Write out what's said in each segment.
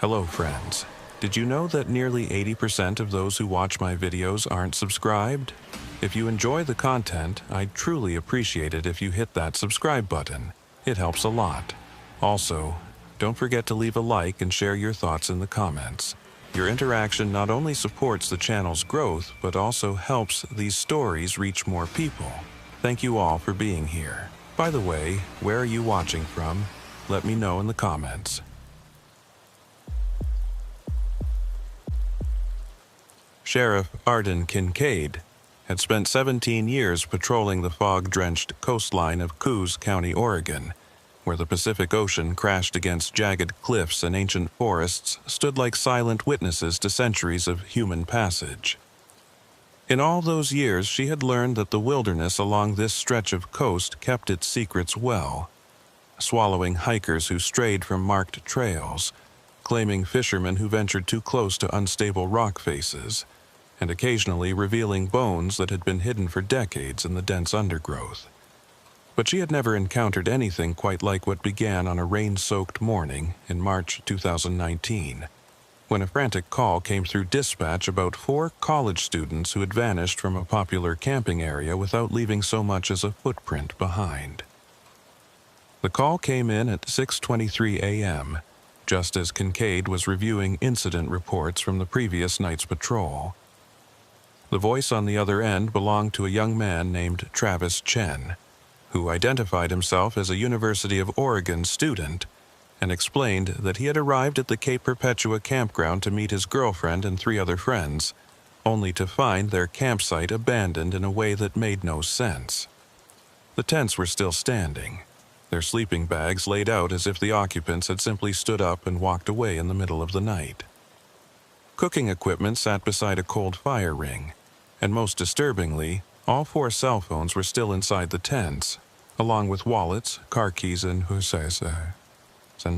Hello friends. Did you know that nearly 80% of those who watch my videos aren't subscribed? If you enjoy the content, I'd truly appreciate it if you hit that subscribe button. It helps a lot. Also, don't forget to leave a like and share your thoughts in the comments. Your interaction not only supports the channel's growth, but also helps these stories reach more people. Thank you all for being here. By the way, where are you watching from? Let me know in the comments. Sheriff Arden Kincaid had spent 17 years patrolling the fog-drenched coastline of Coos County, Oregon, where the Pacific Ocean crashed against jagged cliffs and ancient forests stood like silent witnesses to centuries of human passage. In all those years, she had learned that the wilderness along this stretch of coast kept its secrets well, swallowing hikers who strayed from marked trails, claiming fishermen who ventured too close to unstable rock faces, and occasionally revealing bones that had been hidden for decades in the dense undergrowth. But she had never encountered anything quite like what began on a rain-soaked morning in March 2019, when a frantic call came through dispatch about 4 college students who had vanished from a popular camping area without leaving so much as a footprint behind. The call came in at 6:23 a.m., just as Kincaid was reviewing incident reports from the previous night's patrol. The voice on the other end belonged to a young man named Travis Chen, who identified himself as a University of Oregon student and explained that he had arrived at the Cape Perpetua campground to meet his girlfriend and 3 other friends, only to find their campsite abandoned in a way that made no sense. The tents were still standing, their sleeping bags laid out as if the occupants had simply stood up and walked away in the middle of the night. Cooking equipment sat beside a cold fire ring, and most disturbingly, all 4 cell phones were still inside the tents, along with wallets, car keys, and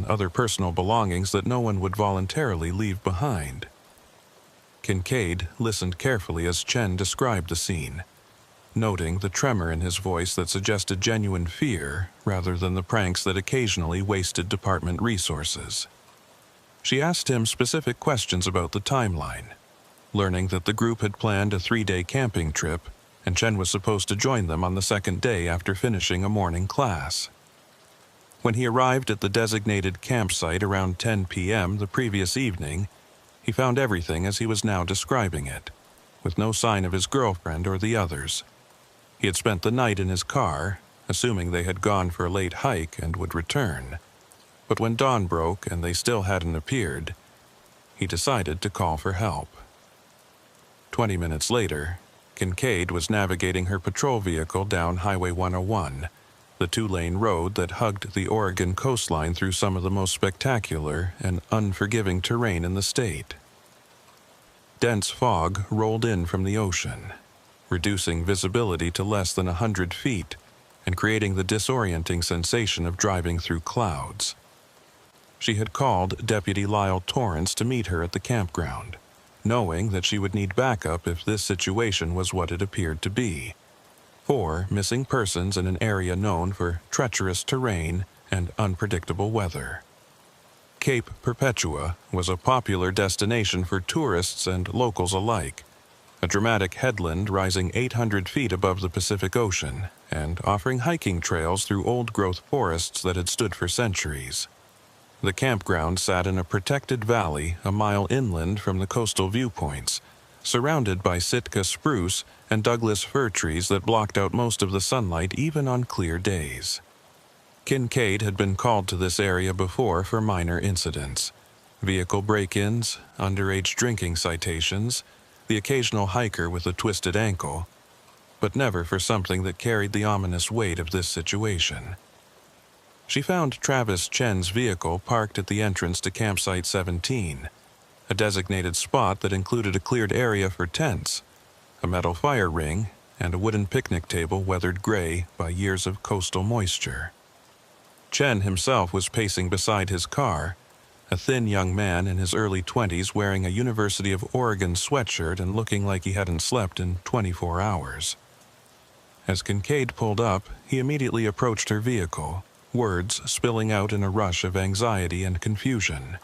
other personal belongings that no one would voluntarily leave behind. Kincaid listened carefully as Chen described the scene, noting the tremor in his voice that suggested genuine fear rather than the pranks that occasionally wasted department resources. She asked him specific questions about the timeline, learning that the group had planned a 3-day camping trip, and Chen was supposed to join them on the 2nd day after finishing a morning class. When he arrived at the designated campsite around 10 p.m. the previous evening, he found everything as he was now describing it, with no sign of his girlfriend or the others. He had spent the night in his car, assuming they had gone for a late hike and would return. But when dawn broke and they still hadn't appeared, he decided to call for help. 20 minutes later, Kincaid was navigating her patrol vehicle down Highway 101, the 2-lane road that hugged the Oregon coastline through some of the most spectacular and unforgiving terrain in the state. Dense fog rolled in from the ocean, reducing visibility to less than 100 feet and creating the disorienting sensation of driving through clouds. She had called Deputy Lyle Torrance to meet her at the campground, knowing that she would need backup if this situation was what it appeared to be. 4 missing persons in an area known for treacherous terrain and unpredictable weather. Cape Perpetua was a popular destination for tourists and locals alike, a dramatic headland rising 800 feet above the Pacific Ocean and offering hiking trails through old-growth forests that had stood for centuries. The campground sat in a protected valley a mile inland from the coastal viewpoints, surrounded by Sitka spruce and Douglas fir trees that blocked out most of the sunlight even on clear days. Kincaid had been called to this area before for minor incidents: vehicle break-ins, underage drinking citations, the occasional hiker with a twisted ankle, but never for something that carried the ominous weight of this situation. She found Travis Chen's vehicle parked at the entrance to Campsite 17, a designated spot that included a cleared area for tents, a metal fire ring, and a wooden picnic table weathered gray by years of coastal moisture. Chen himself was pacing beside his car, a thin young man in his early 20s wearing a University of Oregon sweatshirt and looking like he hadn't slept in 24 hours. As Kincaid pulled up, he immediately approached her vehicle, words spilling out in a rush of anxiety and confusion.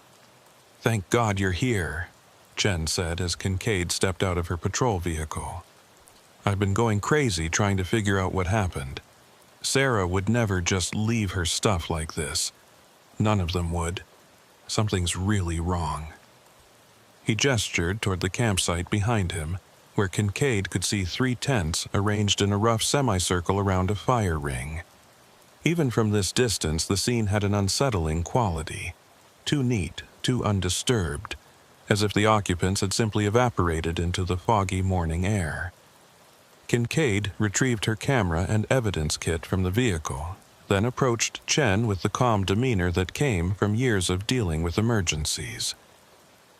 "Thank God you're here," Chen said as Kincaid stepped out of her patrol vehicle. "I've been going crazy trying to figure out what happened. Sarah would never just leave her stuff like this. None of them would. Something's really wrong." He gestured toward the campsite behind him, where Kincaid could see 3 tents arranged in a rough semicircle around a fire ring. Even from this distance, the scene had an unsettling quality. Too neat, too undisturbed, as if the occupants had simply evaporated into the foggy morning air. Kincaid retrieved her camera and evidence kit from the vehicle, then approached Chen with the calm demeanor that came from years of dealing with emergencies.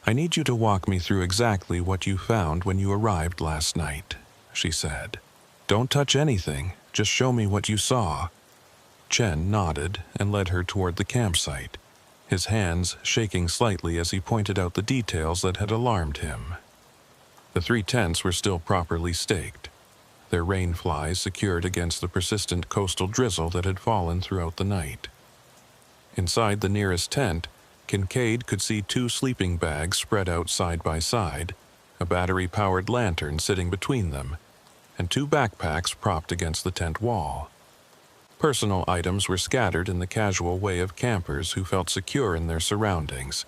"I need you to walk me through exactly what you found when you arrived last night," she said. "Don't touch anything, just show me what you saw." Chen nodded and led her toward the campsite, his hands shaking slightly as he pointed out the details that had alarmed him. The 3 tents were still properly staked, their rain flies secured against the persistent coastal drizzle that had fallen throughout the night. Inside the nearest tent, Kincaid could see 2 sleeping bags spread out side by side, a battery-powered lantern sitting between them, and 2 backpacks propped against the tent wall. Personal items were scattered in the casual way of campers who felt secure in their surroundings: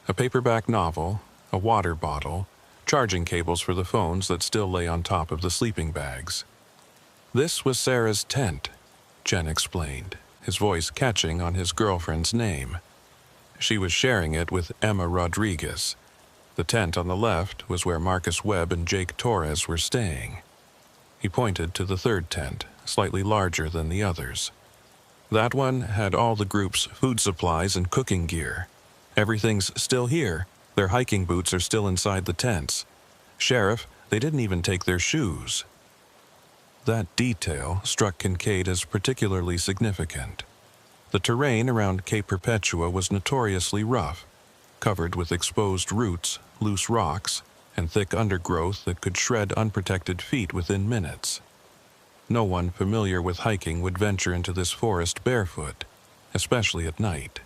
a paperback novel, a water bottle, charging cables for the phones that still lay on top of the sleeping bags. "This was Sarah's tent," Chen explained, his voice catching on his girlfriend's name. She was sharing it with Emma Rodriguez. The tent on the left was where Marcus Webb and Jake Torres were staying. He pointed to the 3rd tent, slightly larger than the others. "That one had all the group's food supplies and cooking gear. Everything's still here. Their hiking boots are still inside the tents. Sheriff, they didn't even take their shoes." That detail struck Kincaid as particularly significant. The terrain around Cape Perpetua was notoriously rough, covered with exposed roots, loose rocks, and thick undergrowth that could shred unprotected feet within minutes. No one familiar with hiking would venture into this forest barefoot, especially at night.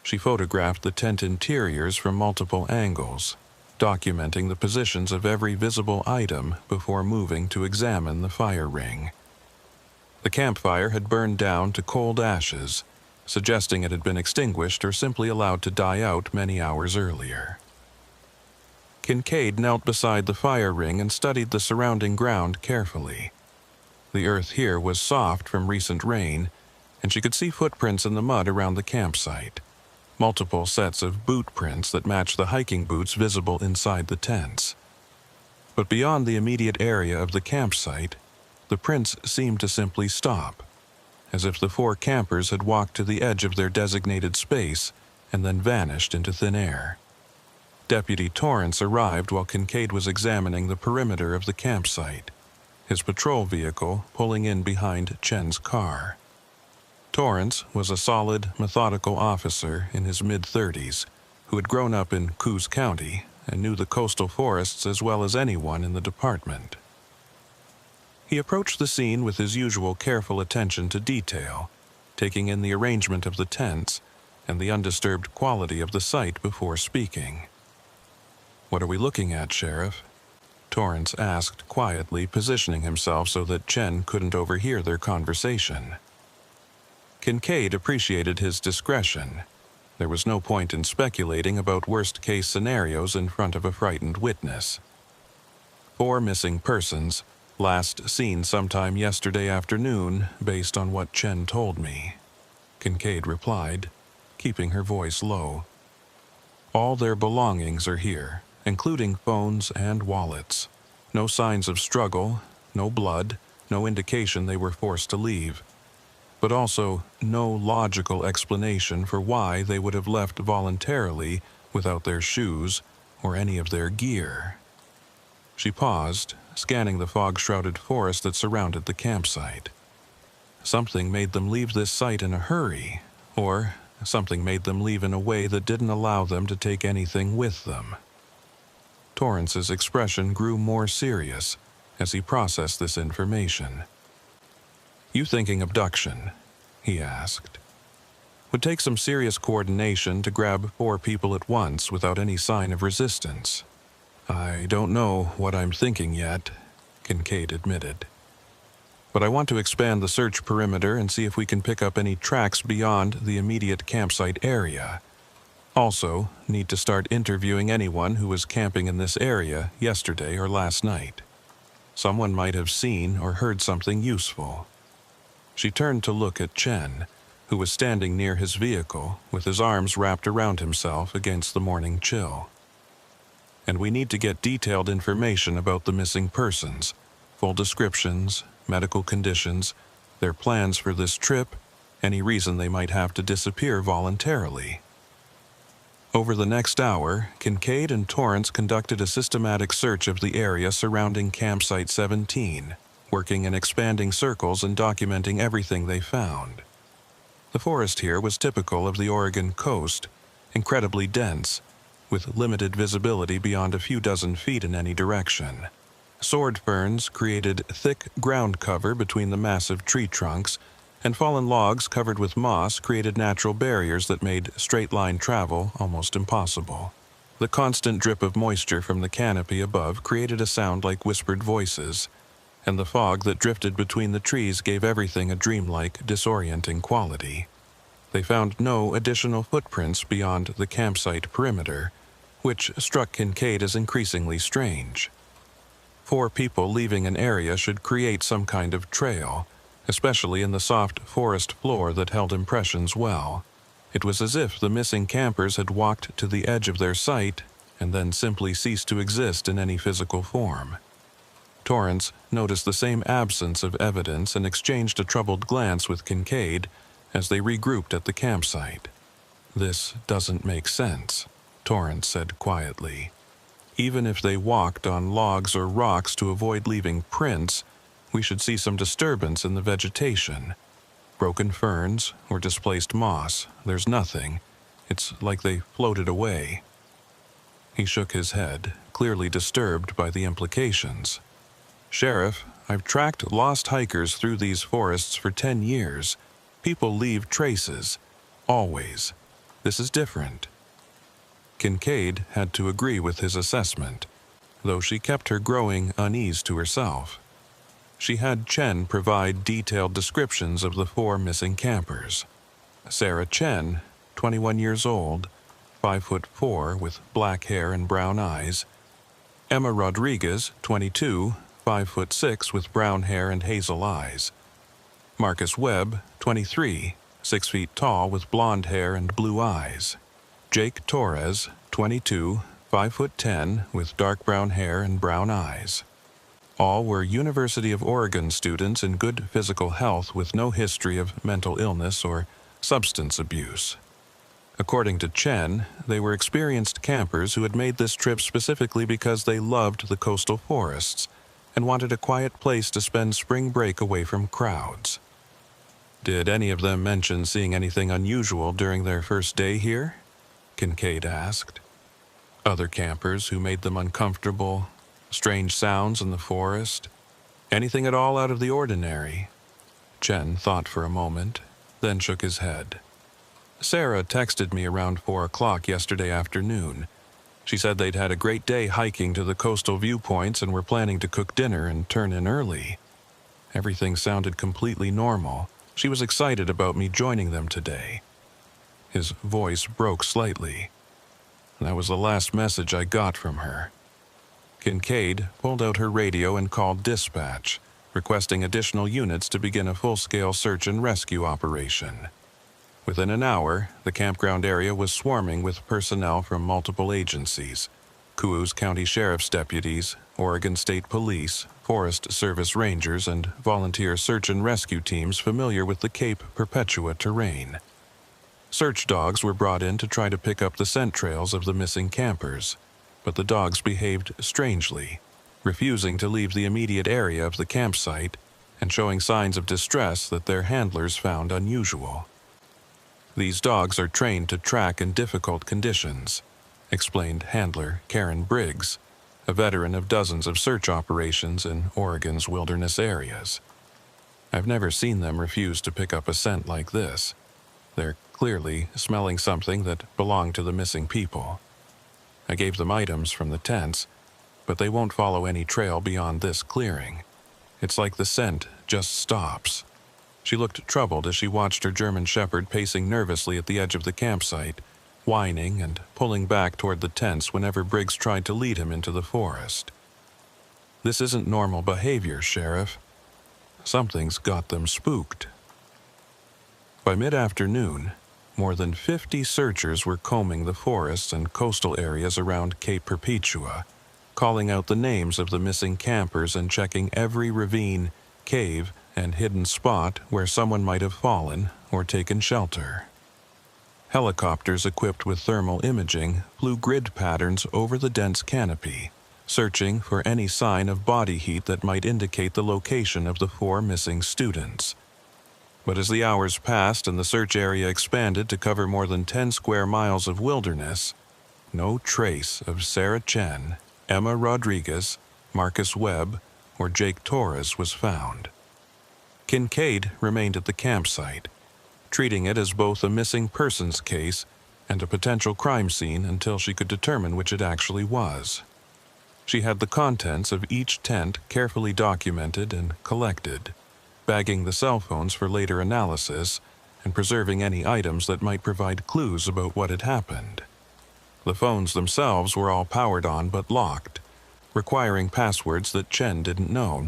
She photographed the tent interiors from multiple angles, documenting the positions of every visible item before moving to examine the fire ring. The campfire had burned down to cold ashes, suggesting it had been extinguished or simply allowed to die out many hours earlier. Kincaid knelt beside the fire ring and studied the surrounding ground carefully. The earth here was soft from recent rain, and she could see footprints in the mud around the campsite, multiple sets of boot prints that matched the hiking boots visible inside the tents. But beyond the immediate area of the campsite, the prints seemed to simply stop, as if the 4 campers had walked to the edge of their designated space and then vanished into thin air. Deputy Torrance arrived while Kincaid was examining the perimeter of the campsite, his patrol vehicle pulling in behind Chen's car. Torrance was a solid, methodical officer in his mid-30s who had grown up in Coos County and knew the coastal forests as well as anyone in the department. He approached the scene with his usual careful attention to detail, taking in the arrangement of the tents and the undisturbed quality of the site before speaking. "What are we looking at, Sheriff?" Torrance asked quietly, positioning himself so that Chen couldn't overhear their conversation. Kincaid appreciated his discretion. There was no point in speculating about worst-case scenarios in front of a frightened witness. 4 missing persons, last seen sometime yesterday afternoon, based on what Chen told me, Kincaid replied, keeping her voice low. "All their belongings are here, including phones and wallets. No signs of struggle, no blood, no indication they were forced to leave. But also no logical explanation for why they would have left voluntarily without their shoes or any of their gear." She paused, scanning the fog-shrouded forest that surrounded the campsite. Something made them leave this site in a hurry, or something made them leave in a way that didn't allow them to take anything with them. Torrance's expression grew more serious as he processed this information. "You thinking abduction?" he asked. Would take some serious coordination to grab 4 people at once without any sign of resistance. I don't know what I'm thinking yet, Kincaid admitted. But I want to expand the search perimeter and see if we can pick up any tracks beyond the immediate campsite area. Also, need to start interviewing anyone who was camping in this area yesterday or last night. Someone might have seen or heard something useful. She turned to look at Chen, who was standing near his vehicle with his arms wrapped around himself against the morning chill. And we need to get detailed information about the missing persons, full descriptions, medical conditions, their plans for this trip, any reason they might have to disappear voluntarily. Over the next hour, Kincaid and Torrance conducted a systematic search of the area surrounding Campsite 17, working in expanding circles and documenting everything they found. The forest here was typical of the Oregon coast, incredibly dense, with limited visibility beyond a few dozen feet in any direction. Sword ferns created thick ground cover between the massive tree trunks, and fallen logs covered with moss created natural barriers that made straight-line travel almost impossible. The constant drip of moisture from the canopy above created a sound like whispered voices, and the fog that drifted between the trees gave everything a dreamlike, disorienting quality. They found no additional footprints beyond the campsite perimeter, which struck Kincaid as increasingly strange. 4 people leaving an area should create some kind of trail, especially in the soft forest floor that held impressions well. It was as if the missing campers had walked to the edge of their site and then simply ceased to exist in any physical form. Torrance noticed the same absence of evidence and exchanged a troubled glance with Kincaid as they regrouped at the campsite. "This doesn't make sense," Torrance said quietly. "Even if they walked on logs or rocks to avoid leaving prints, we should see some disturbance in the vegetation. Broken ferns or displaced moss, there's nothing. It's like they floated away." He shook his head, clearly disturbed by the implications. "Sheriff, I've tracked lost hikers through these forests for 10 years. People leave traces. Always. This is different." Kincaid had to agree with his assessment, though she kept her growing unease to herself. She had Chen provide detailed descriptions of the 4 missing campers. Sarah Chen, 21 years old, 5'4" with black hair and brown eyes. Emma Rodriguez, 22, 5'6" with brown hair and hazel eyes. Marcus Webb, 23, 6 feet tall with blonde hair and blue eyes. Jake Torres, 22, 5'10" with dark brown hair and brown eyes. All were University of Oregon students in good physical health with no history of mental illness or substance abuse. According to Chen, they were experienced campers who had made this trip specifically because they loved the coastal forests and wanted a quiet place to spend spring break away from crowds. "Did any of them mention seeing anything unusual during their first day here?" Kincaid asked. "Other campers who made them uncomfortable? Strange sounds in the forest? Anything at all out of the ordinary?" Chen thought for a moment, then shook his head. "Sarah texted me around 4 o'clock yesterday afternoon. She said they'd had a great day hiking to the coastal viewpoints and were planning to cook dinner and turn in early. Everything sounded completely normal. She was excited about me joining them today." His voice broke slightly. "That was the last message I got from her." Kincaid pulled out her radio and called dispatch, requesting additional units to begin a full-scale search and rescue operation. Within an hour, the campground area was swarming with personnel from multiple agencies: Coos County Sheriff's deputies, Oregon State Police, Forest Service Rangers, and volunteer search and rescue teams familiar with the Cape Perpetua terrain. Search dogs were brought in to try to pick up the scent trails of the missing campers, but the dogs behaved strangely, refusing to leave the immediate area of the campsite and showing signs of distress that their handlers found unusual. "These dogs are trained to track in difficult conditions," explained handler Karen Briggs, a veteran of dozens of search operations in Oregon's wilderness areas. "I've never seen them refuse to pick up a scent like this. They're clearly smelling something that belonged to the missing people. I gave them items from the tents, but they won't follow any trail beyond this clearing. It's like the scent just stops. She looked troubled as she watched her German shepherd pacing nervously at the edge of the campsite, whining and pulling back toward the tents whenever Briggs tried to lead him into the forest. This isn't normal behavior, Sheriff. Something's got them spooked. By mid-afternoon, more than 50 searchers were combing the forests and coastal areas around Cape Perpetua, calling out the names of the missing campers and checking every ravine, cave, and hidden spot where someone might have fallen or taken shelter. Helicopters equipped with thermal imaging flew grid patterns over the dense canopy, searching for any sign of body heat that might indicate the location of the 4 missing students. But as the hours passed and the search area expanded to cover more than 10 square miles of wilderness, no trace of Sarah Chen, Emma Rodriguez, Marcus Webb, or Jake Torres was found. Kincaid remained at the campsite, treating it as both a missing persons case and a potential crime scene until she could determine which it actually was. She had the contents of each tent carefully documented and collected, bagging the cell phones for later analysis and preserving any items that might provide clues about what had happened. The phones themselves were all powered on but locked, requiring passwords that Chen didn't know.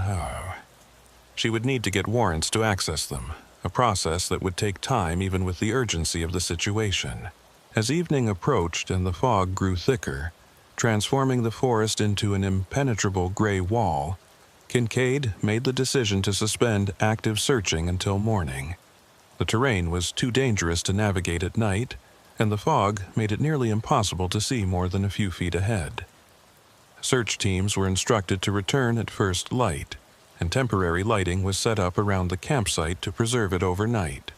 She would need to get warrants to access them, a process that would take time even with the urgency of the situation. As evening approached and the fog grew thicker, transforming the forest into an impenetrable gray wall, Kincaid made the decision to suspend active searching until morning. The terrain was too dangerous to navigate at night, and the fog made it nearly impossible to see more than a few feet ahead. Search teams were instructed to return at first light, and temporary lighting was set up around the campsite to preserve it overnight.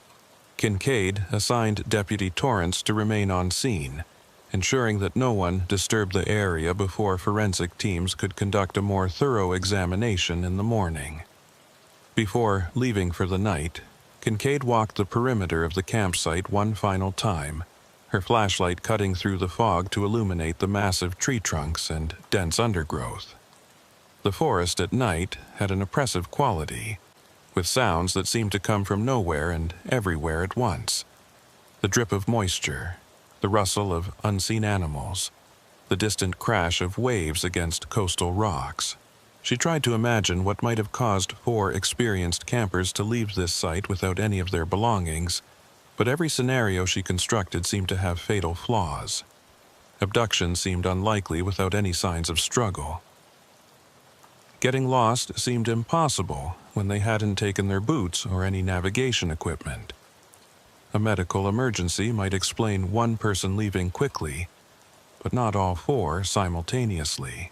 Kincaid assigned Deputy Torrance to remain on scene, ensuring that no one disturbed the area before forensic teams could conduct a more thorough examination in the morning. Before leaving for the night, Kincaid walked the perimeter of the campsite one final time, her flashlight cutting through the fog to illuminate the massive tree trunks and dense undergrowth. The forest at night had an oppressive quality, with sounds that seemed to come from nowhere and everywhere at once. The drip of moisture, the rustle of unseen animals, the distant crash of waves against coastal rocks. She tried to imagine what might have caused 4 experienced campers to leave this site without any of their belongings, but every scenario she constructed seemed to have fatal flaws. Abduction seemed unlikely without any signs of struggle. Getting lost seemed impossible when they hadn't taken their boots or any navigation equipment. A medical emergency might explain one person leaving quickly, but not all 4 simultaneously.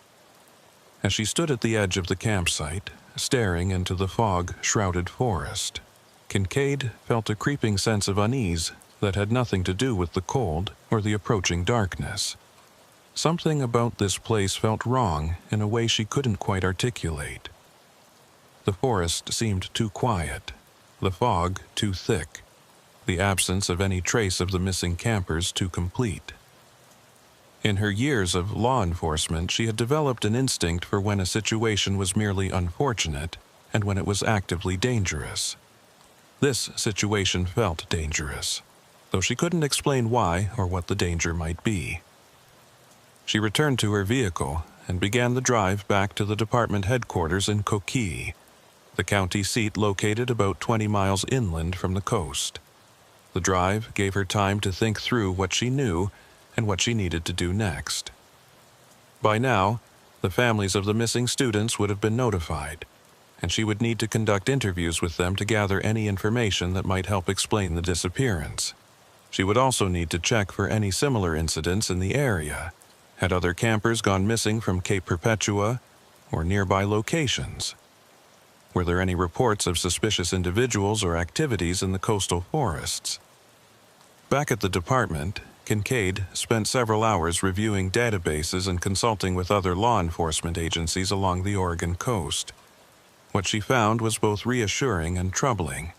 As she stood at the edge of the campsite, staring into the fog-shrouded forest, Kincaid felt a creeping sense of unease that had nothing to do with the cold or the approaching darkness. Something about this place felt wrong in a way she couldn't quite articulate. The forest seemed too quiet, the fog too thick, the absence of any trace of the missing campers too complete. In her years of law enforcement, she had developed an instinct for when a situation was merely unfortunate and when it was actively dangerous. This situation felt dangerous, though she couldn't explain why or what the danger might be. She returned to her vehicle and began the drive back to the department headquarters in Coquille, the county seat located about 20 miles inland from the coast. The drive gave her time to think through what she knew and what she needed to do next. By now, the families of the missing students would have been notified, and she would need to conduct interviews with them to gather any information that might help explain the disappearance. She would also need to check for any similar incidents in the area. Had other campers gone missing from Cape Perpetua or nearby locations? Were there any reports of suspicious individuals or activities in the coastal forests? Back at the department, Kincaid spent several hours reviewing databases and consulting with other law enforcement agencies along the Oregon coast. What she found was both reassuring and troubling.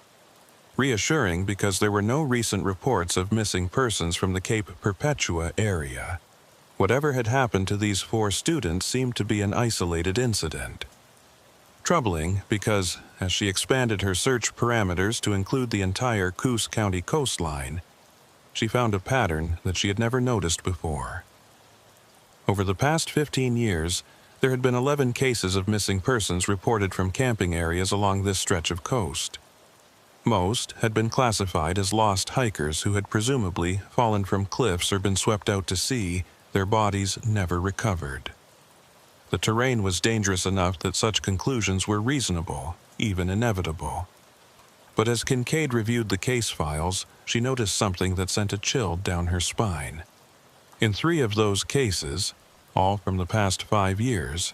Reassuring because there were no recent reports of missing persons from the Cape Perpetua area. Whatever had happened to these 4 students seemed to be an isolated incident. Troubling because, as she expanded her search parameters to include the entire Coos County coastline, she found a pattern that she had never noticed before. Over the past 15 years, there had been 11 cases of missing persons reported from camping areas along this stretch of coast. Most had been classified as lost hikers who had presumably fallen from cliffs or been swept out to sea, their bodies never recovered. The terrain was dangerous enough that such conclusions were reasonable, even inevitable. But as Kincaid reviewed the case files, she noticed something that sent a chill down her spine. In 3 of those cases, all from the past 5 years,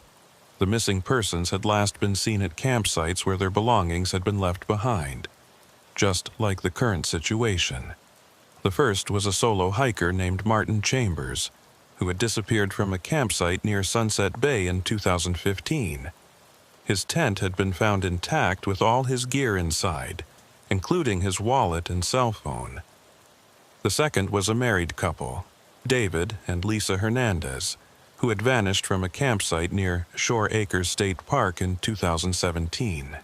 the missing persons had last been seen at campsites where their belongings had been left behind, just like the current situation. The first was a solo hiker named Martin Chambers, who had disappeared from a campsite near Sunset Bay in 2015. His tent had been found intact with all his gear inside, including his wallet and cell phone. The second was a married couple, David and Lisa Hernandez, who had vanished from a campsite near Shore Acres State Park in 2017.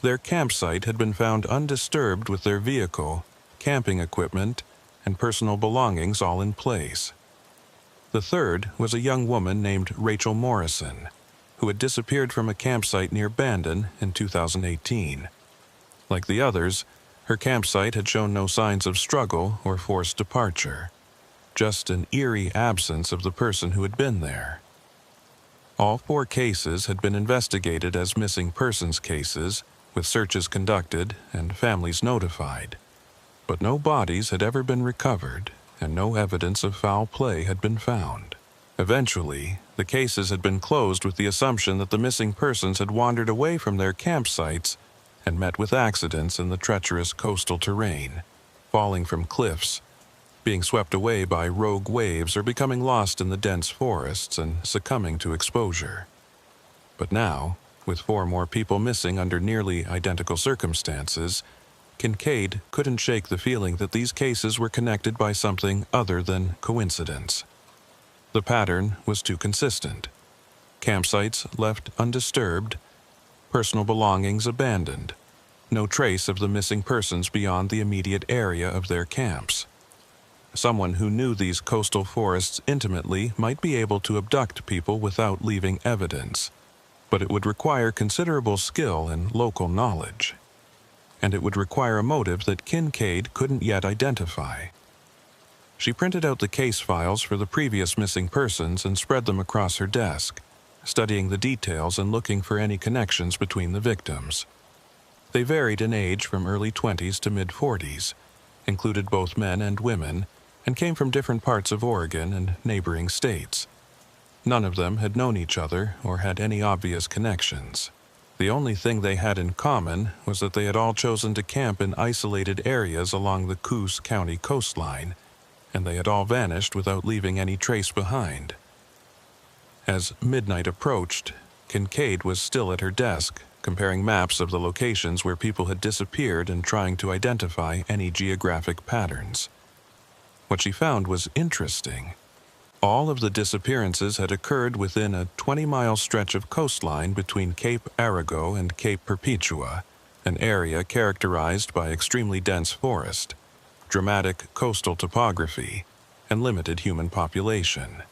Their campsite had been found undisturbed with their vehicle, camping equipment, and personal belongings all in place. The third was a young woman named Rachel Morrison, who had disappeared from a campsite near Bandon in 2018. Like the others, her campsite had shown no signs of struggle or forced departure, just an eerie absence of the person who had been there. All 4 cases had been investigated as missing persons cases, with searches conducted and families notified, but no bodies had ever been recovered, and no evidence of foul play had been found. Eventually, the cases had been closed with the assumption that the missing persons had wandered away from their campsites and met with accidents in the treacherous coastal terrain, falling from cliffs, being swept away by rogue waves, or becoming lost in the dense forests and succumbing to exposure. But now, with 4 more people missing under nearly identical circumstances, Kincaid couldn't shake the feeling that these cases were connected by something other than coincidence. The pattern was too consistent. Campsites left undisturbed, personal belongings abandoned, no trace of the missing persons beyond the immediate area of their camps. Someone who knew these coastal forests intimately might be able to abduct people without leaving evidence, but it would require considerable skill and local knowledge. And it would require a motive that Kincaid couldn't yet identify. She printed out the case files for the previous missing persons and spread them across her desk, studying the details and looking for any connections between the victims. They varied in age from early 20s to mid-40s, included both men and women, and came from different parts of Oregon and neighboring states. None of them had known each other or had any obvious connections. The only thing they had in common was that they had all chosen to camp in isolated areas along the Coos County coastline, and they had all vanished without leaving any trace behind. As midnight approached, Kincaid was still at her desk, comparing maps of the locations where people had disappeared and trying to identify any geographic patterns. What she found was interesting. All of the disappearances had occurred within a 20-mile stretch of coastline between Cape Arago and Cape Perpetua, an area characterized by extremely dense forest, dramatic coastal topography, and limited human population.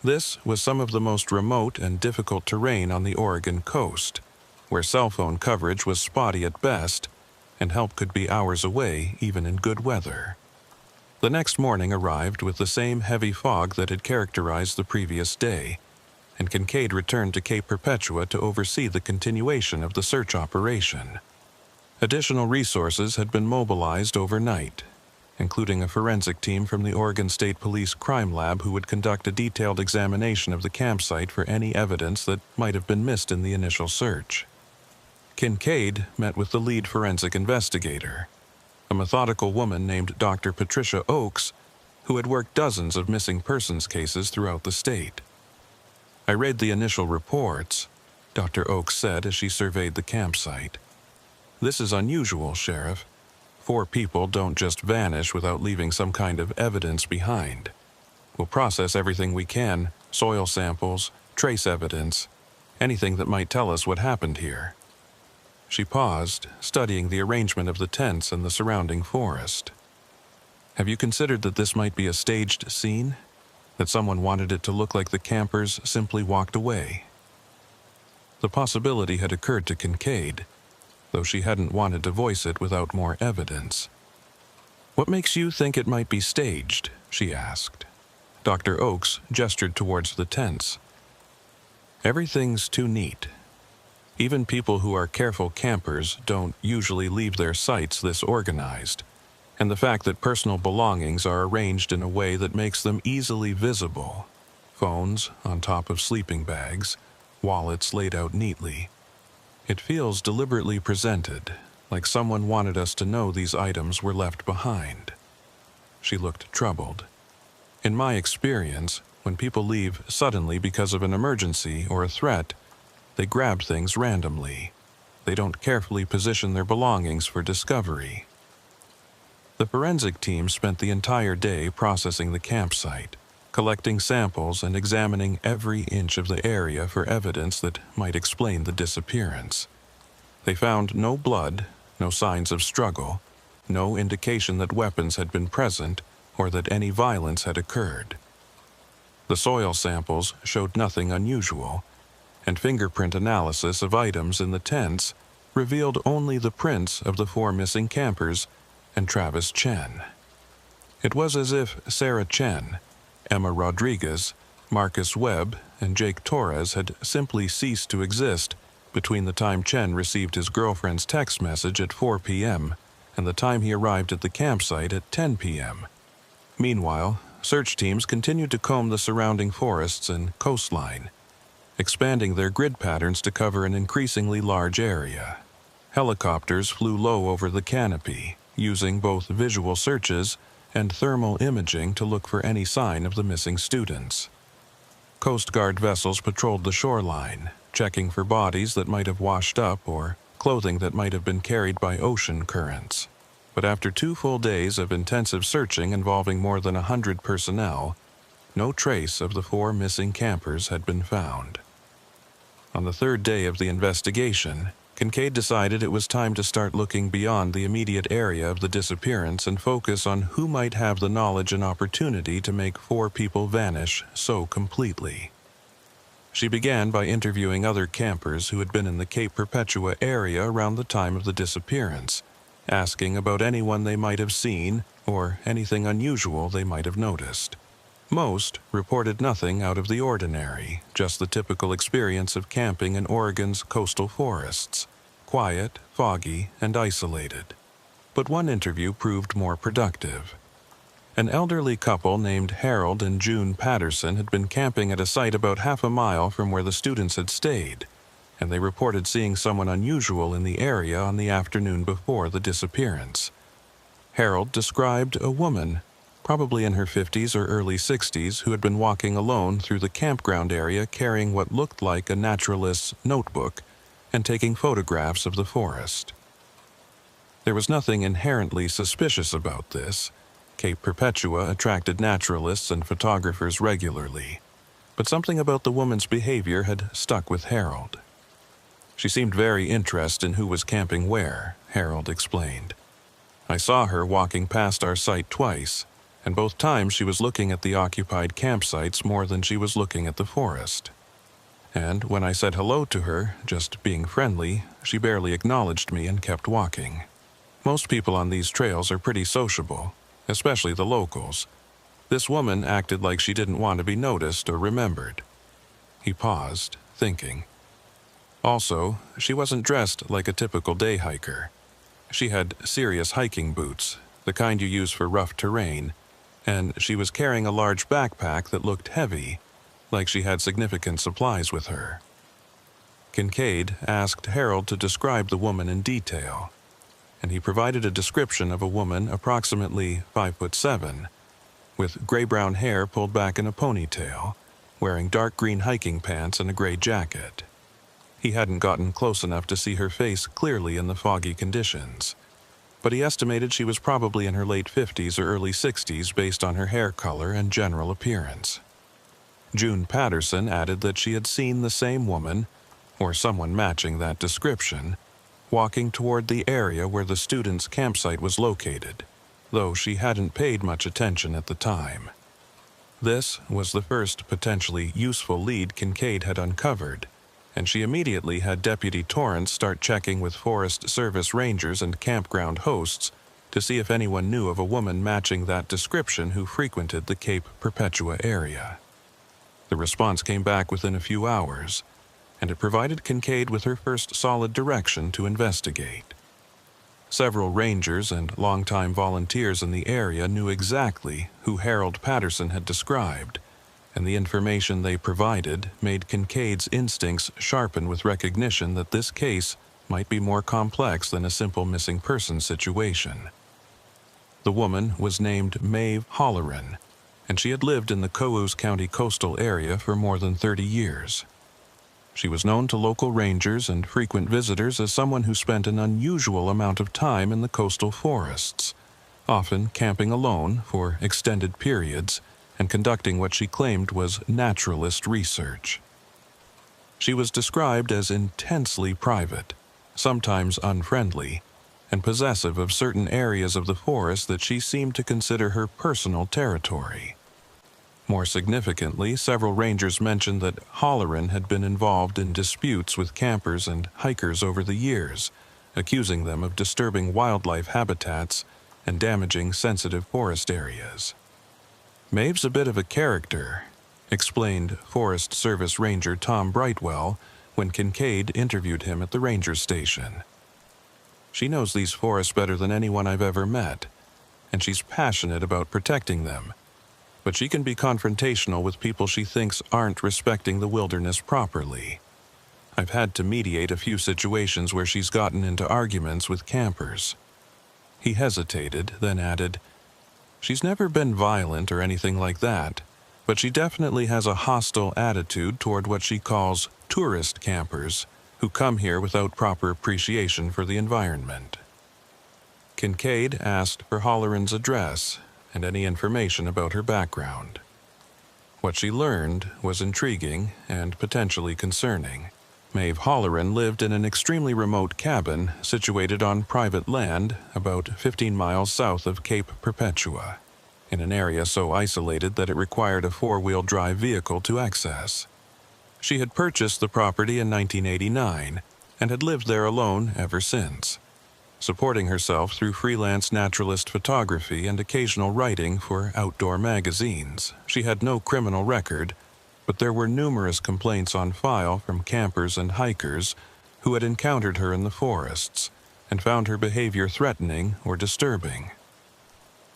This was some of the most remote and difficult terrain on the Oregon coast, where cell phone coverage was spotty at best, and help could be hours away even in good weather. The next morning arrived with the same heavy fog that had characterized the previous day, and Kincaid returned to Cape Perpetua to oversee the continuation of the search operation. Additional resources had been mobilized overnight, including a forensic team from the Oregon State Police Crime Lab who would conduct a detailed examination of the campsite for any evidence that might have been missed in the initial search. Kincaid met with the lead forensic investigator, a methodical woman named Dr. Patricia Oakes, who had worked dozens of missing persons cases throughout the state. "I read the initial reports," Dr. Oakes said as she surveyed the campsite. "This is unusual, Sheriff. 4 people don't just vanish without leaving some kind of evidence behind. We'll process everything we can, soil samples, trace evidence, anything that might tell us what happened here." She paused, studying the arrangement of the tents and the surrounding forest. "Have you considered that this might be a staged scene? That someone wanted it to look like the campers simply walked away?" The possibility had occurred to Kincaid, though she hadn't wanted to voice it without more evidence. "What makes you think it might be staged?" she asked. Dr. Oakes gestured towards the tents. "Everything's too neat. Even people who are careful campers don't usually leave their sites this organized, and the fact that personal belongings are arranged in a way that makes them easily visible, phones on top of sleeping bags, wallets laid out neatly. It feels deliberately presented, like someone wanted us to know these items were left behind." She looked troubled. "In my experience, when people leave suddenly because of an emergency or a threat, they grab things randomly. They don't carefully position their belongings for discovery." The forensic team spent the entire day processing the campsite, collecting samples and examining every inch of the area for evidence that might explain the disappearance. They found no blood, no signs of struggle, no indication that weapons had been present or that any violence had occurred. The soil samples showed nothing unusual, and fingerprint analysis of items in the tents revealed only the prints of the 4 missing campers and Travis Chen. It was as if Sarah Chen, Emma Rodriguez, Marcus Webb, and Jake Torres had simply ceased to exist between the time Chen received his girlfriend's text message at 4 p.m. and the time he arrived at the campsite at 10 p.m. Meanwhile, search teams continued to comb the surrounding forests and coastline, expanding their grid patterns to cover an increasingly large area. Helicopters flew low over the canopy, using both visual searches and thermal imaging to look for any sign of the missing students. Coast Guard vessels patrolled the shoreline, checking for bodies that might have washed up or clothing that might have been carried by ocean currents. But after 2 full days of intensive searching involving more than 100 personnel, no trace of the 4 missing campers had been found. On the 3rd day of the investigation, Kincaid decided it was time to start looking beyond the immediate area of the disappearance and focus on who might have the knowledge and opportunity to make 4 people vanish so completely. She began by interviewing other campers who had been in the Cape Perpetua area around the time of the disappearance, asking about anyone they might have seen or anything unusual they might have noticed. Most reported nothing out of the ordinary, just the typical experience of camping in Oregon's coastal forests, quiet, foggy, and isolated. But one interview proved more productive. An elderly couple named Harold and June Patterson had been camping at a site about half a mile from where the students had stayed, and they reported seeing someone unusual in the area on the afternoon before the disappearance. Harold described a woman, probably in her 50s or early 60s, who had been walking alone through the campground area carrying what looked like a naturalist's notebook and taking photographs of the forest. There was nothing inherently suspicious about this. Cape Perpetua attracted naturalists and photographers regularly, but something about the woman's behavior had stuck with Harold. She seemed very interested in who was camping where, Harold explained. I saw her walking past our site twice, and both times she was looking at the occupied campsites more than she was looking at the forest. And when I said hello to her, just being friendly, she barely acknowledged me and kept walking. Most people on these trails are pretty sociable, especially the locals. This woman acted like she didn't want to be noticed or remembered. He paused, thinking. Also, she wasn't dressed like a typical day hiker. She had serious hiking boots, the kind you use for rough terrain, and she was carrying a large backpack that looked heavy, like she had significant supplies with her. Kincaid asked Harold to describe the woman in detail, and he provided a description of a woman approximately 5'7", with gray-brown hair pulled back in a ponytail, wearing dark green hiking pants and a gray jacket. He hadn't gotten close enough to see her face clearly in the foggy conditions, but he estimated she was probably in her late 50s or early 60s based on her hair color and general appearance. June Patterson added that she had seen the same woman, or someone matching that description, walking toward the area where the students' campsite was located, though she hadn't paid much attention at the time. This was the first potentially useful lead Kincaid had uncovered, and she immediately had Deputy Torrance start checking with Forest Service rangers and campground hosts to see if anyone knew of a woman matching that description who frequented the Cape Perpetua area. The response came back within a few hours, and it provided Kincaid with her first solid direction to investigate. Several rangers and longtime volunteers in the area knew exactly who Harold Patterson had described, and the information they provided made Kincaid's instincts sharpen with recognition that this case might be more complex than a simple missing person situation. The woman was named Maeve Holleran, and she had lived in the Coos County coastal area for more than 30 years. She was known to local rangers and frequent visitors as someone who spent an unusual amount of time in the coastal forests, often camping alone for extended periods and conducting what she claimed was naturalist research. She was described as intensely private, sometimes unfriendly, and possessive of certain areas of the forest that she seemed to consider her personal territory. More significantly, several rangers mentioned that Holleran had been involved in disputes with campers and hikers over the years, accusing them of disturbing wildlife habitats and damaging sensitive forest areas. "Maeve's a bit of a character," explained Forest Service Ranger Tom Brightwell when Kincaid interviewed him at the ranger station. "She knows these forests better than anyone I've ever met, and she's passionate about protecting them. But she can be confrontational with people she thinks aren't respecting the wilderness properly. I've had to mediate a few situations where she's gotten into arguments with campers." He hesitated, then added, "She's never been violent or anything like that, but she definitely has a hostile attitude toward what she calls tourist campers who come here without proper appreciation for the environment." Kincaid asked for Holleran's address and any information about her background. What she learned was intriguing and potentially concerning. Maeve Holleran lived in an extremely remote cabin situated on private land about 15 miles south of Cape Perpetua, in an area so isolated that it required a four-wheel drive vehicle to access. She had purchased the property in 1989 and had lived there alone ever since, supporting herself through freelance naturalist photography and occasional writing for outdoor magazines. She had no criminal record, but there were numerous complaints on file from campers and hikers who had encountered her in the forests and found her behavior threatening or disturbing.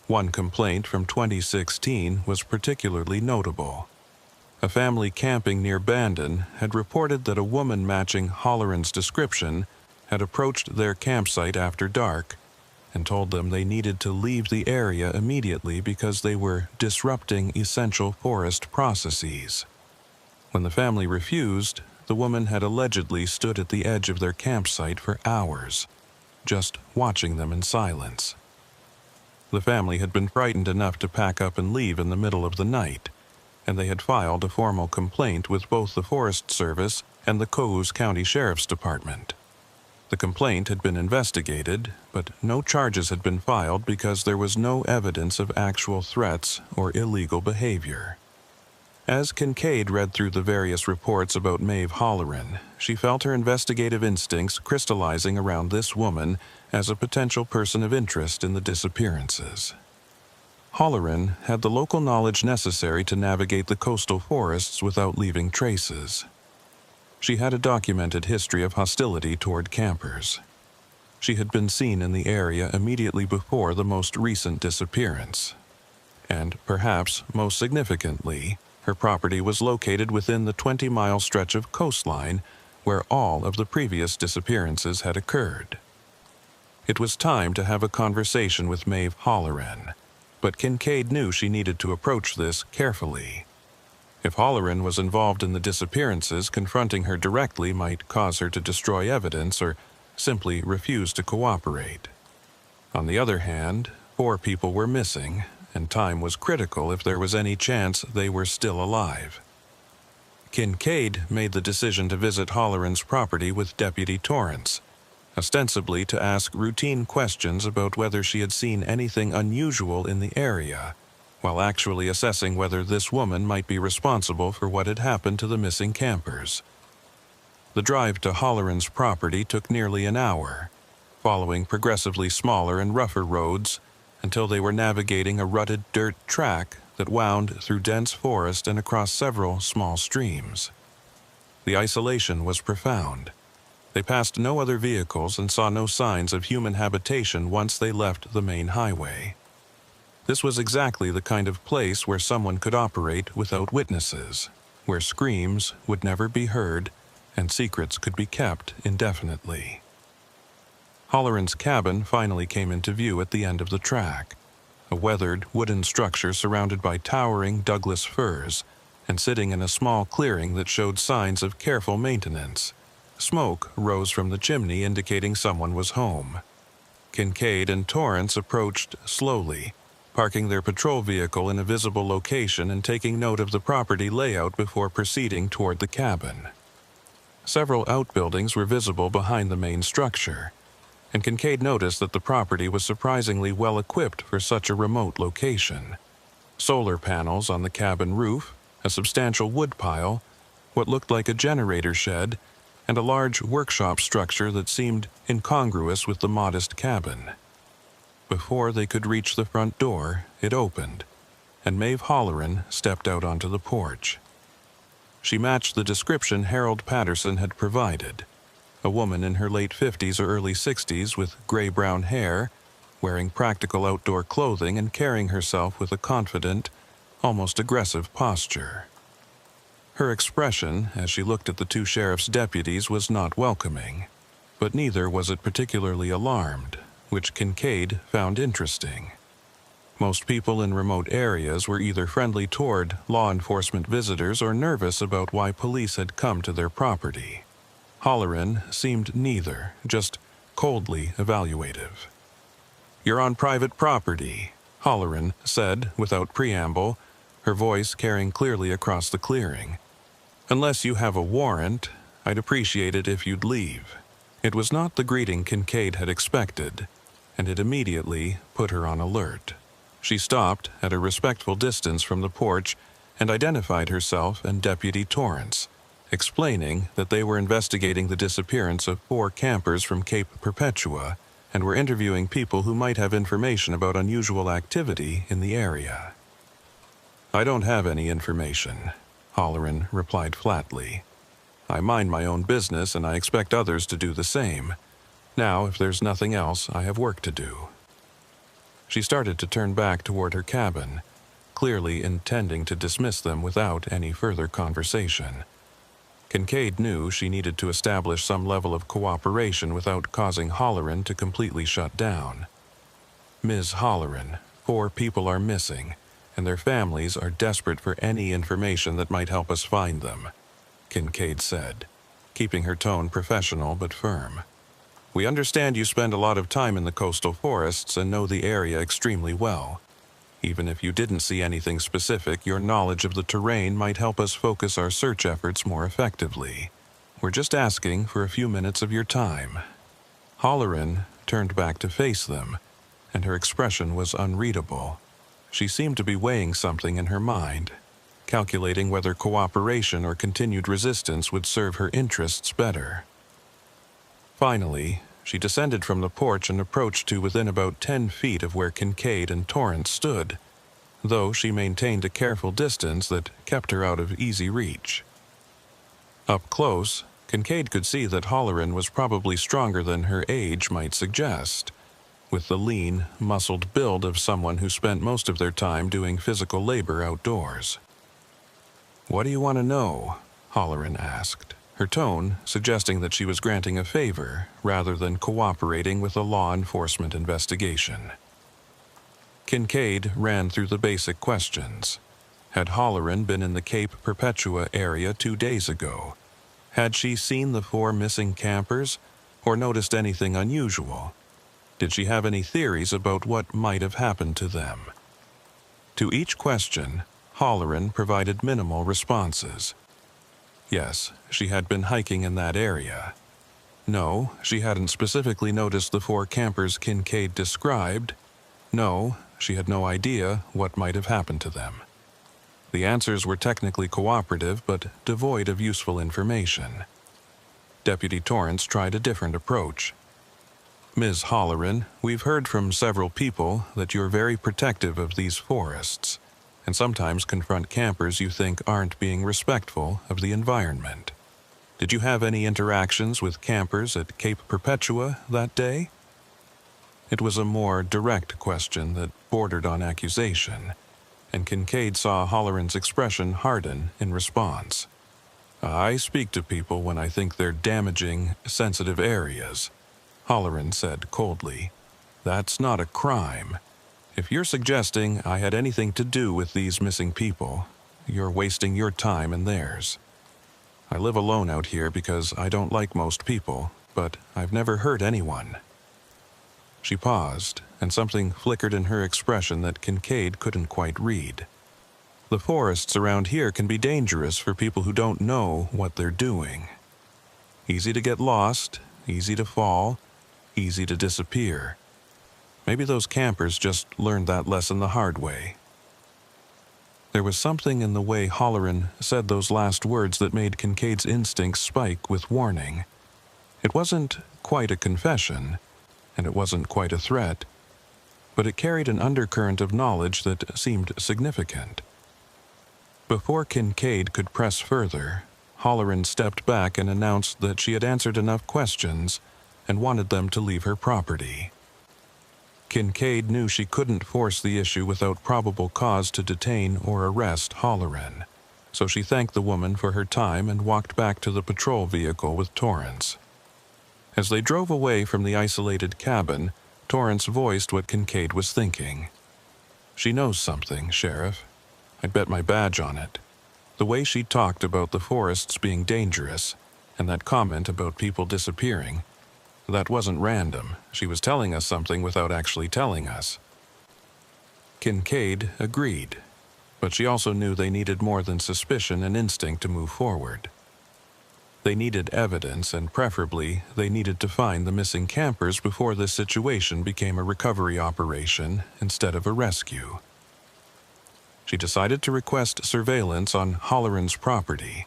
One complaint from 2016 was particularly notable. A family camping near Bandon had reported that a woman matching Holleran's description had approached their campsite after dark and told them they needed to leave the area immediately because they were disrupting essential forest processes. When the family refused, the woman had allegedly stood at the edge of their campsite for hours, just watching them in silence. The family had been frightened enough to pack up and leave in the middle of the night, and they had filed a formal complaint with both the Forest Service and the Coos County Sheriff's Department. The complaint had been investigated, but no charges had been filed because there was no evidence of actual threats or illegal behavior. As Kincaid read through the various reports about Maeve Holleran, she felt her investigative instincts crystallizing around this woman as a potential person of interest in the disappearances. Holleran had the local knowledge necessary to navigate the coastal forests without leaving traces. She had a documented history of hostility toward campers. She had been seen in the area immediately before the most recent disappearance. And perhaps most significantly, her property was located within the 20-mile stretch of coastline where all of the previous disappearances had occurred. It was time to have a conversation with Maeve Holleran, but Kincaid knew she needed to approach this carefully. If Halloran was involved in the disappearances, confronting her directly might cause her to destroy evidence or simply refuse to cooperate. On the other hand, 4 people were missing, and time was critical if there was any chance they were still alive. Kincaid made the decision to visit Halloran's property with Deputy Torrance, ostensibly to ask routine questions about whether she had seen anything unusual in the area, while actually assessing whether this woman might be responsible for what had happened to the missing campers. The drive to Halloran's property took nearly an hour, following progressively smaller and rougher roads until they were navigating a rutted dirt track that wound through dense forest and across several small streams. The isolation was profound. They passed no other vehicles and saw no signs of human habitation once they left the main highway. This was exactly the kind of place where someone could operate without witnesses, where screams would never be heard and secrets could be kept indefinitely. Halloran's cabin finally came into view at the end of the track, a weathered wooden structure surrounded by towering Douglas firs and sitting in a small clearing that showed signs of careful maintenance. Smoke rose from the chimney, indicating someone was home. Kincaid and Torrance approached slowly, parking their patrol vehicle in a visible location and taking note of the property layout before proceeding toward the cabin. Several outbuildings were visible behind the main structure, and Kincaid noticed that the property was surprisingly well equipped for such a remote location. Solar panels on the cabin roof, a substantial woodpile, what looked like a generator shed, and a large workshop structure that seemed incongruous with the modest cabin. Before they could reach the front door, it opened, and Maeve Halloran stepped out onto the porch. She matched the description Harold Patterson had provided, a woman in her late 50s or early 60s with gray-brown hair, wearing practical outdoor clothing and carrying herself with a confident, almost aggressive posture. Her expression, as she looked at the 2 sheriff's deputies, was not welcoming, but neither was it particularly alarmed, which Kincaid found interesting. Most people in remote areas were either friendly toward law enforcement visitors or nervous about why police had come to their property. Halloran seemed neither, just coldly evaluative. "You're on private property," Halloran said without preamble, her voice carrying clearly across the clearing. "Unless you have a warrant, I'd appreciate it if you'd leave." It was not the greeting Kincaid had expected, and it immediately put her on alert. She stopped at a respectful distance from the porch and identified herself and Deputy Torrance, explaining that they were investigating the disappearance of 4 campers from Cape Perpetua and were interviewing people who might have information about unusual activity in the area. "I don't have any information," Halloran replied flatly. "I mind my own business and I expect others to do the same. Now, if there's nothing else, I have work to do." She started to turn back toward her cabin, clearly intending to dismiss them without any further conversation. Kincaid knew she needed to establish some level of cooperation without causing Halloran to completely shut down. "Ms. Halloran, 4 people are missing, and their families are desperate for any information that might help us find them," Kincaid said, keeping her tone professional but firm. "We understand you spend a lot of time in the coastal forests and know the area extremely well. Even if you didn't see anything specific, your knowledge of the terrain might help us focus our search efforts more effectively. We're just asking for a few minutes of your time." Halloran turned back to face them, and her expression was unreadable. She seemed to be weighing something in her mind, calculating whether cooperation or continued resistance would serve her interests better. Finally, she descended from the porch and approached to within about 10 feet of where Kincaid and Torrance stood, though she maintained a careful distance that kept her out of easy reach. Up close, Kincaid could see that Halloran was probably stronger than her age might suggest, with the lean, muscled build of someone who spent most of their time doing physical labor outdoors. "What do you want to know?" Halloran asked, her tone suggesting that she was granting a favor rather than cooperating with a law enforcement investigation. Kincaid ran through the basic questions. Had Halloran been in the Cape Perpetua area 2 days ago? Had she seen the 4 missing campers, or noticed anything unusual? Did she have any theories about what might have happened to them? To each question, Halloran provided minimal responses. Yes, she had been hiking in that area. No, she hadn't specifically noticed the 4 campers Kincaid described. No, she had no idea what might have happened to them. The answers were technically cooperative, but devoid of useful information. Deputy Torrance tried a different approach. Ms. Halloran, we've heard from several people that you're very protective of these forests, and sometimes confront campers you think aren't being respectful of the environment. Did you have any interactions with campers at Cape Perpetua that day? It was a more direct question that bordered on accusation, and Kincaid saw Halloran's expression harden in response. I speak to people when I think they're damaging sensitive areas, Halloran said coldly. That's not a crime. If you're suggesting I had anything to do with these missing people, you're wasting your time and theirs. I live alone out here because I don't like most people, but I've never hurt anyone. She paused, and something flickered in her expression that Kincaid couldn't quite read. The forests around here can be dangerous for people who don't know what they're doing. Easy to get lost, easy to fall, easy to disappear. Maybe those campers just learned that lesson the hard way. There was something in the way Halloran said those last words that made Kincaid's instincts spike with warning. It wasn't quite a confession, and it wasn't quite a threat, but it carried an undercurrent of knowledge that seemed significant. Before Kincaid could press further, Halloran stepped back and announced that she had answered enough questions and wanted them to leave her property. Kincaid knew she couldn't force the issue without probable cause to detain or arrest Halloran, so she thanked the woman for her time and walked back to the patrol vehicle with Torrance. As they drove away from the isolated cabin, Torrance voiced what Kincaid was thinking. She knows something, Sheriff. I'd bet my badge on it. The way she talked about the forests being dangerous, and that comment about people disappearing, that wasn't random. She was telling us something without actually telling us. Kincaid agreed, but she also knew they needed more than suspicion and instinct to move forward. They needed evidence, and preferably, they needed to find the missing campers before this situation became a recovery operation instead of a rescue. She decided to request surveillance on Halloran's property,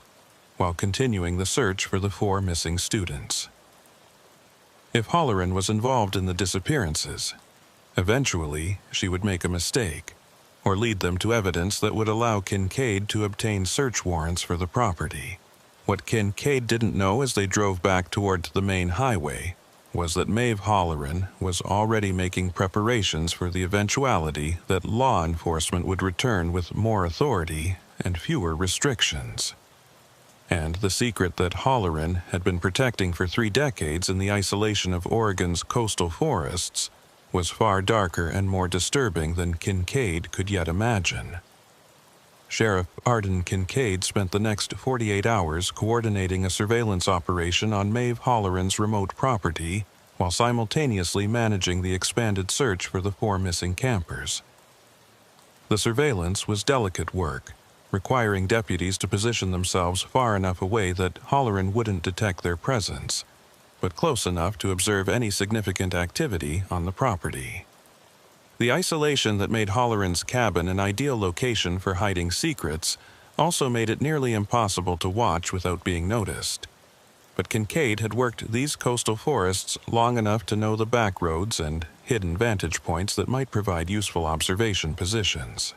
while continuing the search for the 4 missing students. If Halloran was involved in the disappearances, eventually she would make a mistake, or lead them to evidence that would allow Kincaid to obtain search warrants for the property. What Kincaid didn't know as they drove back toward the main highway was that Maeve Halloran was already making preparations for the eventuality that law enforcement would return with more authority and fewer restrictions. And the secret that Halloran had been protecting for 3 decades in the isolation of Oregon's coastal forests was far darker and more disturbing than Kincaid could yet imagine. Sheriff Arden Kincaid spent the next 48 hours coordinating a surveillance operation on Maeve Halloran's remote property while simultaneously managing the expanded search for the 4 missing campers. The surveillance was delicate work, requiring deputies to position themselves far enough away that Halloran wouldn't detect their presence, but close enough to observe any significant activity on the property. The isolation that made Halloran's cabin an ideal location for hiding secrets also made it nearly impossible to watch without being noticed. But Kincaid had worked these coastal forests long enough to know the back roads and hidden vantage points that might provide useful observation positions.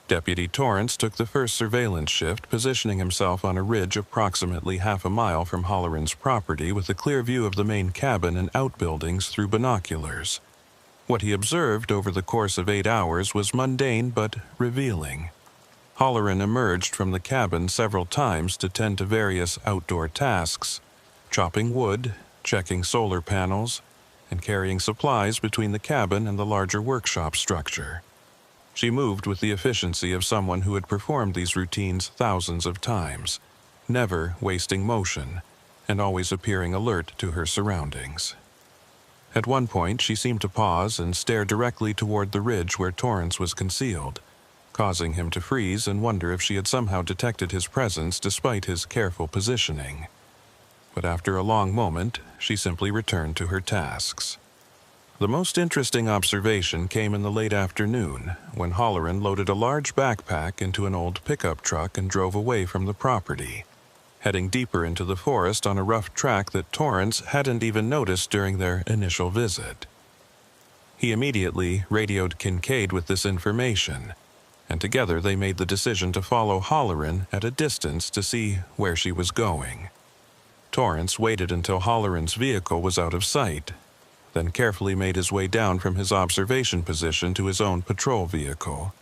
Deputy Torrance took the first surveillance shift, positioning himself on a ridge approximately half a mile from Halloran's property with a clear view of the main cabin and outbuildings through binoculars. What he observed over the course of 8 hours was mundane but revealing. Halloran emerged from the cabin several times to tend to various outdoor tasks, chopping wood, checking solar panels, and carrying supplies between the cabin and the larger workshop structure. She moved with the efficiency of someone who had performed these routines thousands of times, never wasting motion, and always appearing alert to her surroundings. At one point, she seemed to pause and stare directly toward the ridge where Torrance was concealed, causing him to freeze and wonder if she had somehow detected his presence despite his careful positioning. But after a long moment, she simply returned to her tasks. The most interesting observation came in the late afternoon, when Halloran loaded a large backpack into an old pickup truck and drove away from the property, heading deeper into the forest on a rough track that Torrance hadn't even noticed during their initial visit. He immediately radioed Kincaid with this information, and together they made the decision to follow Halloran at a distance to see where she was going. Torrance waited until Halloran's vehicle was out of sight, then carefully made his way down from his observation position to his own patrol vehicle,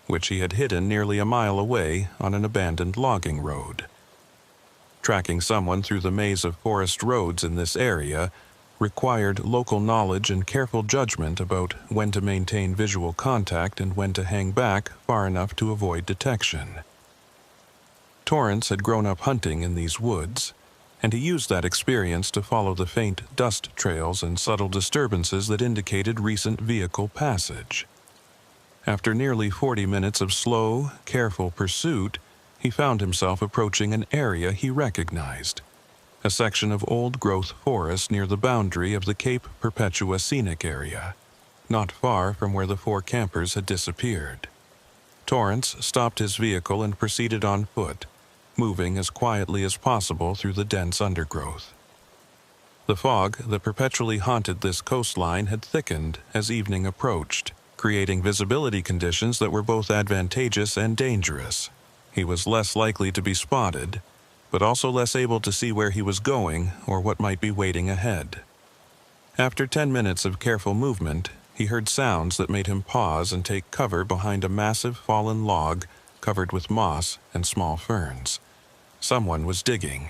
which he had hidden nearly a mile away on an abandoned logging road. Tracking someone through the maze of forest roads in this area required local knowledge and careful judgment about when to maintain visual contact and when to hang back far enough to avoid detection. Torrance had grown up hunting in these woods, and he used that experience to follow the faint dust trails and subtle disturbances that indicated recent vehicle passage. After nearly 40 minutes of slow, careful pursuit, he found himself approaching an area he recognized, a section of old-growth forest near the boundary of the Cape Perpetua scenic area, not far from where the 4 campers had disappeared. Torrance stopped his vehicle and proceeded on foot, moving as quietly as possible through the dense undergrowth. The fog that perpetually haunted this coastline had thickened as evening approached, creating visibility conditions that were both advantageous and dangerous. He was less likely to be spotted, but also less able to see where he was going or what might be waiting ahead. After 10 minutes of careful movement, he heard sounds that made him pause and take cover behind a massive fallen log covered with moss and small ferns. Someone was digging,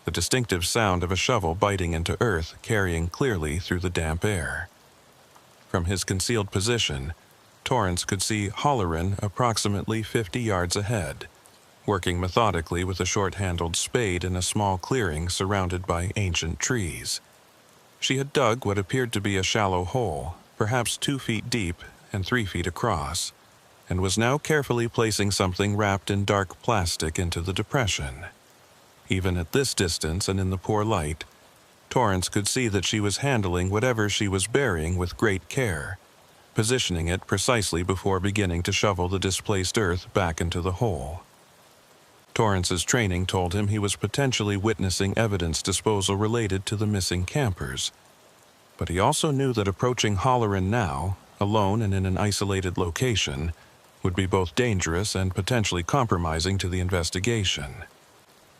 the distinctive sound of a shovel biting into earth carrying clearly through the damp air. From his concealed position, Torrance could see Halloran approximately 50 yards ahead, working methodically with a short-handled spade in a small clearing surrounded by ancient trees. She had dug what appeared to be a shallow hole, perhaps 2 feet deep and 3 feet across, and was now carefully placing something wrapped in dark plastic into the depression. Even at this distance and in the poor light, Torrance could see that she was handling whatever she was burying with great care, positioning it precisely before beginning to shovel the displaced earth back into the hole. Torrance's training told him he was potentially witnessing evidence disposal related to the missing campers, but he also knew that approaching Halloran now, alone and in an isolated location, would be both dangerous and potentially compromising to the investigation.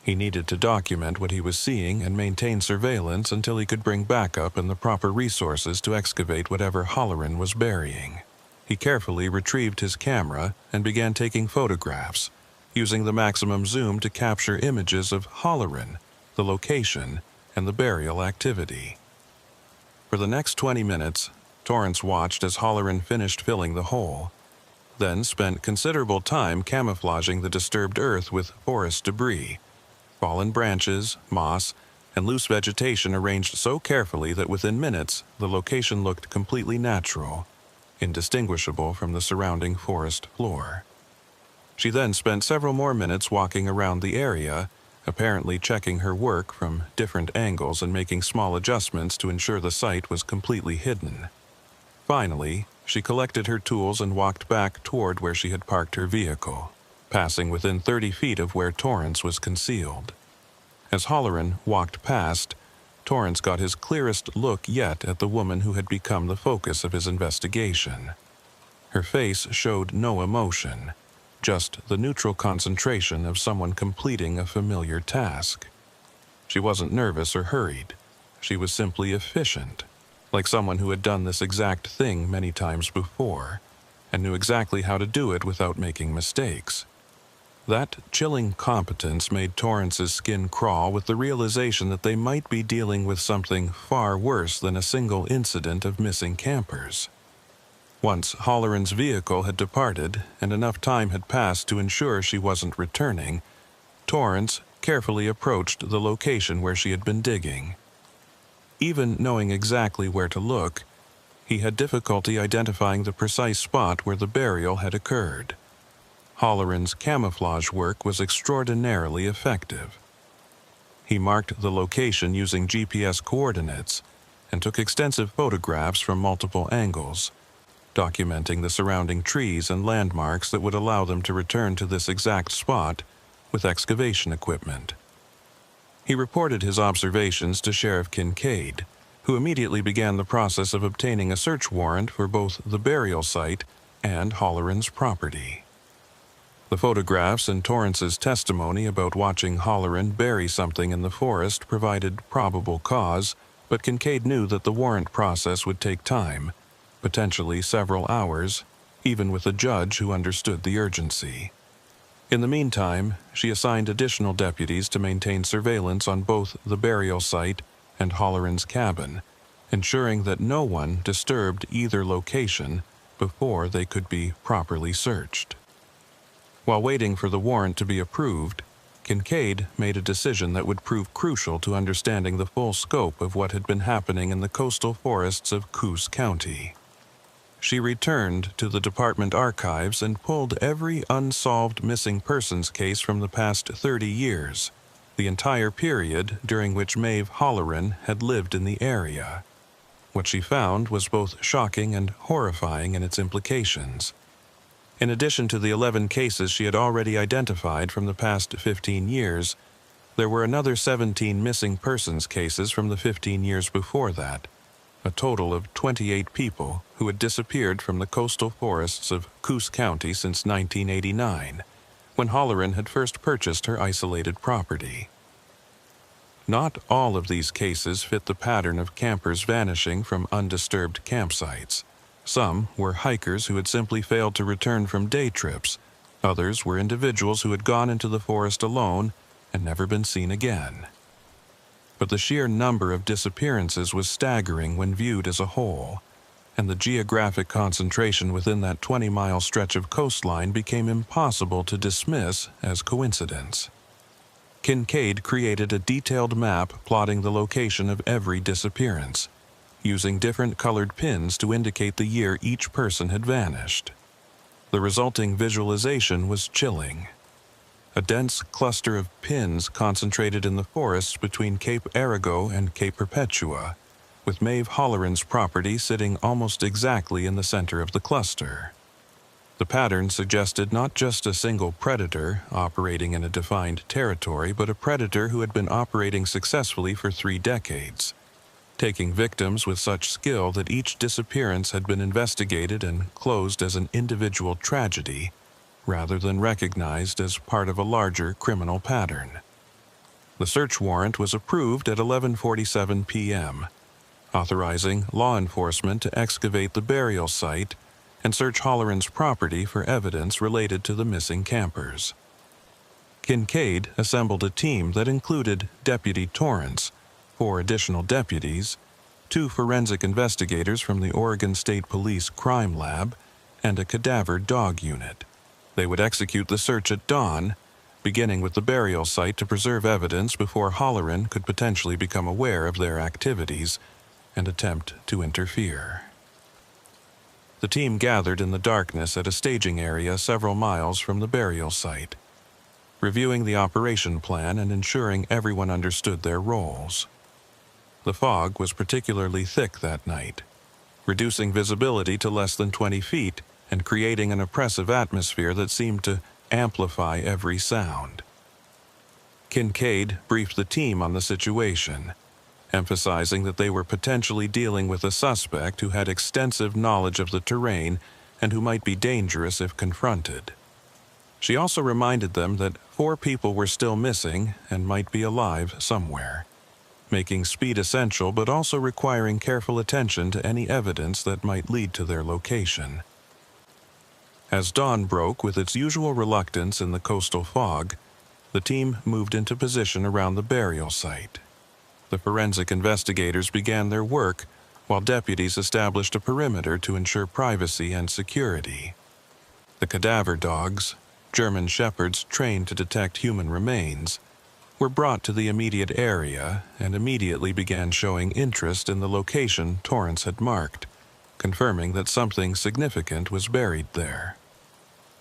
He needed to document what he was seeing and maintain surveillance until he could bring backup and the proper resources to excavate whatever Halloran was burying. He carefully retrieved his camera and began taking photographs, using the maximum zoom to capture images of Halloran, the location, and the burial activity. For the next 20 minutes, Torrance watched as Halloran finished filling the hole, then spent considerable time camouflaging the disturbed earth with forest debris, fallen branches, moss, and loose vegetation arranged so carefully that within minutes the location looked completely natural, indistinguishable from the surrounding forest floor. She then spent several more minutes walking around the area, apparently checking her work from different angles and making small adjustments to ensure the site was completely hidden. Finally, she collected her tools and walked back toward where she had parked her vehicle, passing within 30 feet of where Torrance was concealed. As Halloran walked past, Torrance got his clearest look yet at the woman who had become the focus of his investigation. Her face showed no emotion, just the neutral concentration of someone completing a familiar task. She wasn't nervous or hurried. She was simply efficient, like someone who had done this exact thing many times before, and knew exactly how to do it without making mistakes. That chilling competence made Torrance's skin crawl with the realization that they might be dealing with something far worse than a single incident of missing campers. Once Halloran's vehicle had departed and enough time had passed to ensure she wasn't returning, Torrance carefully approached the location where she had been digging. Even knowing exactly where to look, he had difficulty identifying the precise spot where the burial had occurred. Halloran's camouflage work was extraordinarily effective. He marked the location using GPS coordinates and took extensive photographs from multiple angles, documenting the surrounding trees and landmarks that would allow them to return to this exact spot with excavation equipment. He reported his observations to Sheriff Kincaid, who immediately began the process of obtaining a search warrant for both the burial site and Halloran's property. The photographs and Torrance's testimony about watching Halloran bury something in the forest provided probable cause, but Kincaid knew that the warrant process would take time, potentially several hours, even with a judge who understood the urgency. In the meantime, she assigned additional deputies to maintain surveillance on both the burial site and Halloran's cabin, ensuring that no one disturbed either location before they could be properly searched. While waiting for the warrant to be approved, Kincaid made a decision that would prove crucial to understanding the full scope of what had been happening in the coastal forests of Coos County. She returned to the department archives and pulled every unsolved missing persons case from the past 30 years, the entire period during which Maeve Halloran had lived in the area. What she found was both shocking and horrifying in its implications. In addition to the 11 cases she had already identified from the past 15 years, there were another 17 missing persons cases from the 15 years before that, a total of 28 people who had disappeared from the coastal forests of Coos County since 1989, when Halloran had first purchased her isolated property. Not all of these cases fit the pattern of campers vanishing from undisturbed campsites. Some were hikers who had simply failed to return from day trips. Others were individuals who had gone into the forest alone and never been seen again. But the sheer number of disappearances was staggering when viewed as a whole, and the geographic concentration within that 20-mile stretch of coastline became impossible to dismiss as coincidence. Kincaid created a detailed map plotting the location of every disappearance, using different colored pins to indicate the year each person had vanished. The resulting visualization was chilling. A dense cluster of pins concentrated in the forests between Cape Arago and Cape Perpetua, with Maeve Halloran's property sitting almost exactly in the center of the cluster. The pattern suggested not just a single predator operating in a defined territory, but a predator who had been operating successfully for 3 decades, taking victims with such skill that each disappearance had been investigated and closed as an individual tragedy, rather than recognized as part of a larger criminal pattern. The search warrant was approved at 11:47 p.m., authorizing law enforcement to excavate the burial site and search Halloran's property for evidence related to the missing campers. Kincaid assembled a team that included Deputy Torrance, 4 additional deputies, 2 forensic investigators from the Oregon State Police Crime Lab, and a cadaver dog unit. They would execute the search at dawn, beginning with the burial site to preserve evidence before Halloran could potentially become aware of their activities and attempt to interfere. The team gathered in the darkness at a staging area several miles from the burial site, reviewing the operation plan and ensuring everyone understood their roles. The fog was particularly thick that night, reducing visibility to less than 20 feet and creating an oppressive atmosphere that seemed to amplify every sound. Kincaid briefed the team on the situation, emphasizing that they were potentially dealing with a suspect who had extensive knowledge of the terrain and who might be dangerous if confronted. She also reminded them that 4 people were still missing and might be alive somewhere, making speed essential but also requiring careful attention to any evidence that might lead to their location. As dawn broke with its usual reluctance in the coastal fog, the team moved into position around the burial site. The forensic investigators began their work, while deputies established a perimeter to ensure privacy and security. The cadaver dogs, German shepherds trained to detect human remains, were brought to the immediate area and immediately began showing interest in the location Torrance had marked, confirming that something significant was buried there.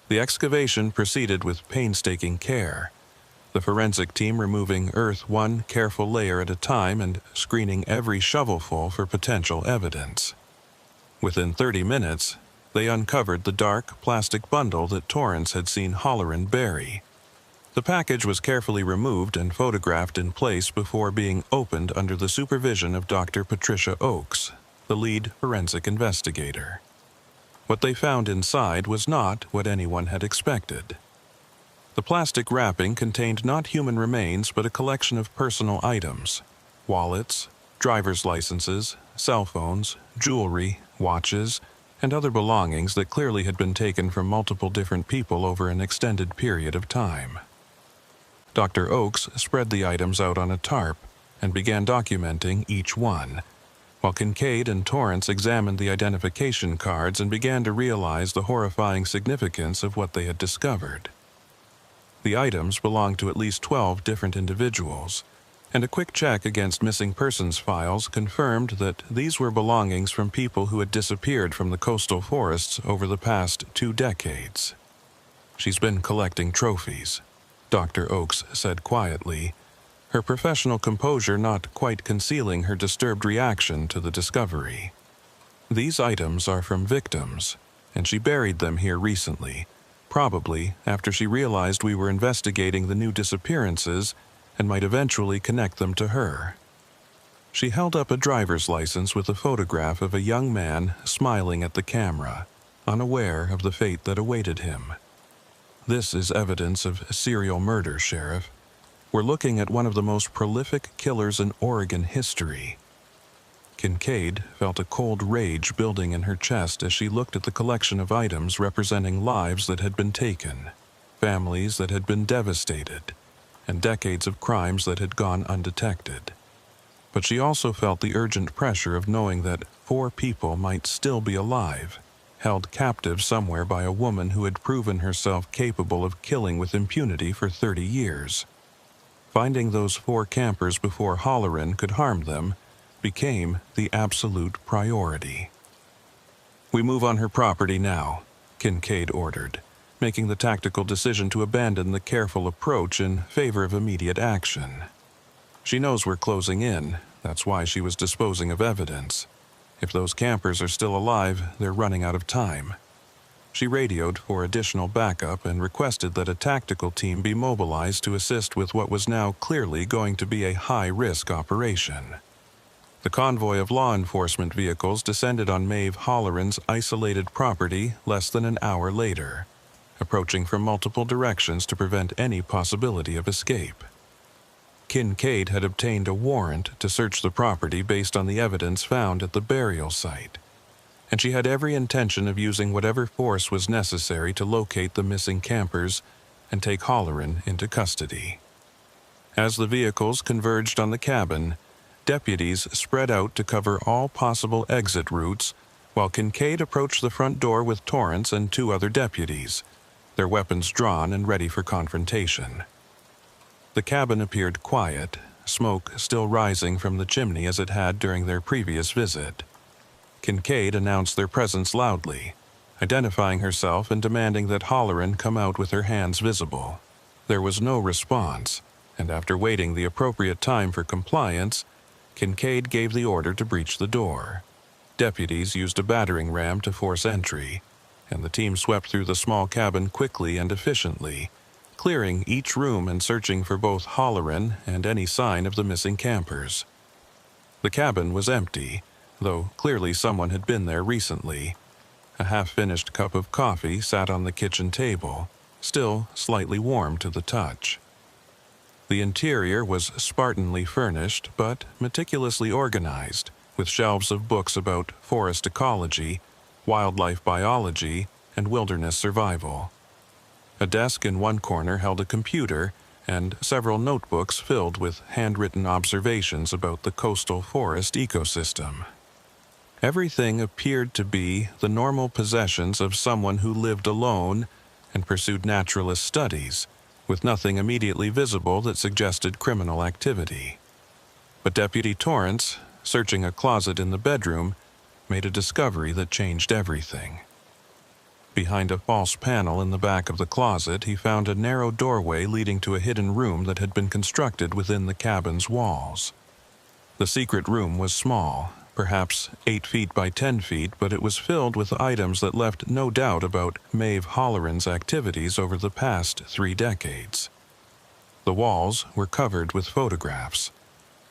The excavation proceeded with painstaking care, the forensic team removing earth one careful layer at a time and screening every shovelful for potential evidence. Within 30 minutes, they uncovered the dark plastic bundle that Torrance had seen Halloran bury. The package was carefully removed and photographed in place before being opened under the supervision of Dr. Patricia Oakes, the lead forensic investigator. What they found inside was not what anyone had expected. The plastic wrapping contained not human remains but a collection of personal items: wallets, driver's licenses, cell phones, jewelry, watches, and other belongings that clearly had been taken from multiple different people over an extended period of time. Dr. Oakes spread the items out on a tarp and began documenting each one, while Kincaid and Torrance examined the identification cards and began to realize the horrifying significance of what they had discovered. The items belonged to at least 12 different individuals, and a quick check against missing persons files confirmed that these were belongings from people who had disappeared from the coastal forests over the past 2 decades. "She's been collecting trophies," Dr. Oakes said quietly, her professional composure not quite concealing her disturbed reaction to the discovery. "These items are from victims, and she buried them here recently, probably after she realized we were investigating the new disappearances and might eventually connect them to her." She held up a driver's license with a photograph of a young man smiling at the camera, unaware of the fate that awaited him. "This is evidence of serial murder, Sheriff. We're looking at one of the most prolific killers in Oregon history." Kincaid felt a cold rage building in her chest as she looked at the collection of items representing lives that had been taken, families that had been devastated, and decades of crimes that had gone undetected. But she also felt the urgent pressure of knowing that 4 people might still be alive, held captive somewhere by a woman who had proven herself capable of killing with impunity for 30 years. Finding those 4 campers before Halloran could harm them became the absolute priority. "We move on her property now," Kincaid ordered, making the tactical decision to abandon the careful approach in favor of immediate action. "She knows we're closing in. That's why she was disposing of evidence. If those campers are still alive, they're running out of time." She radioed for additional backup and requested that a tactical team be mobilized to assist with what was now clearly going to be a high-risk operation. The convoy of law enforcement vehicles descended on Maeve Halloran's isolated property less than an hour later, approaching from multiple directions to prevent any possibility of escape. Kincaid had obtained a warrant to search the property based on the evidence found at the burial site, and she had every intention of using whatever force was necessary to locate the missing campers and take Halloran into custody. As the vehicles converged on the cabin, deputies spread out to cover all possible exit routes, while Kincaid approached the front door with Torrance and 2 other deputies, their weapons drawn and ready for confrontation. The cabin appeared quiet, smoke still rising from the chimney as it had during their previous visit. Kincaid announced their presence loudly, identifying herself and demanding that Halloran come out with her hands visible. There was no response, and after waiting the appropriate time for compliance, Kincaid gave the order to breach the door. Deputies used a battering ram to force entry, and the team swept through the small cabin quickly and efficiently, clearing each room and searching for both Halloran and any sign of the missing campers. The cabin was empty, though clearly someone had been there recently. A half-finished cup of coffee sat on the kitchen table, still slightly warm to the touch. The interior was spartanly furnished but meticulously organized, with shelves of books about forest ecology, wildlife biology, and wilderness survival. A desk in one corner held a computer and several notebooks filled with handwritten observations about the coastal forest ecosystem. Everything appeared to be the normal possessions of someone who lived alone and pursued naturalist studies, with nothing immediately visible that suggested criminal activity. But Deputy Torrance, searching a closet in the bedroom, made a discovery that changed everything. Behind a false panel in the back of the closet, he found a narrow doorway leading to a hidden room that had been constructed within the cabin's walls. The secret room was small, perhaps 8 feet by 10 feet, but it was filled with items that left no doubt about Maeve Holleran's activities over the past 3 decades. The walls were covered with photographs.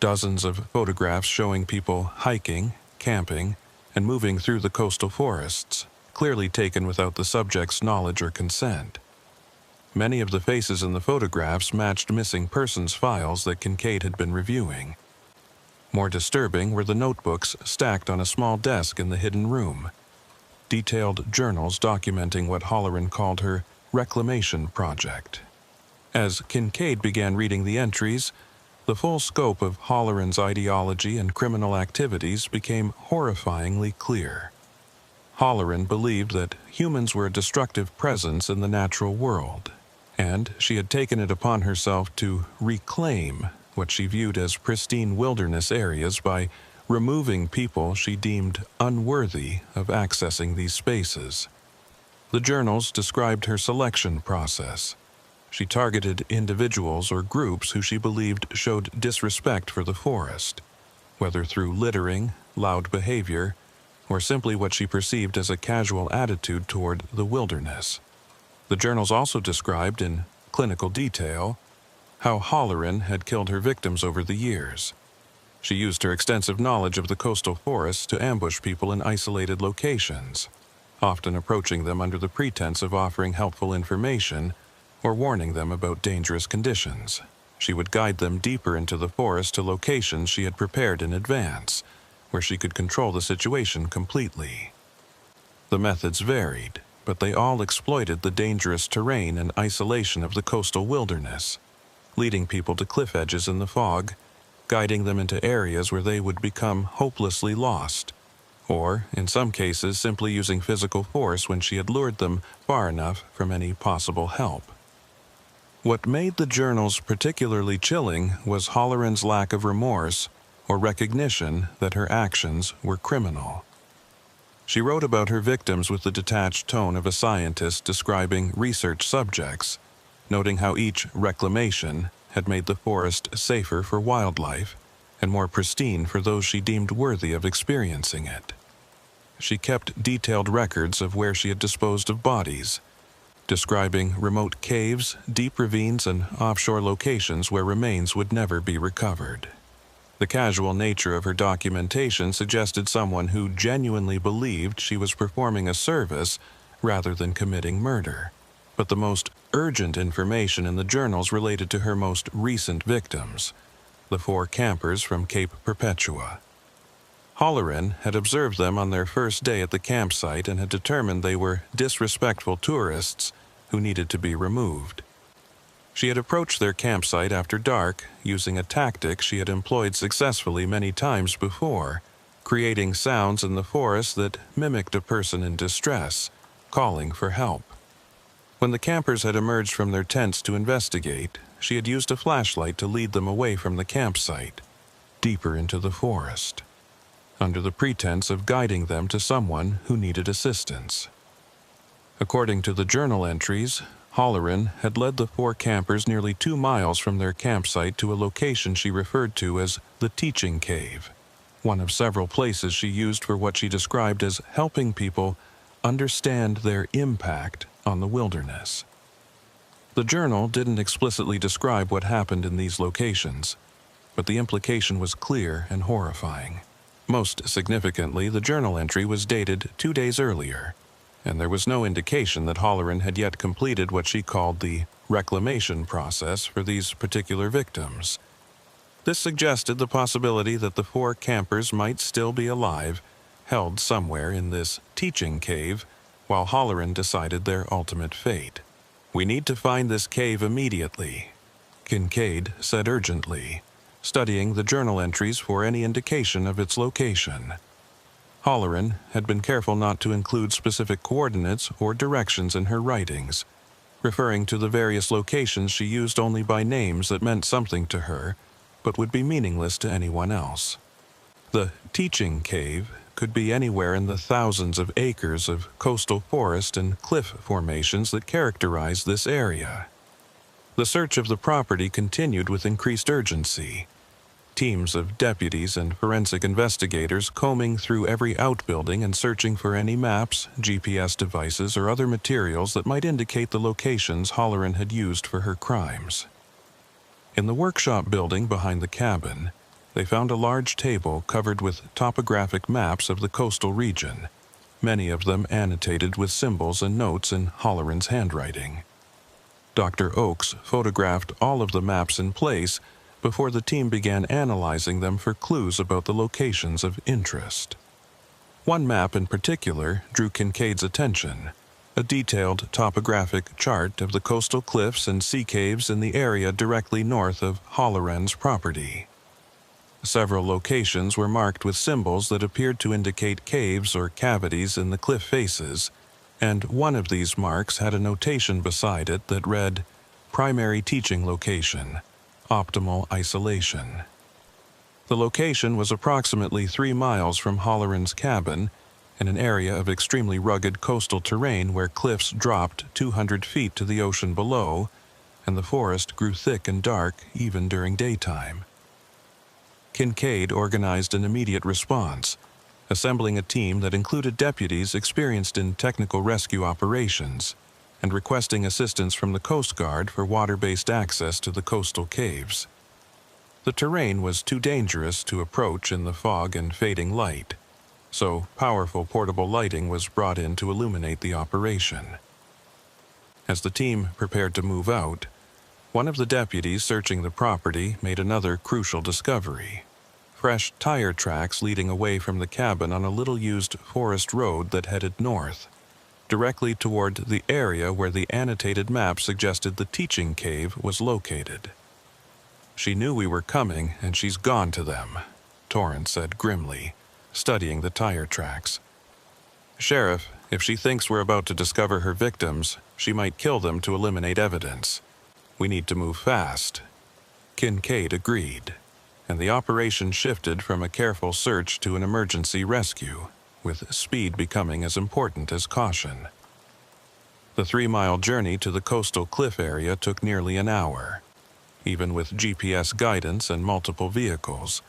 Dozens of photographs showing people hiking, camping, and moving through the coastal forests, clearly taken without the subject's knowledge or consent. Many of the faces in the photographs matched missing persons files that Kincaid had been reviewing. More disturbing were the notebooks stacked on a small desk in the hidden room, detailed journals documenting what Holleran called her reclamation project. As Kincaid began reading the entries, the full scope of Holleran's ideology and criminal activities became horrifyingly clear. Holleran believed that humans were a destructive presence in the natural world, and she had taken it upon herself to reclaim what she viewed as pristine wilderness areas by removing people she deemed unworthy of accessing these spaces. The journals described her selection process. She targeted individuals or groups who she believed showed disrespect for the forest, whether through littering, loud behavior, or simply what she perceived as a casual attitude toward the wilderness. The journals also described in clinical detail how Holleran had killed her victims over the years. She used her extensive knowledge of the coastal forests to ambush people in isolated locations, often approaching them under the pretense of offering helpful information or warning them about dangerous conditions. She would guide them deeper into the forest to locations she had prepared in advance, where she could control the situation completely. The methods varied, but they all exploited the dangerous terrain and isolation of the coastal wilderness, leading people to cliff edges in the fog, guiding them into areas where they would become hopelessly lost, or, in some cases, simply using physical force when she had lured them far enough from any possible help. What made the journals particularly chilling was Holleran's lack of remorse or recognition that her actions were criminal. She wrote about her victims with the detached tone of a scientist describing research subjects, noting how each reclamation had made the forest safer for wildlife and more pristine for those she deemed worthy of experiencing it. She kept detailed records of where she had disposed of bodies, describing remote caves, deep ravines, and offshore locations where remains would never be recovered. The casual nature of her documentation suggested someone who genuinely believed she was performing a service rather than committing murder. But the most urgent information in the journals related to her most recent victims, the 4 campers from Cape Perpetua. Holleran had observed them on their first day at the campsite and had determined they were disrespectful tourists who needed to be removed. She had approached their campsite after dark, using a tactic she had employed successfully many times before, creating sounds in the forest that mimicked a person in distress, calling for help. When the campers had emerged from their tents to investigate, she had used a flashlight to lead them away from the campsite, deeper into the forest, under the pretense of guiding them to someone who needed assistance. According to the journal entries, Holleran had led the 4 campers nearly 2 miles from their campsite to a location she referred to as the Teaching Cave, one of several places she used for what she described as helping people understand their impact on the wilderness. The journal didn't explicitly describe what happened in these locations, but the implication was clear and horrifying. Most significantly, the journal entry was dated 2 days earlier, and there was no indication that Holleran had yet completed what she called the reclamation process for these particular victims. This suggested the possibility that the 4 campers might still be alive, held somewhere in this teaching cave, while Holleran decided their ultimate fate. "We need to find this cave immediately," Kincaid said urgently, studying the journal entries for any indication of its location. Halloran had been careful not to include specific coordinates or directions in her writings, referring to the various locations she used only by names that meant something to her, but would be meaningless to anyone else. The teaching cave could be anywhere in the thousands of acres of coastal forest and cliff formations that characterize this area. The search of the property continued with increased urgency. Teams of deputies and forensic investigators combing through every outbuilding and searching for any maps, GPS devices, or other materials that might indicate the locations Halloran had used for her crimes. In the workshop building behind the cabin, they found a large table covered with topographic maps of the coastal region, many of them annotated with symbols and notes in Halloran's handwriting. Dr. Oakes photographed all of the maps in place before the team began analyzing them for clues about the locations of interest. One map in particular drew Kincaid's attention, a detailed topographic chart of the coastal cliffs and sea caves in the area directly north of Halloran's property. Several locations were marked with symbols that appeared to indicate caves or cavities in the cliff faces, and one of these marks had a notation beside it that read, "Primary teaching location, optimal isolation." The location was approximately 3 miles from Halloran's cabin, in an area of extremely rugged coastal terrain where cliffs dropped 200 feet to the ocean below, and the forest grew thick and dark even during daytime. Kincaid organized an immediate response, assembling a team that included deputies experienced in technical rescue operations and requesting assistance from the Coast Guard for water-based access to the coastal caves. The terrain was too dangerous to approach in the fog and fading light, so powerful portable lighting was brought in to illuminate the operation. As the team prepared to move out, one of the deputies searching the property made another crucial discovery: fresh tire tracks leading away from the cabin on a little-used forest road that headed north, directly toward the area where the annotated map suggested the teaching cave was located. "She knew we were coming, and she's gone to them," Torrance said grimly, studying the tire tracks. "Sheriff, if she thinks we're about to discover her victims, she might kill them to eliminate evidence. We need to move fast." Kincaid agreed, and the operation shifted from a careful search to an emergency rescue, with speed becoming as important as caution. The 3-mile journey to the coastal cliff area took nearly an hour, even with GPS guidance and multiple vehicles,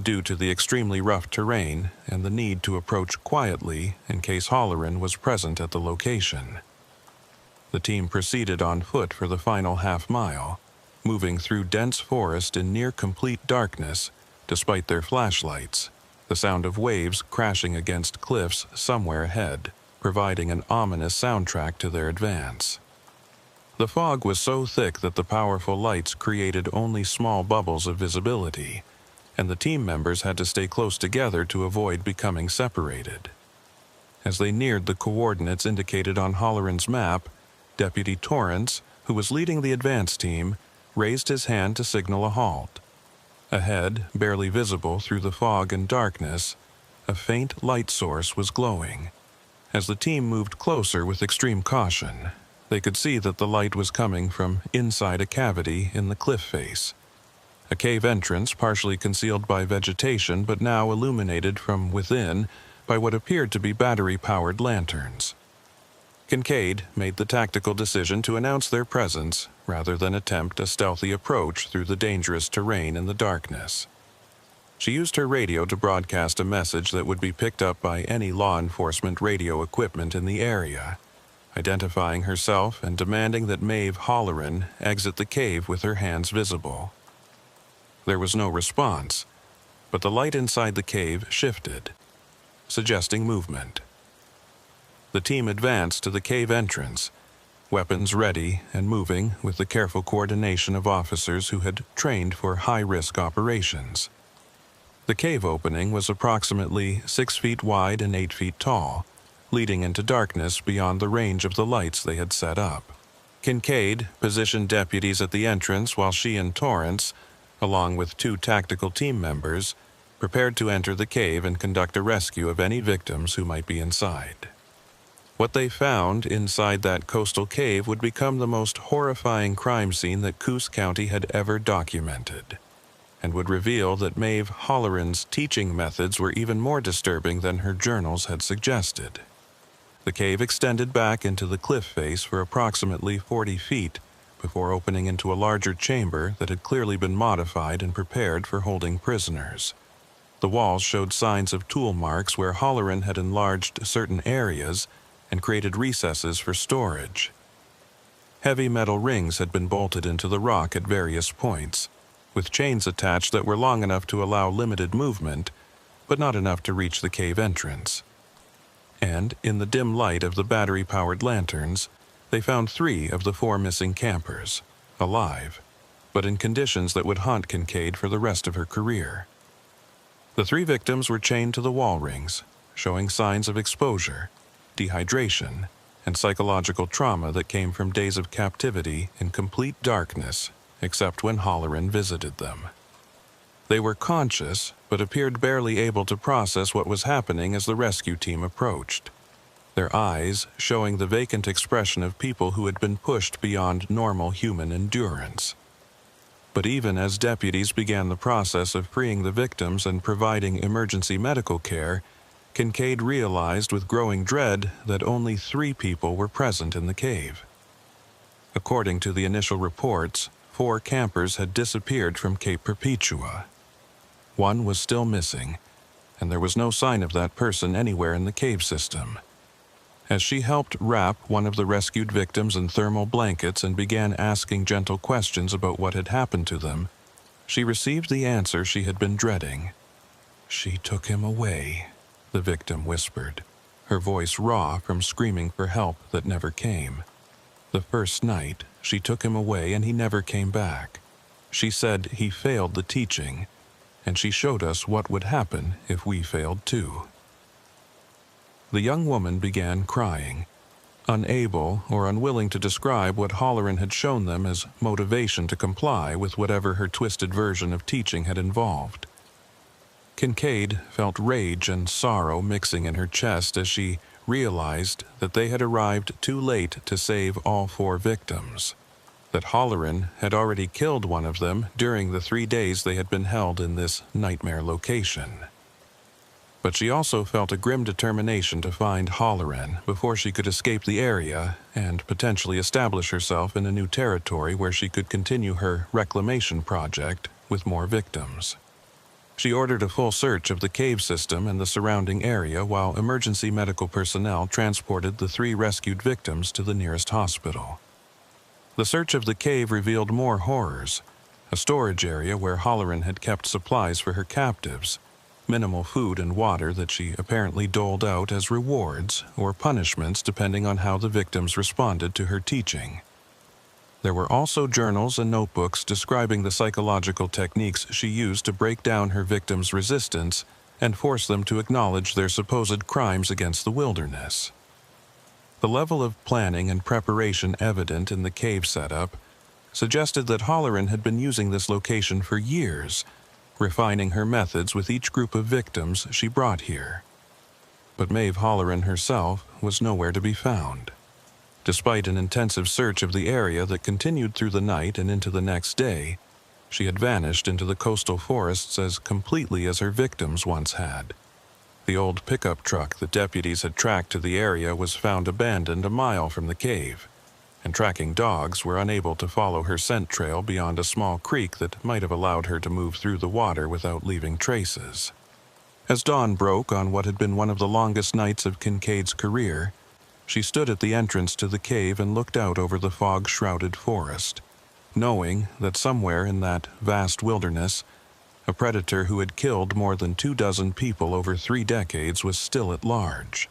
due to the extremely rough terrain and the need to approach quietly in case Halloran was present at the location. The team proceeded on foot for the final half-mile, moving through dense forest in near-complete darkness despite their flashlights, the sound of waves crashing against cliffs somewhere ahead, providing an ominous soundtrack to their advance. The fog was so thick that the powerful lights created only small bubbles of visibility, and the team members had to stay close together to avoid becoming separated. As they neared the coordinates indicated on Halloran's map, Deputy Torrance, who was leading the advance team, raised his hand to signal a halt. Ahead, barely visible through the fog and darkness, a faint light source was glowing. As the team moved closer with extreme caution, they could see that the light was coming from inside a cavity in the cliff face. A cave entrance partially concealed by vegetation but now illuminated from within by what appeared to be battery-powered lanterns. Kincaid made the tactical decision to announce their presence rather than attempt a stealthy approach through the dangerous terrain in the darkness. She used her radio to broadcast a message that would be picked up by any law enforcement radio equipment in the area, identifying herself and demanding that Maeve Halloran exit the cave with her hands visible. There was no response, but the light inside the cave shifted, suggesting movement. The team advanced to the cave entrance, weapons ready and moving with the careful coordination of officers who had trained for high-risk operations. The cave opening was approximately 6 feet wide and 8 feet tall, leading into darkness beyond the range of the lights they had set up. Kincaid positioned deputies at the entrance while she and Torrance, along with 2 tactical team members, prepared to enter the cave and conduct a rescue of any victims who might be inside. What they found inside that coastal cave would become the most horrifying crime scene that Coos County had ever documented, and would reveal that Maeve Holleran's teaching methods were even more disturbing than her journals had suggested. The cave extended back into the cliff face for approximately 40 feet before opening into a larger chamber that had clearly been modified and prepared for holding prisoners. The walls showed signs of tool marks where Holleran had enlarged certain areas and created recesses for storage. Heavy metal rings had been bolted into the rock at various points, with chains attached that were long enough to allow limited movement, but not enough to reach the cave entrance. And, in the dim light of the battery-powered lanterns, they found 3 of the 4 missing campers, alive, but in conditions that would haunt Kincaid for the rest of her career. The 3 victims were chained to the wall rings, showing signs of exposure, dehydration, and psychological trauma that came from days of captivity in complete darkness, except when Holleran visited them. They were conscious, but appeared barely able to process what was happening as the rescue team approached, their eyes showing the vacant expression of people who had been pushed beyond normal human endurance. But even as deputies began the process of freeing the victims and providing emergency medical care, Kincaid realized with growing dread that only 3 people were present in the cave. According to the initial reports, 4 campers had disappeared from Cape Perpetua. 1 was still missing, and there was no sign of that person anywhere in the cave system. As she helped wrap one of the rescued victims in thermal blankets and began asking gentle questions about what had happened to them, she received the answer she had been dreading. "She took him away," the victim whispered, her voice raw from screaming for help that never came. "The first night, she took him away and he never came back. She said he failed the teaching, and she showed us what would happen if we failed too." The young woman began crying, unable or unwilling to describe what Holleran had shown them as motivation to comply with whatever her twisted version of teaching had involved. Kincaid felt rage and sorrow mixing in her chest as she realized that they had arrived too late to save all 4 victims, that Holleran had already killed one of them during the 3 days they had been held in this nightmare location. But she also felt a grim determination to find Holleran before she could escape the area and potentially establish herself in a new territory where she could continue her reclamation project with more victims. She ordered a full search of the cave system and the surrounding area while emergency medical personnel transported the 3 rescued victims to the nearest hospital. The search of the cave revealed more horrors: a storage area where Holleran had kept supplies for her captives, minimal food and water that she apparently doled out as rewards or punishments depending on how the victims responded to her teaching. There were also journals and notebooks describing the psychological techniques she used to break down her victims' resistance and force them to acknowledge their supposed crimes against the wilderness. The level of planning and preparation evident in the cave setup suggested that Holleran had been using this location for years, refining her methods with each group of victims she brought here. But Maeve Holleran herself was nowhere to be found. Despite an intensive search of the area that continued through the night and into the next day, she had vanished into the coastal forests as completely as her victims once had. The old pickup truck that deputies had tracked to the area was found abandoned a mile from the cave, and tracking dogs were unable to follow her scent trail beyond a small creek that might have allowed her to move through the water without leaving traces. As dawn broke on what had been one of the longest nights of Kincaid's career, she stood at the entrance to the cave and looked out over the fog-shrouded forest, knowing that somewhere in that vast wilderness, a predator who had killed more than 24 people over 3 decades was still at large,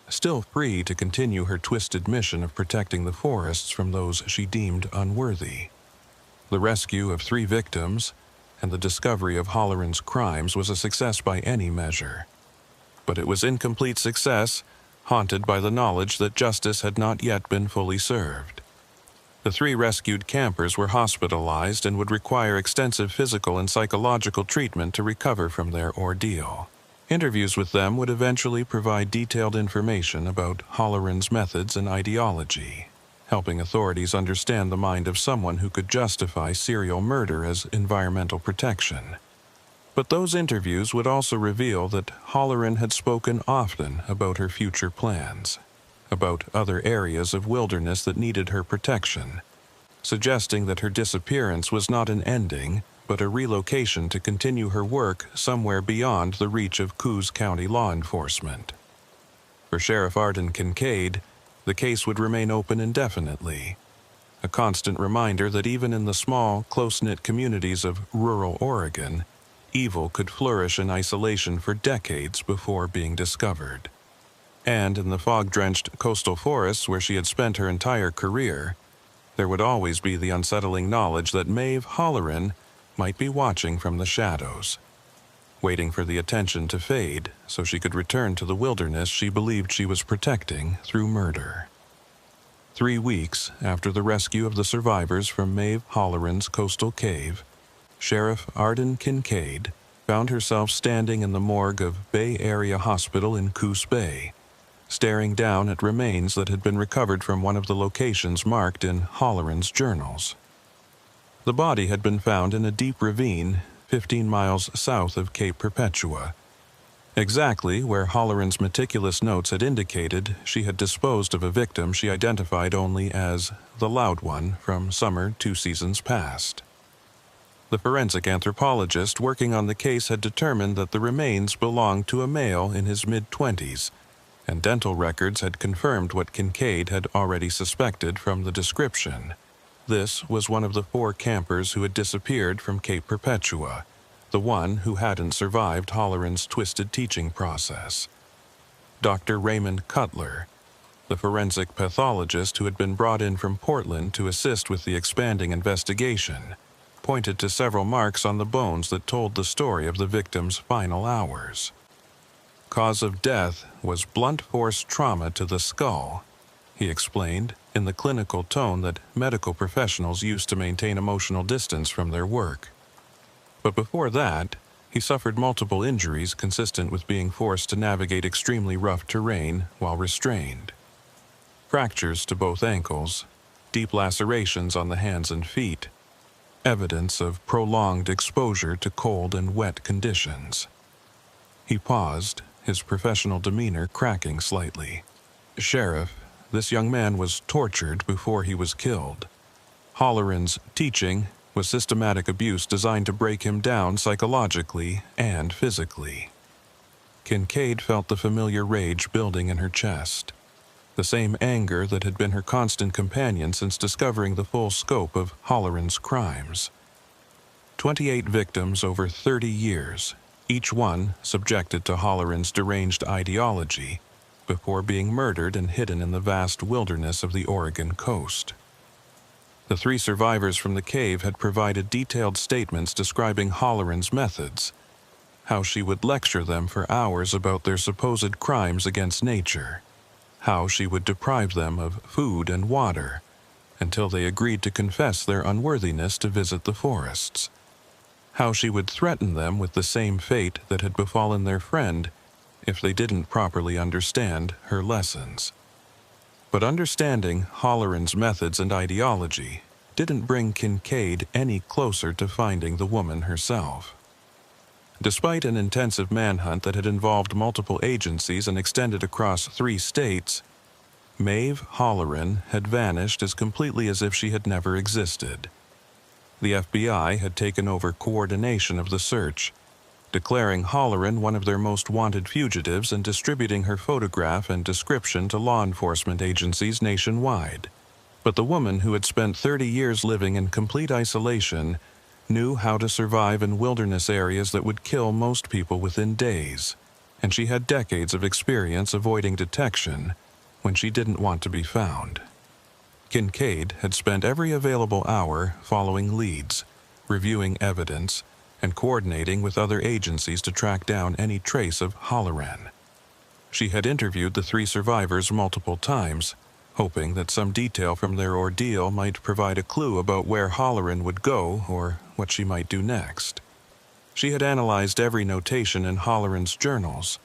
still free to continue her twisted mission of protecting the forests from those she deemed unworthy. The rescue of 3 victims and the discovery of Holleran's crimes was a success by any measure. But it was incomplete success, haunted by the knowledge that justice had not yet been fully served. The 3 rescued campers were hospitalized and would require extensive physical and psychological treatment to recover from their ordeal. Interviews with them would eventually provide detailed information about Halloran's methods and ideology, helping authorities understand the mind of someone who could justify serial murder as environmental protection. But those interviews would also reveal that Halloran had spoken often about her future plans, about other areas of wilderness that needed her protection, suggesting that her disappearance was not an ending, but a relocation to continue her work somewhere beyond the reach of Coos County law enforcement. For Sheriff Arden Kincaid, the case would remain open indefinitely, a constant reminder that even in the small, close-knit communities of rural Oregon, evil could flourish in isolation for decades before being discovered. And in the fog-drenched coastal forests where she had spent her entire career, there would always be the unsettling knowledge that Maeve Halloran might be watching from the shadows, waiting for the attention to fade so she could return to the wilderness she believed she was protecting through murder. 3 weeks after the rescue of the survivors from Maeve Halloran's coastal cave, Sheriff Arden Kincaid found herself standing in the morgue of Bay Area Hospital in Coos Bay, staring down at remains that had been recovered from one of the locations marked in Halloran's journals. The body had been found in a deep ravine 15 miles south of Cape Perpetua, exactly where Halloran's meticulous notes had indicated she had disposed of a victim she identified only as the Loud One from summer 2 seasons past. The forensic anthropologist working on the case had determined that the remains belonged to a male in his mid-20s, and dental records had confirmed what Kincaid had already suspected from the description. This was one of the 4 campers who had disappeared from Cape Perpetua, the one who hadn't survived Halloran's twisted teaching process. Dr. Raymond Cutler, the forensic pathologist who had been brought in from Portland to assist with the expanding investigation, pointed to several marks on the bones that told the story of the victim's final hours. Cause of death was blunt force trauma to the skull, he explained, in the clinical tone that medical professionals use to maintain emotional distance from their work. But before that, he suffered multiple injuries consistent with being forced to navigate extremely rough terrain while restrained. Fractures to both ankles, deep lacerations on the hands and feet, evidence of prolonged exposure to cold and wet conditions. He paused, his professional demeanor cracking slightly. "Sheriff, this young man was tortured before he was killed. Halloran's teaching was systematic abuse designed to break him down psychologically and physically." Kincaid felt the familiar rage building in her chest, the same anger that had been her constant companion since discovering the full scope of Halloran's crimes. 28 victims over 30 years, each one subjected to Halloran's deranged ideology, before being murdered and hidden in the vast wilderness of the Oregon coast. The 3 survivors from the cave had provided detailed statements describing Halloran's methods, how she would lecture them for hours about their supposed crimes against nature, how she would deprive them of food and water, until they agreed to confess their unworthiness to visit the forests, how she would threaten them with the same fate that had befallen their friend if they didn't properly understand her lessons. But understanding Halloran's methods and ideology didn't bring Kincaid any closer to finding the woman herself. Despite an intensive manhunt that had involved multiple agencies and extended across 3 states, Maeve Halloran had vanished as completely as if she had never existed. The FBI had taken over coordination of the search, declaring Halloran one of their most wanted fugitives and distributing her photograph and description to law enforcement agencies nationwide. But the woman who had spent 30 years living in complete isolation knew how to survive in wilderness areas that would kill most people within days, and she had decades of experience avoiding detection when she didn't want to be found. Kincaid had spent every available hour following leads, reviewing evidence, and coordinating with other agencies to track down any trace of Halloran. She had interviewed the 3 survivors multiple times, hoping that some detail from their ordeal might provide a clue about where Halloran would go or what she might do next. She had analyzed every notation in Halloran's journals,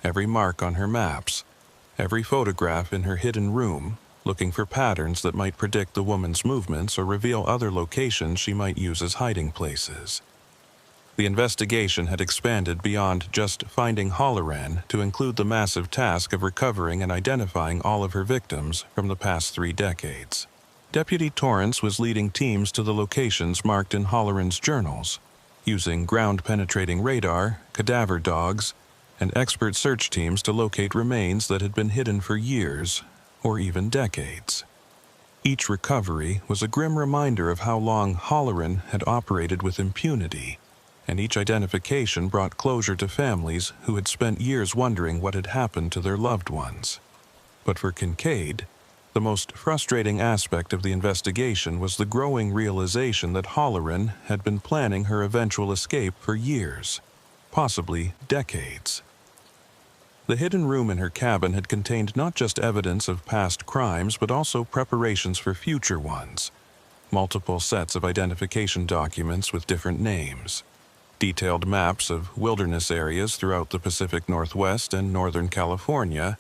every mark on her maps, every photograph in her hidden room, looking for patterns that might predict the woman's movements or reveal other locations she might use as hiding places. The investigation had expanded beyond just finding Halloran to include the massive task of recovering and identifying all of her victims from the past 3 decades. Deputy Torrance was leading teams to the locations marked in Halloran's journals, using ground-penetrating radar, cadaver dogs, and expert search teams to locate remains that had been hidden for years or even decades. Each recovery was a grim reminder of how long Halloran had operated with impunity, and each identification brought closure to families who had spent years wondering what had happened to their loved ones. But for Kincaid, the most frustrating aspect of the investigation was the growing realization that Halloran had been planning her eventual escape for years, possibly decades. The hidden room in her cabin had contained not just evidence of past crimes but also preparations for future ones, multiple sets of identification documents with different names, detailed maps of wilderness areas throughout the Pacific Northwest and Northern California,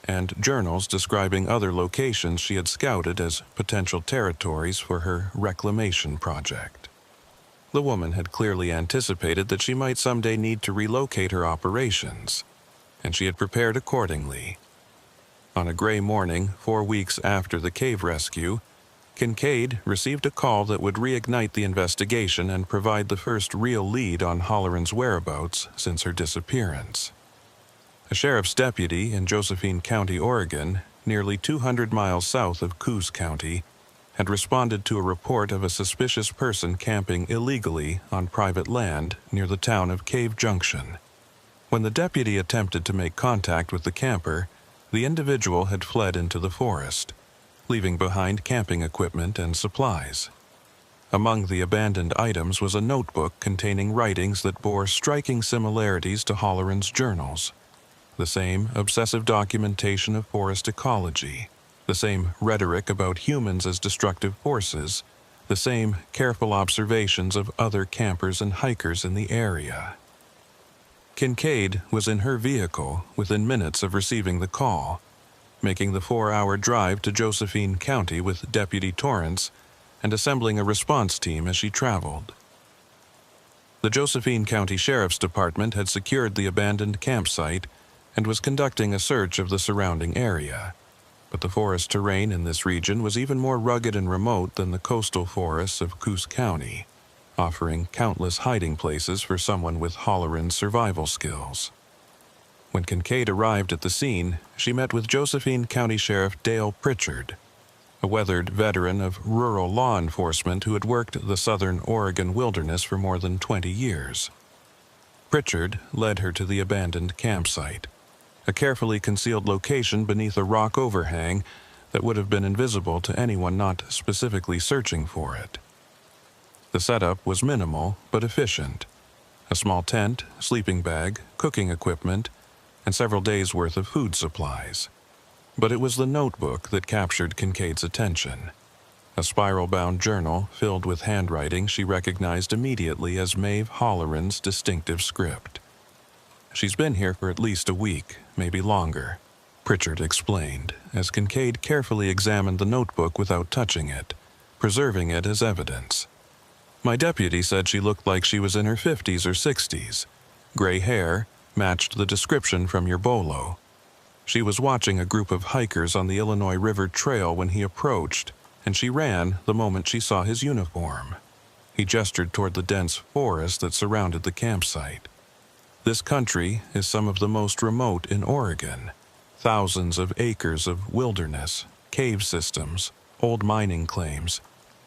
and journals describing other locations she had scouted as potential territories for her reclamation project. The woman had clearly anticipated that she might someday need to relocate her operations, and she had prepared accordingly. On a gray morning, 4 weeks after the cave rescue, Kincaid received a call that would reignite the investigation and provide the first real lead on Halloran's whereabouts since her disappearance. A sheriff's deputy in Josephine County, Oregon, nearly 200 miles south of Coos County, had responded to a report of a suspicious person camping illegally on private land near the town of Cave Junction. When the deputy attempted to make contact with the camper, the individual had fled into the forest, leaving behind camping equipment and supplies. Among the abandoned items was a notebook containing writings that bore striking similarities to Halloran's journals. The same obsessive documentation of forest ecology, the same rhetoric about humans as destructive forces, the same careful observations of other campers and hikers in the area. Kincaid was in her vehicle within minutes of receiving the call, making the 4-hour drive to Josephine County with Deputy Torrance and assembling a response team as she traveled. The Josephine County Sheriff's Department had secured the abandoned campsite and was conducting a search of the surrounding area, but the forest terrain in this region was even more rugged and remote than the coastal forests of Coos County, offering countless hiding places for someone with Halloran's survival skills. When Kincaid arrived at the scene, she met with Josephine County Sheriff Dale Pritchard, a weathered veteran of rural law enforcement who had worked the southern Oregon wilderness for more than 20 years. Pritchard led her to the abandoned campsite, a carefully concealed location beneath a rock overhang that would have been invisible to anyone not specifically searching for it. The setup was minimal but efficient. A small tent, sleeping bag, cooking equipment, and several days' worth of food supplies. But it was the notebook that captured Kincaid's attention. A spiral-bound journal filled with handwriting she recognized immediately as Maeve Halloran's distinctive script. "She's been here for at least a week, maybe longer," Pritchard explained, as Kincaid carefully examined the notebook without touching it, preserving it as evidence. "My deputy said she looked like she was in her 50s or 60s. Gray hair matched the description from your bolo. She was watching a group of hikers on the Illinois River Trail when he approached, and she ran the moment she saw his uniform." He gestured toward the dense forest that surrounded the campsite. "This country is some of the most remote in Oregon. Thousands of acres of wilderness, cave systems, old mining claims.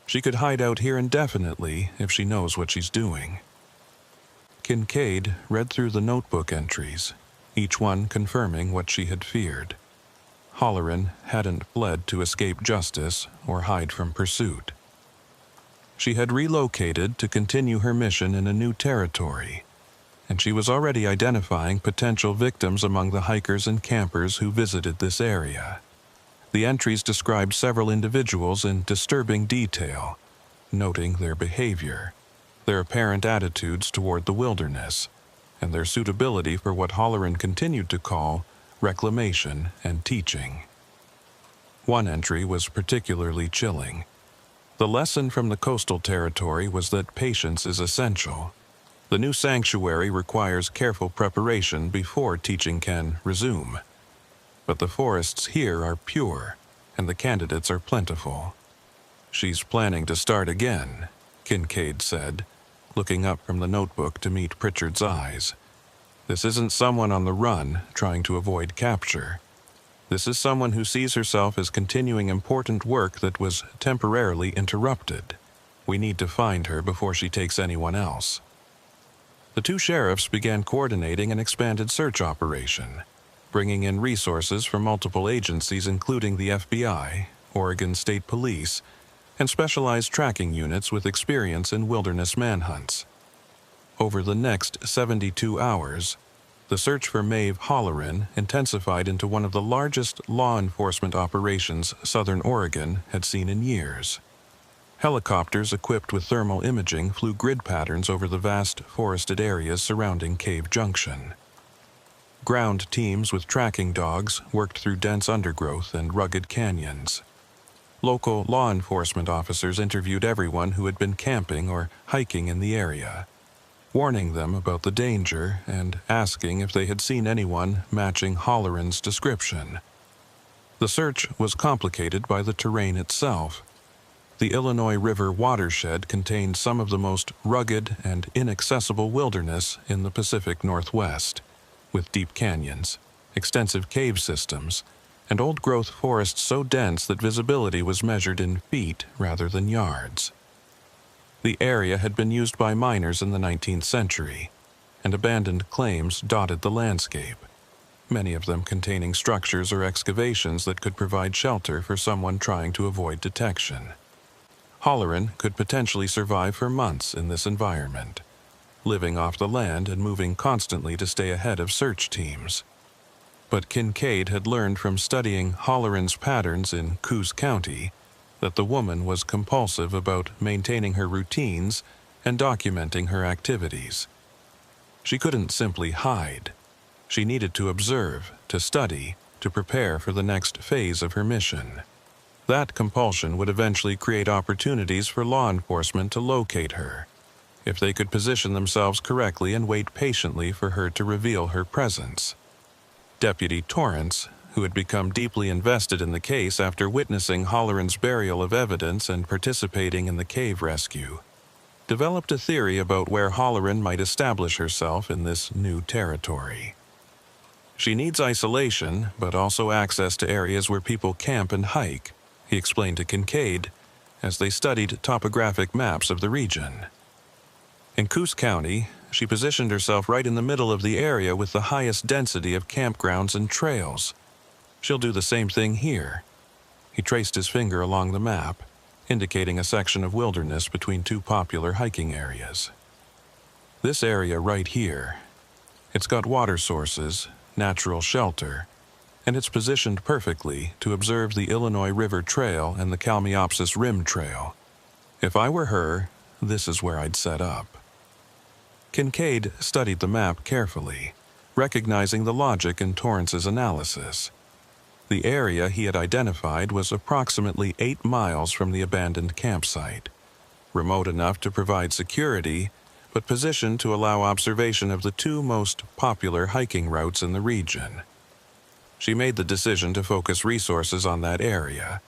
She could hide out here indefinitely if she knows what she's doing." Kincaid read through the notebook entries, each one confirming what she had feared. Halloran hadn't fled to escape justice or hide from pursuit. She had relocated to continue her mission in a new territory, and she was already identifying potential victims among the hikers and campers who visited this area. The entries described several individuals in disturbing detail, noting their behavior, their apparent attitudes toward the wilderness, and their suitability for what Halloran continued to call reclamation and teaching. One entry was particularly chilling. The lesson from the coastal territory was that patience is essential. The new sanctuary requires careful preparation before teaching can resume. But the forests here are pure, and the candidates are plentiful. "She's planning to start again," Kincaid said, looking up from the notebook to meet Pritchard's eyes. "This isn't someone on the run trying to avoid capture. This is someone who sees herself as continuing important work that was temporarily interrupted. We need to find her before she takes anyone else." The two sheriffs began coordinating an expanded search operation, bringing in resources from multiple agencies including the FBI, Oregon State Police, and specialized tracking units with experience in wilderness manhunts. Over the next 72 hours, the search for Maeve Halloran intensified into one of the largest law enforcement operations Southern Oregon had seen in years. Helicopters equipped with thermal imaging flew grid patterns over the vast forested areas surrounding Cave Junction. Ground teams with tracking dogs worked through dense undergrowth and rugged canyons. Local law enforcement officers interviewed everyone who had been camping or hiking in the area, warning them about the danger and asking if they had seen anyone matching Halloran's description. The search was complicated by the terrain itself. The Illinois River watershed contained some of the most rugged and inaccessible wilderness in the Pacific Northwest, with deep canyons, extensive cave systems, and old-growth forests so dense that visibility was measured in feet rather than yards. The area had been used by miners in the 19th century, and abandoned claims dotted the landscape, many of them containing structures or excavations that could provide shelter for someone trying to avoid detection. Halloran could potentially survive for months in this environment, living off the land and moving constantly to stay ahead of search teams. But Kincaid had learned from studying Halloran's patterns in Coos County that the woman was compulsive about maintaining her routines and documenting her activities. She couldn't simply hide. She needed to observe, to study, to prepare for the next phase of her mission. That compulsion would eventually create opportunities for law enforcement to locate her, if they could position themselves correctly and wait patiently for her to reveal her presence. Deputy Torrance, who had become deeply invested in the case after witnessing Halloran's burial of evidence and participating in the cave rescue, developed a theory about where Halloran might establish herself in this new territory. "She needs isolation, but also access to areas where people camp and hike," he explained to Kincaid as they studied topographic maps of the region. In Coos County, she positioned herself right in the middle of the area with the highest density of campgrounds and trails. She'll do the same thing here. He traced his finger along the map, indicating a section of wilderness between two popular hiking areas. This area right here, it's got water sources, natural shelter, and it's positioned perfectly to observe the Illinois River Trail and the Kalmiopsis Rim Trail. If I were her, this is where I'd set up. Kincaid studied the map carefully, recognizing the logic in Torrance's analysis. The area he had identified was approximately 8 miles from the abandoned campsite, remote enough to provide security, but positioned to allow observation of the two most popular hiking routes in the region. She made the decision to focus resources on that area,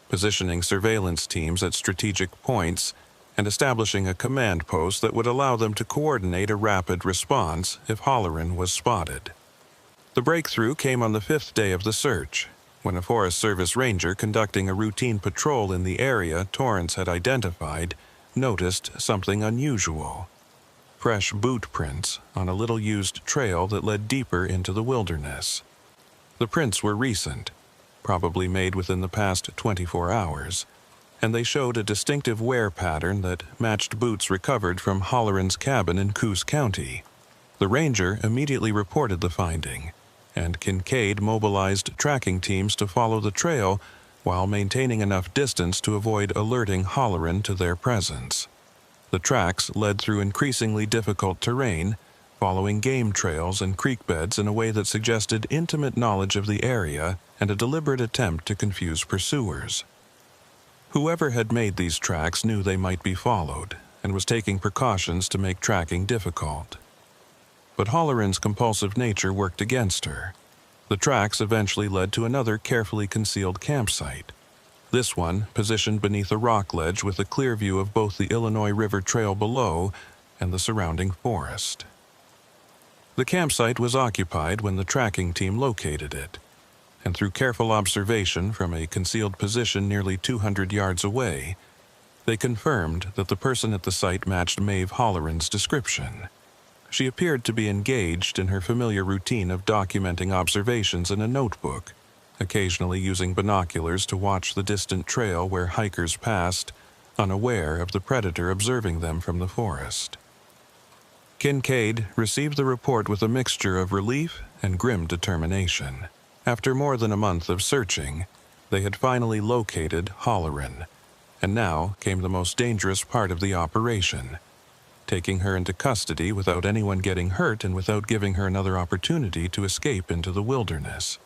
positioning surveillance teams at strategic points and establishing a command post that would allow them to coordinate a rapid response if Halloran was spotted. The breakthrough came on the 5th day of the search, when a Forest Service ranger conducting a routine patrol in the area Torrance had identified noticed something unusual: fresh boot prints on a little-used trail that led deeper into the wilderness. The prints were recent, probably made within the past 24 hours, and they showed a distinctive wear pattern that matched boots recovered from Halloran's cabin in Coos County. The ranger immediately reported the finding, and Kincaid mobilized tracking teams to follow the trail while maintaining enough distance to avoid alerting Halloran to their presence. The tracks led through increasingly difficult terrain, following game trails and creek beds in a way that suggested intimate knowledge of the area and a deliberate attempt to confuse pursuers. Whoever had made these tracks knew they might be followed and was taking precautions to make tracking difficult. But Halloran's compulsive nature worked against her. The tracks eventually led to another carefully concealed campsite. This one positioned beneath a rock ledge with a clear view of both the Illinois River Trail below and the surrounding forest. The campsite was occupied when the tracking team located it, and through careful observation from a concealed position nearly 200 yards away, they confirmed that the person at the site matched Maeve Halloran's description. She appeared to be engaged in her familiar routine of documenting observations in a notebook, occasionally using binoculars to watch the distant trail where hikers passed, unaware of the predator observing them from the forest. Kincaid received the report with a mixture of relief and grim determination. After more than a month of searching, they had finally located Halloran, and now came the most dangerous part of the operation, taking her into custody without anyone getting hurt and without giving her another opportunity to escape into the wilderness.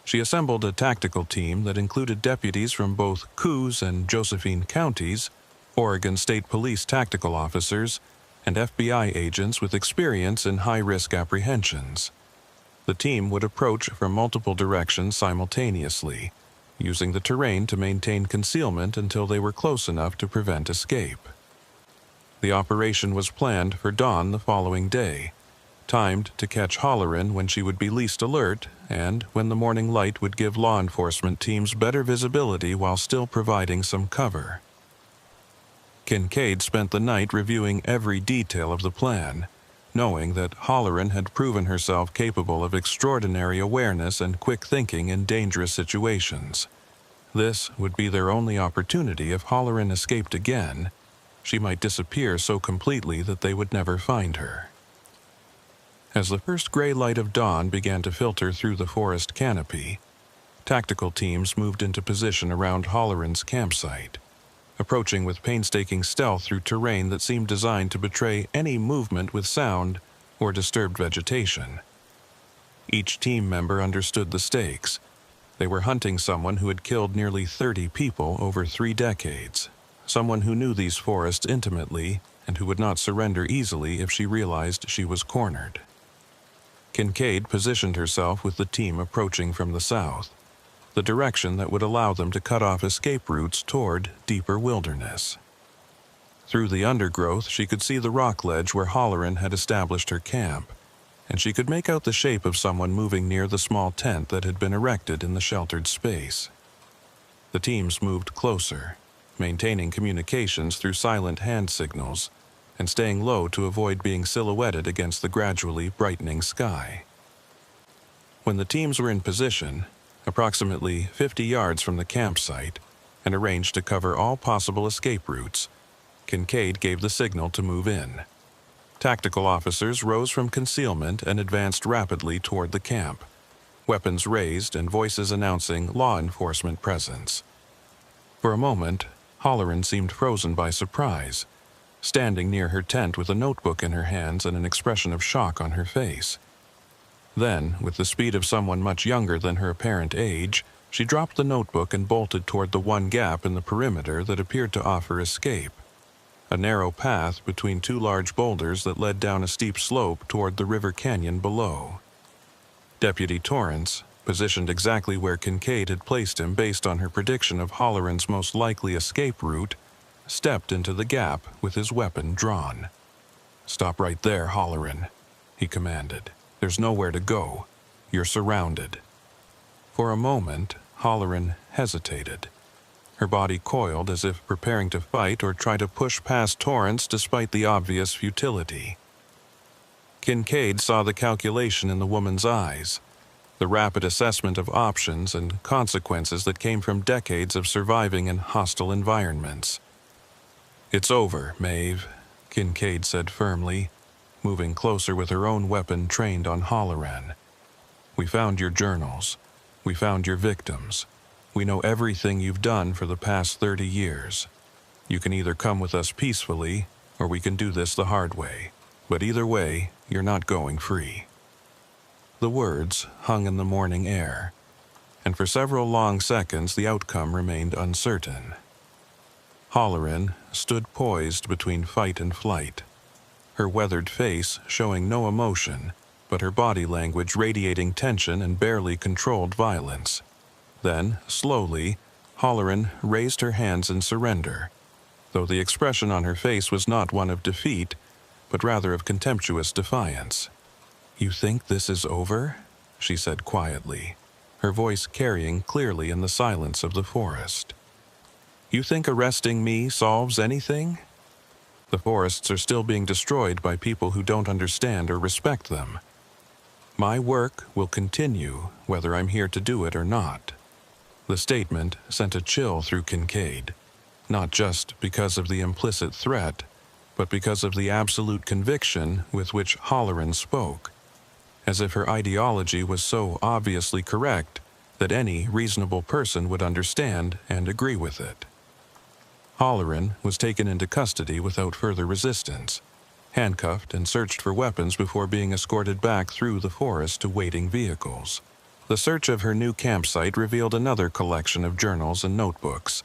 She assembled a tactical team that included deputies from both Coos and Josephine counties, Oregon State Police tactical officers, and FBI agents with experience in high-risk apprehensions. The team would approach from multiple directions simultaneously, using the terrain to maintain concealment until they were close enough to prevent escape. The operation was planned for dawn the following day, timed to catch Halloran when she would be least alert and when the morning light would give law enforcement teams better visibility while still providing some cover. Kincaid spent the night reviewing every detail of the plan, knowing that Halloran had proven herself capable of extraordinary awareness and quick thinking in dangerous situations. This would be their only opportunity. If Halloran escaped again, she might disappear so completely that they would never find her. As the first gray light of dawn began to filter through the forest canopy, tactical teams moved into position around Halloran's campsite, approaching with painstaking stealth through terrain that seemed designed to betray any movement with sound or disturbed vegetation. Each team member understood the stakes. They were hunting someone who had killed nearly 30 people over 3 decades, someone who knew these forests intimately and who would not surrender easily if she realized she was cornered. Kincaid positioned herself with the team approaching from the south, the direction that would allow them to cut off escape routes toward deeper wilderness. Through the undergrowth, she could see the rock ledge where Halloran had established her camp, and she could make out the shape of someone moving near the small tent that had been erected in the sheltered space. The teams moved closer, maintaining communications through silent hand signals and staying low to avoid being silhouetted against the gradually brightening sky. When the teams were in position, approximately 50 yards from the campsite, and arranged to cover all possible escape routes, Kincaid gave the signal to move in. Tactical officers rose from concealment and advanced rapidly toward the camp, weapons raised and voices announcing law enforcement presence. For a moment, Halloran seemed frozen by surprise, standing near her tent with a notebook in her hands and an expression of shock on her face. Then, with the speed of someone much younger than her apparent age, she dropped the notebook and bolted toward the one gap in the perimeter that appeared to offer escape, a narrow path between 2 large boulders that led down a steep slope toward the river canyon below. Deputy Torrance, positioned exactly where Kincaid had placed him based on her prediction of Halloran's most likely escape route, stepped into the gap with his weapon drawn. "Stop right there, Halloran," he commanded. "There's nowhere to go. You're surrounded." For a moment, Halloran hesitated. Her body coiled as if preparing to fight or try to push past Torrance despite the obvious futility. Kincaid saw the calculation in the woman's eyes, the rapid assessment of options and consequences that came from decades of surviving in hostile environments. "It's over, Maeve," Kincaid said firmly, moving closer with her own weapon trained on Halloran. We found your journals. We found your victims. We know everything you've done for the past 30 years. You can either come with us peacefully, or we can do this the hard way. But either way, you're not going free." The words hung in the morning air, and for several long seconds the outcome remained uncertain. Halloran stood poised between fight and flight, her weathered face showing no emotion, but her body language radiating tension and barely controlled violence. Then, slowly, Halloran raised her hands in surrender, though the expression on her face was not one of defeat, but rather of contemptuous defiance. "You think this is over?" she said quietly, her voice carrying clearly in the silence of the forest. "You think arresting me solves anything? The forests are still being destroyed by people who don't understand or respect them. My work will continue whether I'm here to do it or not." The statement sent a chill through Kincaid, not just because of the implicit threat, but because of the absolute conviction with which Halloran spoke, as if her ideology was so obviously correct that any reasonable person would understand and agree with it. Halloran was taken into custody without further resistance, handcuffed and searched for weapons before being escorted back through the forest to waiting vehicles. The search of her new campsite revealed another collection of journals and notebooks,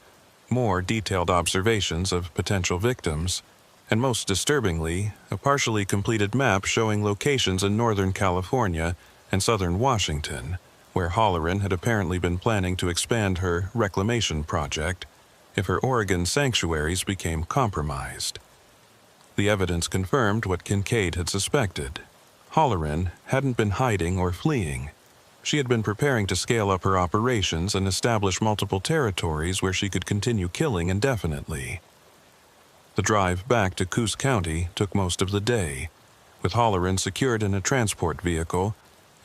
more detailed observations of potential victims, and most disturbingly, a partially completed map showing locations in Northern California and Southern Washington, where Halloran had apparently been planning to expand her reclamation project if her Oregon sanctuaries became compromised. The evidence confirmed what Kincaid had suspected. Halloran hadn't been hiding or fleeing. She had been preparing to scale up her operations and establish multiple territories where she could continue killing indefinitely. The drive back to Coos County took most of the day, with Halloran secured in a transport vehicle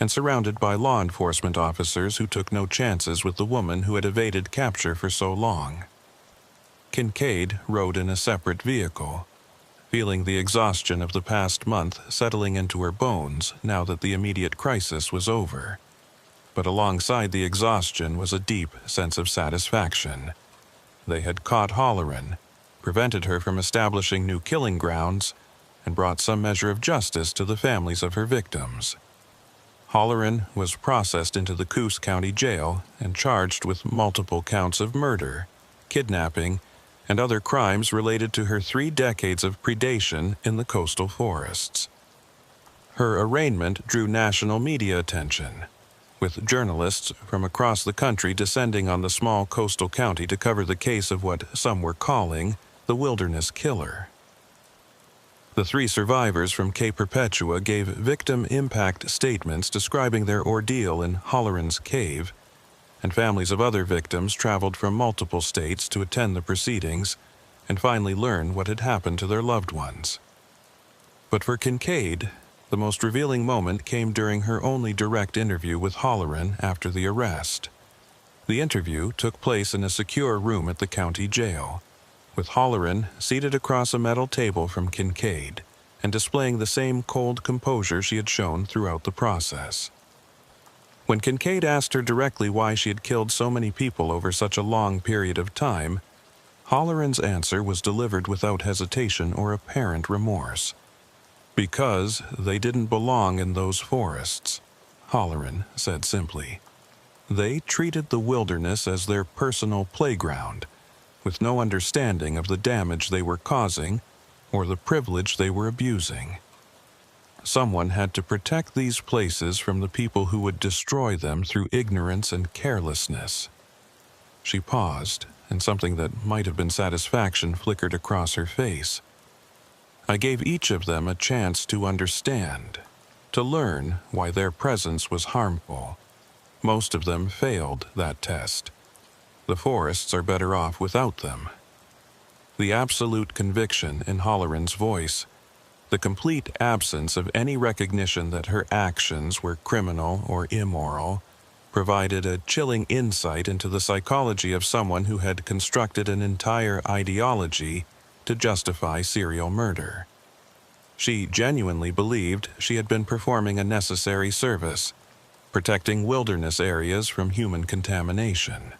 and surrounded by law enforcement officers who took no chances with the woman who had evaded capture for so long. Kincaid rode in a separate vehicle, feeling the exhaustion of the past month settling into her bones now that the immediate crisis was over. But alongside the exhaustion was a deep sense of satisfaction. They had caught Halloran, prevented her from establishing new killing grounds, and brought some measure of justice to the families of her victims. Halloran was processed into the Coos County Jail and charged with multiple counts of murder, kidnapping, and other crimes related to her 3 decades of predation in the coastal forests. Her arraignment drew national media attention, with journalists from across the country descending on the small coastal county to cover the case of what some were calling the wilderness killer. The 3 survivors from Cape Perpetua gave victim impact statements describing their ordeal in Halloran's cave, and families of other victims traveled from multiple states to attend the proceedings and finally learn what had happened to their loved ones. But for Kincaid, the most revealing moment came during her only direct interview with Halloran after the arrest. The interview took place in a secure room at the county jail, with Halloran seated across a metal table from Kincaid and displaying the same cold composure she had shown throughout the process. When Kincaid asked her directly why she had killed so many people over such a long period of time, Halloran's answer was delivered without hesitation or apparent remorse. "Because they didn't belong in those forests," Halloran said simply. "They treated the wilderness as their personal playground, with no understanding of the damage they were causing or the privilege they were abusing. Someone had to protect these places from the people who would destroy them through ignorance and carelessness." She paused, and something that might have been satisfaction flickered across her face. "I gave each of them a chance to understand, to learn why their presence was harmful. Most of them failed that test. The forests are better off without them." The absolute conviction in Halloran's voice, the complete absence of any recognition that her actions were criminal or immoral, provided a chilling insight into the psychology of someone who had constructed an entire ideology to justify serial murder. She genuinely believed she had been performing a necessary service, protecting wilderness areas from human contamination.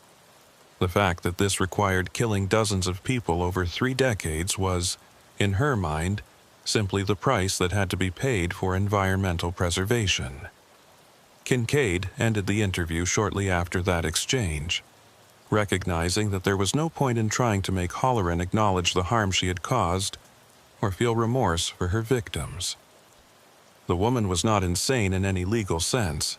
The fact that this required killing dozens of people over 3 decades was, in her mind, simply the price that had to be paid for environmental preservation. Kincaid ended the interview shortly after that exchange, recognizing that there was no point in trying to make Halloran acknowledge the harm she had caused or feel remorse for her victims. The woman was not insane in any legal sense.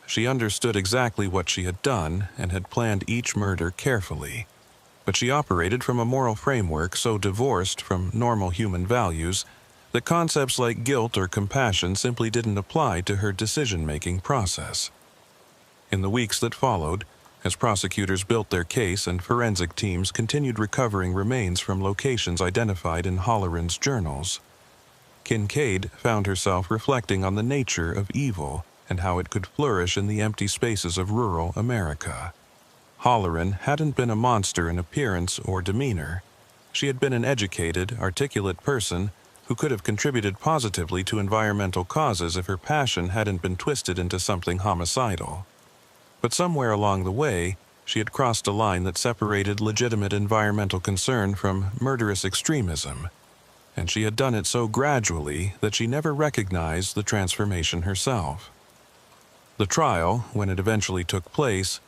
She understood exactly what she had done and had planned each murder carefully, but she operated from a moral framework so divorced from normal human values that concepts like guilt or compassion simply didn't apply to her decision-making process. In the weeks that followed, as prosecutors built their case and forensic teams continued recovering remains from locations identified in Halloran's journals, Kincaid found herself reflecting on the nature of evil and how it could flourish in the empty spaces of rural America. Halloran hadn't been a monster in appearance or demeanor. She had been an educated, articulate person who could have contributed positively to environmental causes if her passion hadn't been twisted into something homicidal. But somewhere along the way, she had crossed a line that separated legitimate environmental concern from murderous extremism, and she had done it so gradually that she never recognized the transformation herself. The trial, when it eventually took place,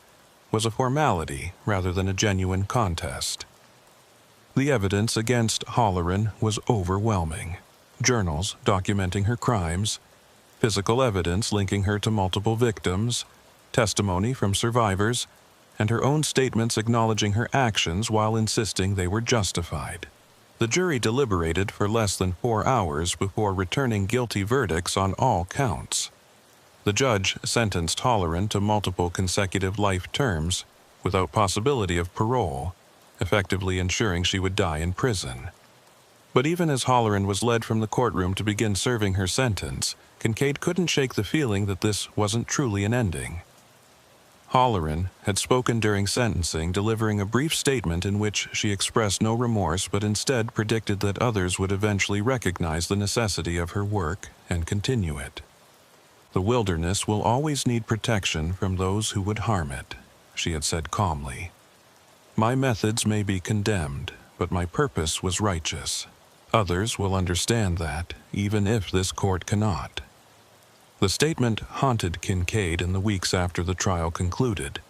was a formality rather than a genuine contest. The evidence against Halloran was overwhelming. Journals documenting her crimes, physical evidence linking her to multiple victims, testimony from survivors, and her own statements acknowledging her actions while insisting they were justified. The jury deliberated for less than 4 hours before returning guilty verdicts on all counts. The judge sentenced Halloran to multiple consecutive life terms without possibility of parole, effectively ensuring she would die in prison. But even as Halloran was led from the courtroom to begin serving her sentence, Kincaid couldn't shake the feeling that this wasn't truly an ending. Halloran had spoken during sentencing, delivering a brief statement in which she expressed no remorse but instead predicted that others would eventually recognize the necessity of her work and continue it. "The wilderness will always need protection from those who would harm it," she had said calmly. "My methods may be condemned, but my purpose was righteous. Others will understand that, even if this court cannot." The statement haunted Kincaid in the weeks after the trial concluded,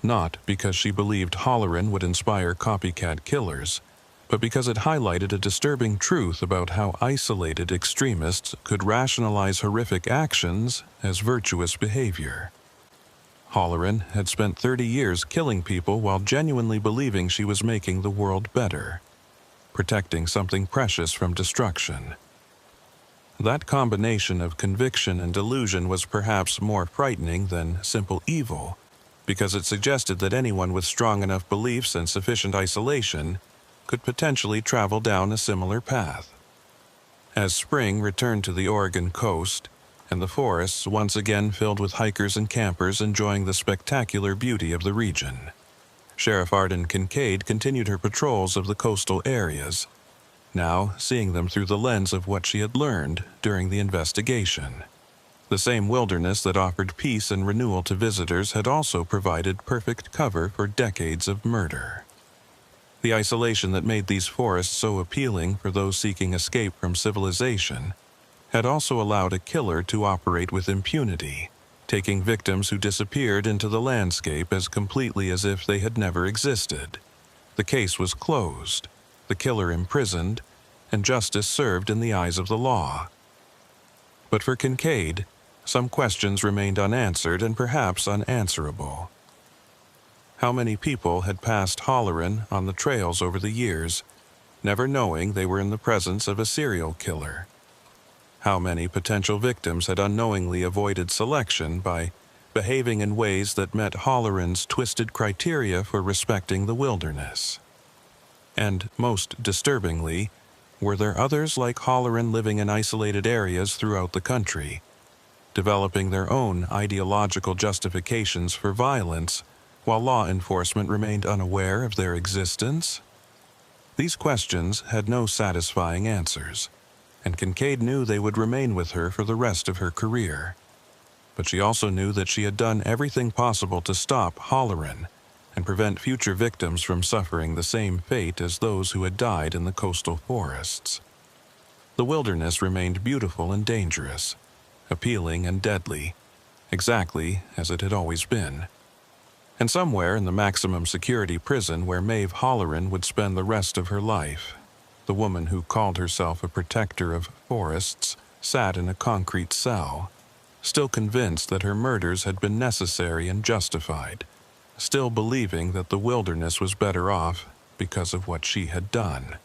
not because she believed Halloran would inspire copycat killers, but because it highlighted a disturbing truth about how isolated extremists could rationalize horrific actions as virtuous behavior. Halloran had spent 30 years killing people while genuinely believing she was making the world better, protecting something precious from destruction. That combination of conviction and delusion was perhaps more frightening than simple evil, because it suggested that anyone with strong enough beliefs and sufficient isolation could potentially travel down a similar path. As spring returned to the Oregon coast, and the forests once again filled with hikers and campers enjoying the spectacular beauty of the region, Sheriff Arden Kincaid continued her patrols of the coastal areas, now seeing them through the lens of what she had learned during the investigation. The same wilderness that offered peace and renewal to visitors had also provided perfect cover for decades of murder. The isolation that made these forests so appealing for those seeking escape from civilization had also allowed a killer to operate with impunity, taking victims who disappeared into the landscape as completely as if they had never existed. The case was closed, the killer imprisoned, and justice served in the eyes of the law. But for Kincaid, some questions remained unanswered and perhaps unanswerable. How many people had passed Halloran on the trails over the years, never knowing they were in the presence of a serial killer? How many potential victims had unknowingly avoided selection by behaving in ways that met Halloran's twisted criteria for respecting the wilderness? And most disturbingly, were there others like Halloran living in isolated areas throughout the country, developing their own ideological justifications for violence, while law enforcement remained unaware of their existence? These questions had no satisfying answers, and Kincaid knew they would remain with her for the rest of her career. but she also knew that she had done everything possible to stop Halloran and prevent future victims from suffering the same fate as those who had died in the coastal forests. The wilderness remained beautiful and dangerous, appealing and deadly, exactly as it had always been. And somewhere in the maximum security prison where Maeve Halloran would spend the rest of her life, the woman who called herself a protector of forests sat in a concrete cell, still convinced that her murders had been necessary and justified, still believing that the wilderness was better off because of what she had done.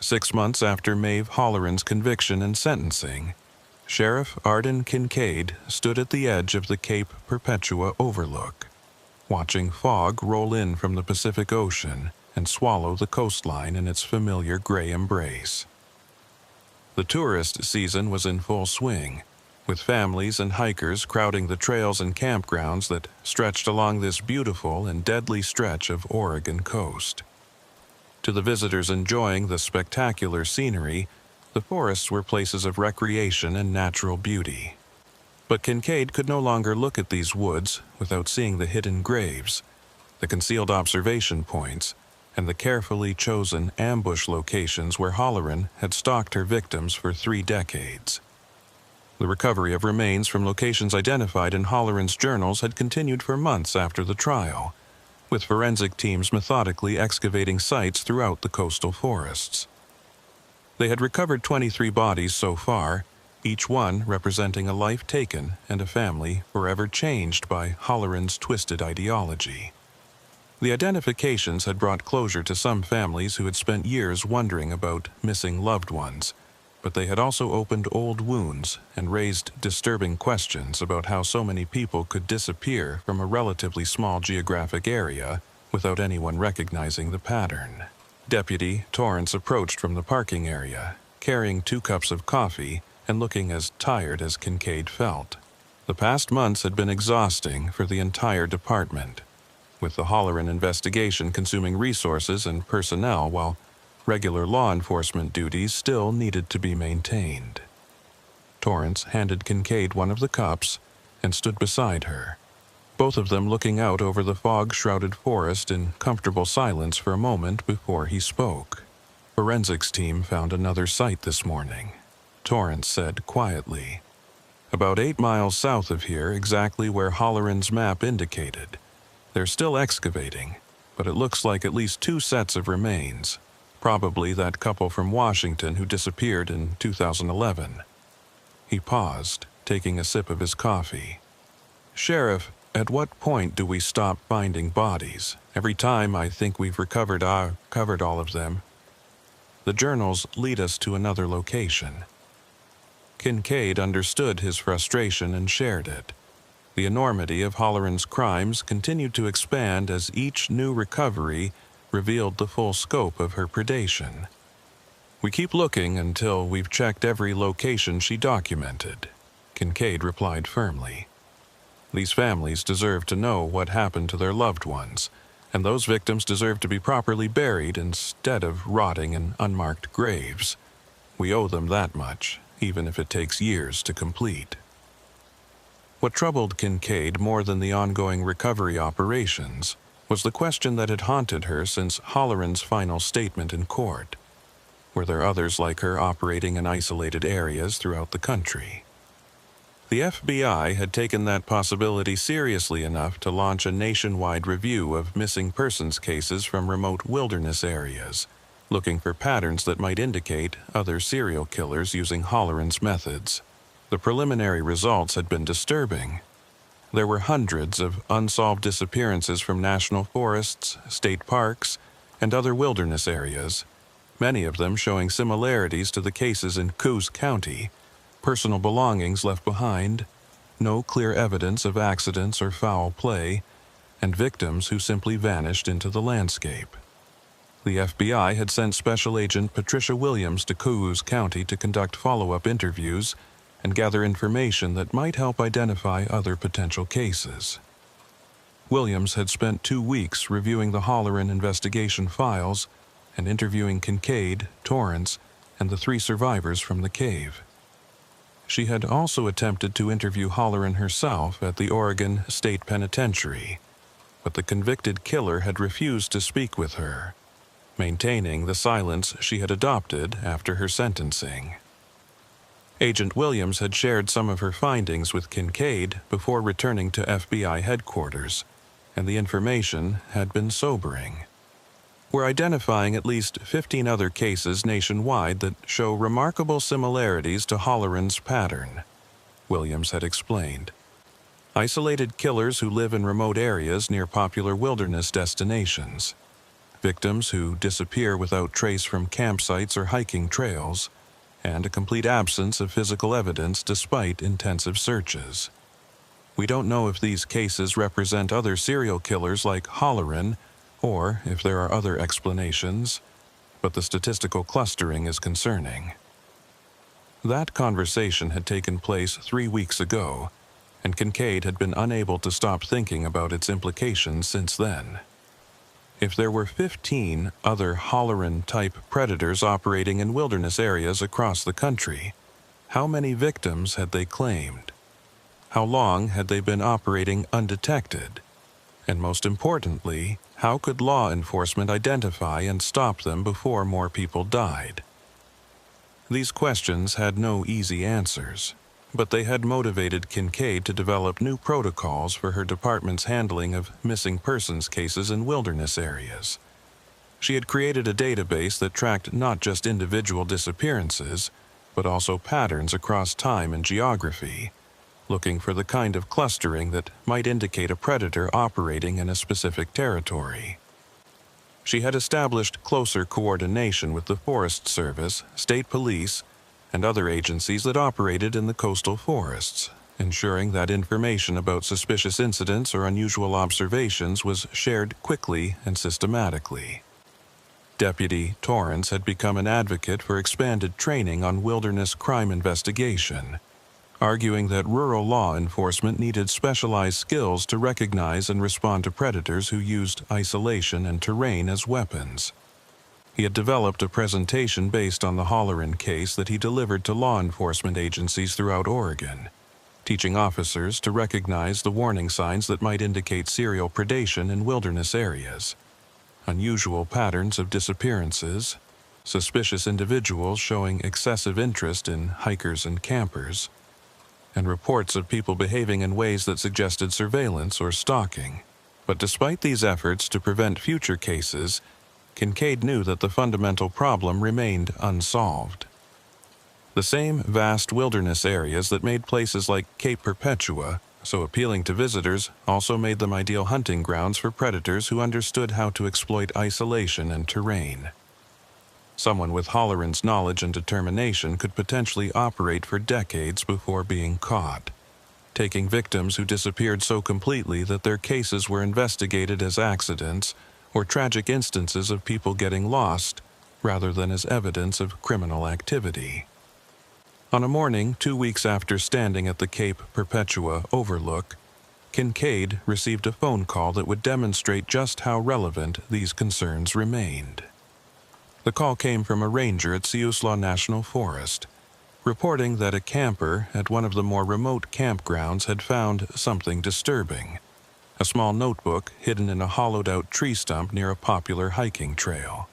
6 months after Maeve Halloran's conviction and sentencing, Sheriff Arden Kincaid stood at the edge of the Cape Perpetua overlook, watching fog roll in from the Pacific Ocean and swallow the coastline in its familiar gray embrace. The tourist season was in full swing, with families and hikers crowding the trails and campgrounds that stretched along this beautiful and deadly stretch of Oregon coast. To the visitors enjoying the spectacular scenery, the forests were places of recreation and natural beauty. But Kincaid could no longer look at these woods without seeing the hidden graves, the concealed observation points, and the carefully chosen ambush locations where Halloran had stalked her victims for 3 decades. The recovery of remains from locations identified in Halloran's journals had continued for months after the trial, with forensic teams methodically excavating sites throughout the coastal forests. They had recovered 23 bodies so far, each one representing a life taken and a family forever changed by Halloran's twisted ideology. The identifications had brought closure to some families who had spent years wondering about missing loved ones, but they had also opened old wounds and raised disturbing questions about how so many people could disappear from a relatively small geographic area without anyone recognizing the pattern. Deputy Torrance approached from the parking area, carrying 2 cups of coffee and looking as tired as Kincaid felt. The past months had been exhausting for the entire department, with the Halloran investigation consuming resources and personnel while regular law enforcement duties still needed to be maintained. Torrance handed Kincaid one of the cups and stood beside her, both of them looking out over the fog-shrouded forest in comfortable silence for a moment before he spoke. Forensics team found another site this morning, Torrance said quietly. About 8 miles south of here, exactly where Halloran's map indicated. They're still excavating, but it looks like at least 2 sets of remains, probably that couple from Washington who disappeared in 2011. He paused, taking a sip of his coffee. Sheriff, at what point do we stop finding bodies? Every time I think we've covered all of them. The journals lead us to another location. Kincaid understood his frustration and shared it. The enormity of Halloran's crimes continued to expand as each new recovery revealed the full scope of her predation. We keep looking until we've checked every location she documented, Kincaid replied firmly. These families deserve to know what happened to their loved ones, and those victims deserve to be properly buried instead of rotting in unmarked graves. We owe them that much, even if it takes years to complete. What troubled Kincaid more than the ongoing recovery operations was the question that had haunted her since Halloran's final statement in court. Were there others like her operating in isolated areas throughout the country? The FBI had taken that possibility seriously enough to launch a nationwide review of missing persons cases from remote wilderness areas, looking for patterns that might indicate other serial killers using Halloran's methods. The preliminary results had been disturbing. There were hundreds of unsolved disappearances from national forests, state parks, and other wilderness areas, many of them showing similarities to the cases in Coos County, personal belongings left behind, no clear evidence of accidents or foul play, and victims who simply vanished into the landscape. The FBI had sent Special Agent Patricia Williams to Coos County to conduct follow-up interviews and gather information that might help identify other potential cases. Williams had spent 2 weeks reviewing the Halloran investigation files and interviewing Kincaid, Torrance, and the 3 survivors from the cave. She had also attempted to interview Halloran herself at the Oregon State Penitentiary, but the convicted killer had refused to speak with her, maintaining the silence she had adopted after her sentencing. Agent Williams had shared some of her findings with Kincaid before returning to FBI headquarters, and the information had been sobering. We're identifying at least 15 other cases nationwide that show remarkable similarities to Halloran's pattern, Williams had explained. Isolated killers who live in remote areas near popular wilderness destinations, victims who disappear without trace from campsites or hiking trails, and a complete absence of physical evidence despite intensive searches. We don't know if these cases represent other serial killers like Halloran, or if there are other explanations, but the statistical clustering is concerning. That conversation had taken place 3 weeks ago, and Kincaid had been unable to stop thinking about its implications since then. If there were 15 other Halloran-type predators operating in wilderness areas across the country, how many victims had they claimed? How long had they been operating undetected? And most importantly, how could law enforcement identify and stop them before more people died? These questions had no easy answers, but they had motivated Kincaid to develop new protocols for her department's handling of missing persons cases in wilderness areas. She had created a database that tracked not just individual disappearances, but also patterns across time and geography, looking for the kind of clustering that might indicate a predator operating in a specific territory. She had established closer coordination with the Forest Service, state police, and other agencies that operated in the coastal forests, ensuring that information about suspicious incidents or unusual observations was shared quickly and systematically. Deputy Torrance had become an advocate for expanded training on wilderness crime investigation, arguing that rural law enforcement needed specialized skills to recognize and respond to predators who used isolation and terrain as weapons. He had developed a presentation based on the Halloran case that he delivered to law enforcement agencies throughout Oregon, teaching officers to recognize the warning signs that might indicate serial predation in wilderness areas, unusual patterns of disappearances, suspicious individuals showing excessive interest in hikers and campers, and reports of people behaving in ways that suggested surveillance or stalking. But despite these efforts to prevent future cases, Kincaid knew that the fundamental problem remained unsolved. The same vast wilderness areas that made places like Cape Perpetua so appealing to visitors also made them ideal hunting grounds for predators who understood how to exploit isolation and terrain. Someone with Halloran's knowledge and determination could potentially operate for decades before being caught, taking victims who disappeared so completely that their cases were investigated as accidents or tragic instances of people getting lost rather than as evidence of criminal activity. On a morning 2 weeks after standing at the Cape Perpetua overlook, Kincaid received a phone call that would demonstrate just how relevant these concerns remained. The call came from a ranger at Siuslaw National Forest, reporting that a camper at one of the more remote campgrounds had found something disturbing: a small notebook hidden in a hollowed-out tree stump near a popular hiking trail.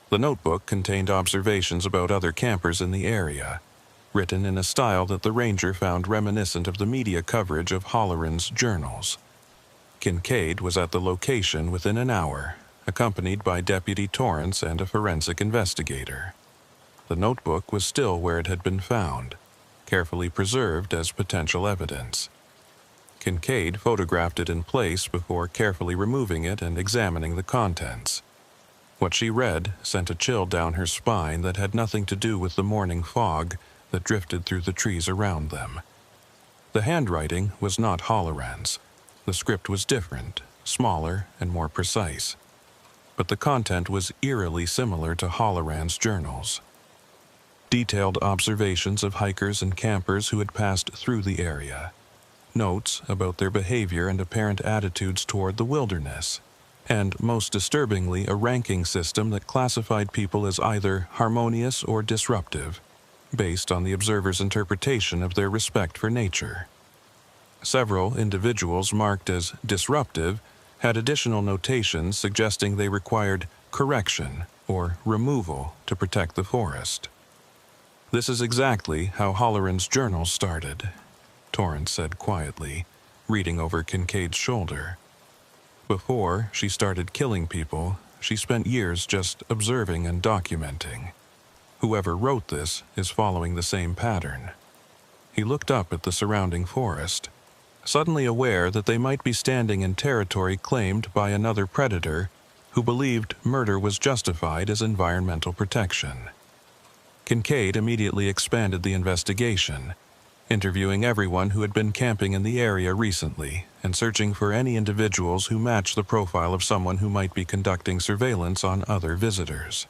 The notebook contained observations about other campers in the area, written in a style that the ranger found reminiscent of the media coverage of Halloran's journals. Kincaid was at the location within an hour, accompanied by Deputy Torrance and a forensic investigator. The notebook was still where it had been found, carefully preserved as potential evidence. Kincaid photographed it in place before carefully removing it and examining the contents. What she read sent a chill down her spine that had nothing to do with the morning fog that drifted through the trees around them. The handwriting was not Halloran's. The script was different, smaller, and more precise. But the content was eerily similar to Halloran's journals. Detailed observations of hikers and campers who had passed through the area, notes about their behavior and apparent attitudes toward the wilderness, and most disturbingly, a ranking system that classified people as either harmonious or disruptive, based on the observer's interpretation of their respect for nature. Several individuals marked as disruptive had additional notations suggesting they required correction or removal to protect the forest. "This is exactly how Halloran's journal started," Torrance said quietly, reading over Kincaid's shoulder. "Before she started killing people, she spent years just observing and documenting. Whoever wrote this is following the same pattern." He looked up at the surrounding forest, suddenly aware that they might be standing in territory claimed by another predator who believed murder was justified as environmental protection. Kincaid immediately expanded the investigation, interviewing everyone who had been camping in the area recently and searching for any individuals who matched the profile of someone who might be conducting surveillance on other visitors.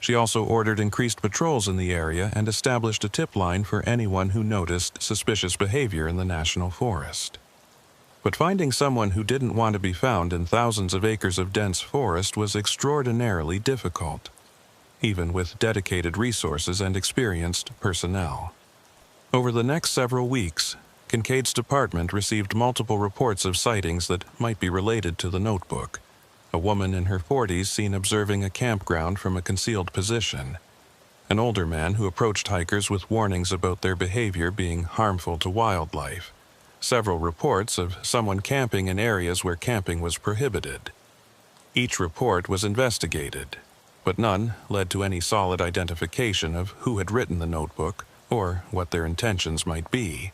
She also ordered increased patrols in the area and established a tip line for anyone who noticed suspicious behavior in the national forest. But finding someone who didn't want to be found in thousands of acres of dense forest was extraordinarily difficult, even with dedicated resources and experienced personnel. Over the next several weeks, Kincaid's department received multiple reports of sightings that might be related to the notebook. A woman in her 40s seen observing a campground from a concealed position. An older man who approached hikers with warnings about their behavior being harmful to wildlife. Several reports of someone camping in areas where camping was prohibited. Each report was investigated, but none led to any solid identification of who had written the notebook or what their intentions might be.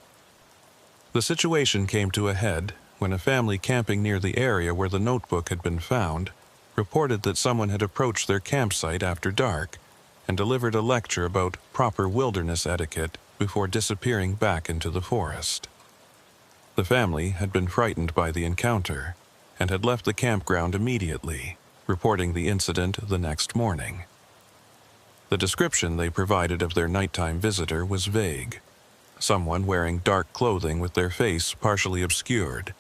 The situation came to a head when a family camping near the area where the notebook had been found reported that someone had approached their campsite after dark and delivered a lecture about proper wilderness etiquette before disappearing back into the forest. The family had been frightened by the encounter and had left the campground immediately, reporting the incident the next morning. The description they provided of their nighttime visitor was vague. Someone wearing dark clothing with their face partially obscured,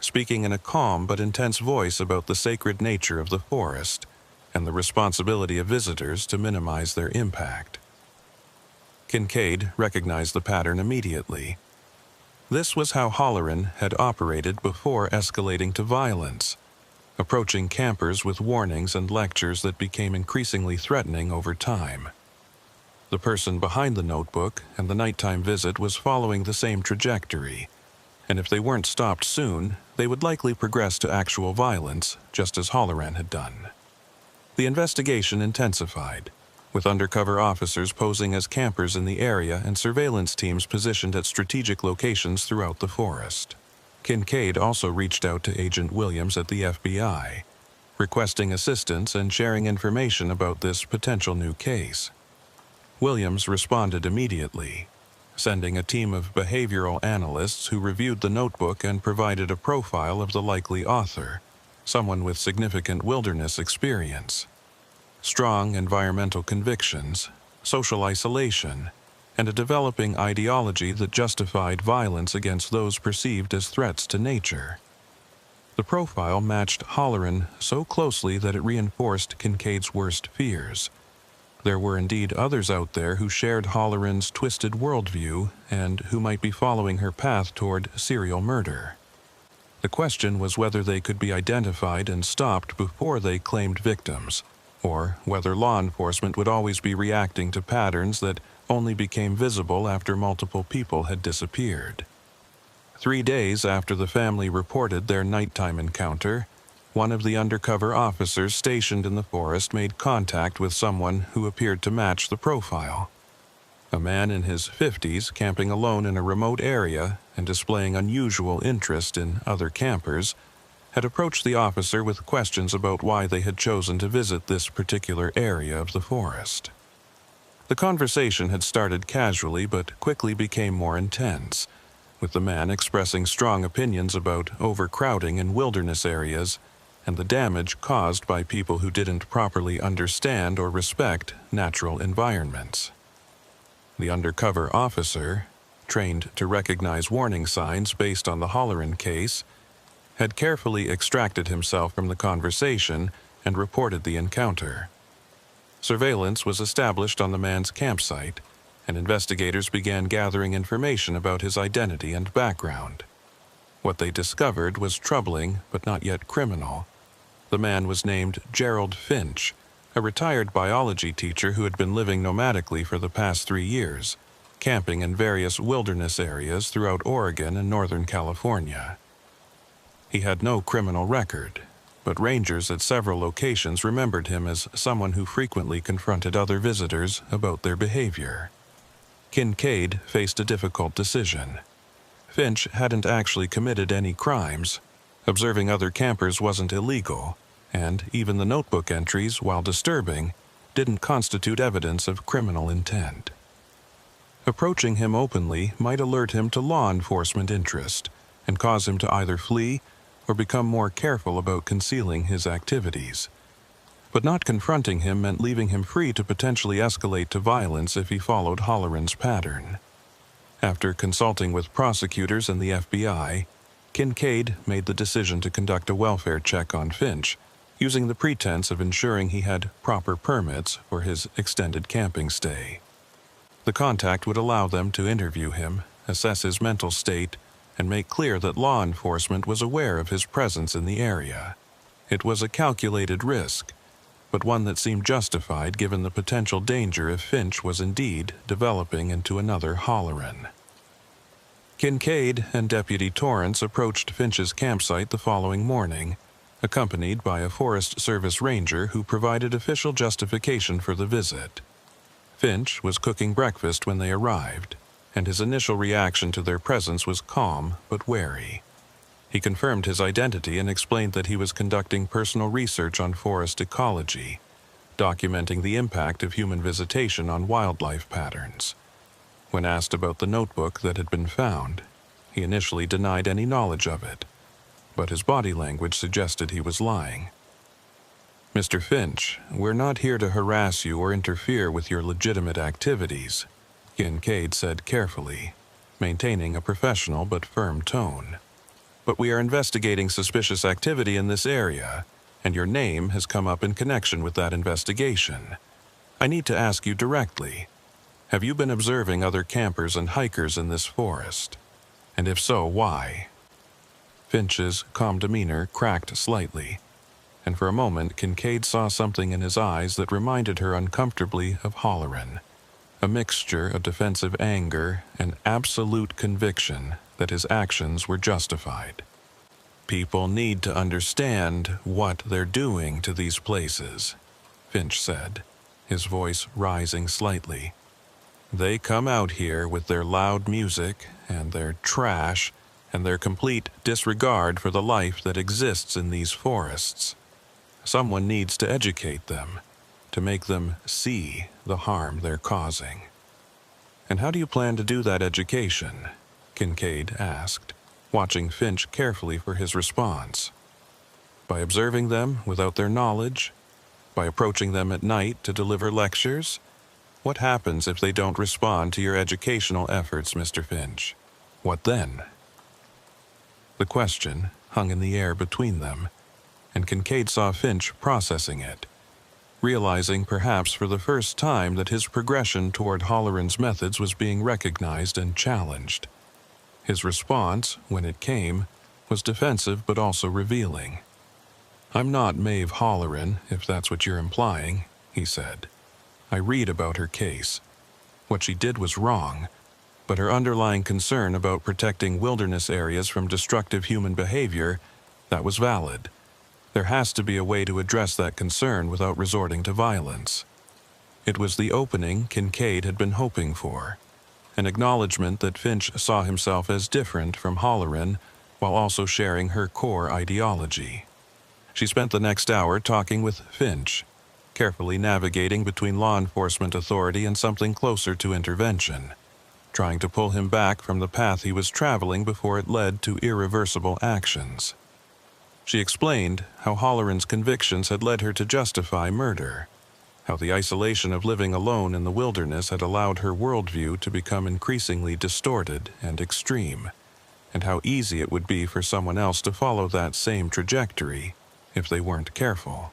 speaking in a calm but intense voice about the sacred nature of the forest and the responsibility of visitors to minimize their impact. Kincaid recognized the pattern immediately. This was how Halloran had operated before escalating to violence, approaching campers with warnings and lectures that became increasingly threatening over time. The person behind the notebook and the nighttime visit was following the same trajectory, and if they weren't stopped soon, they would likely progress to actual violence, just as Halloran had done. The investigation intensified, with undercover officers posing as campers in the area and surveillance teams positioned at strategic locations throughout the forest. Kincaid also reached out to Agent Williams at the FBI, requesting assistance and sharing information about this potential new case. Williams responded immediately, sending a team of behavioral analysts who reviewed the notebook and provided a profile of the likely author, someone with significant wilderness experience, strong environmental convictions, social isolation, and a developing ideology that justified violence against those perceived as threats to nature. The profile matched Halloran so closely that it reinforced Kincaid's worst fears. There were indeed others out there who shared Halloran's twisted worldview and who might be following her path toward serial murder. The question was whether they could be identified and stopped before they claimed victims, or whether law enforcement would always be reacting to patterns that only became visible after multiple people had disappeared. 3 days after the family reported their nighttime encounter, one of the undercover officers stationed in the forest made contact with someone who appeared to match the profile. A man in his 50s camping alone in a remote area and displaying unusual interest in other campers had approached the officer with questions about why they had chosen to visit this particular area of the forest. The conversation had started casually but quickly became more intense, with the man expressing strong opinions about overcrowding in wilderness areas and the damage caused by people who didn't properly understand or respect natural environments. The undercover officer, trained to recognize warning signs based on the Halloran case, had carefully extracted himself from the conversation and reported the encounter. Surveillance was established on the man's campsite, and investigators began gathering information about his identity and background. What they discovered was troubling but not yet criminal. The man was named Gerald Finch, a retired biology teacher who had been living nomadically for the past 3 years, camping in various wilderness areas throughout Oregon and Northern California. He had no criminal record, but rangers at several locations remembered him as someone who frequently confronted other visitors about their behavior. Kincaid faced a difficult decision. Finch hadn't actually committed any crimes. Observing other campers wasn't illegal, and even the notebook entries, while disturbing, didn't constitute evidence of criminal intent. Approaching him openly might alert him to law enforcement interest and cause him to either flee or become more careful about concealing his activities. But not confronting him meant leaving him free to potentially escalate to violence if he followed Holloran's pattern. After consulting with prosecutors and the FBI, Kincaid made the decision to conduct a welfare check on Finch, using the pretense of ensuring he had proper permits for his extended camping stay. The contact would allow them to interview him, assess his mental state, and make clear that law enforcement was aware of his presence in the area. It was a calculated risk, but one that seemed justified given the potential danger if Finch was indeed developing into another Holloran. Kincaid and Deputy Torrance approached Finch's campsite the following morning, accompanied by a Forest Service ranger who provided official justification for the visit. Finch was cooking breakfast when they arrived, and his initial reaction to their presence was calm but wary. He confirmed his identity and explained that he was conducting personal research on forest ecology, documenting the impact of human visitation on wildlife patterns. When asked about the notebook that had been found, he initially denied any knowledge of it, but his body language suggested he was lying. "Mr. Finch, we're not here to harass you or interfere with your legitimate activities," Kincaid said carefully, maintaining a professional but firm tone. "But we are investigating suspicious activity in this area, and your name has come up in connection with that investigation. I need to ask you directly, have you been observing other campers and hikers in this forest? And if so, why?" Finch's calm demeanor cracked slightly, and for a moment Kincaid saw something in his eyes that reminded her uncomfortably of Holloran, a mixture of defensive anger and absolute conviction that his actions were justified. "People need to understand what they're doing to these places," Finch said, his voice rising slightly. "They come out here with their loud music and their trash and their complete disregard for the life that exists in these forests. Someone needs to educate them, to make them see the harm they're causing." "And how do you plan to do that education?" Kincaid asked, watching Finch carefully for his response. "By observing them without their knowledge? By approaching them at night to deliver lectures? What happens if they don't respond to your educational efforts, Mr. Finch? What then?" The question hung in the air between them, and Kincaid saw Finch processing it, realizing perhaps for the first time that his progression toward Holloran's methods was being recognized and challenged. His response, when it came, was defensive but also revealing. "I'm not Maeve Holloran, if that's what you're implying," he said. "I read about her case. What she did was wrong, but her underlying concern about protecting wilderness areas from destructive human behavior, that was valid. There has to be a way to address that concern without resorting to violence." It was the opening Kincaid had been hoping for, an acknowledgement that Finch saw himself as different from Holloran while also sharing her core ideology. She spent the next hour talking with Finch, carefully navigating between law enforcement authority and something closer to intervention, trying to pull him back from the path he was traveling before it led to irreversible actions. She explained how Holloran's convictions had led her to justify murder, how the isolation of living alone in the wilderness had allowed her worldview to become increasingly distorted and extreme, and how easy it would be for someone else to follow that same trajectory if they weren't careful.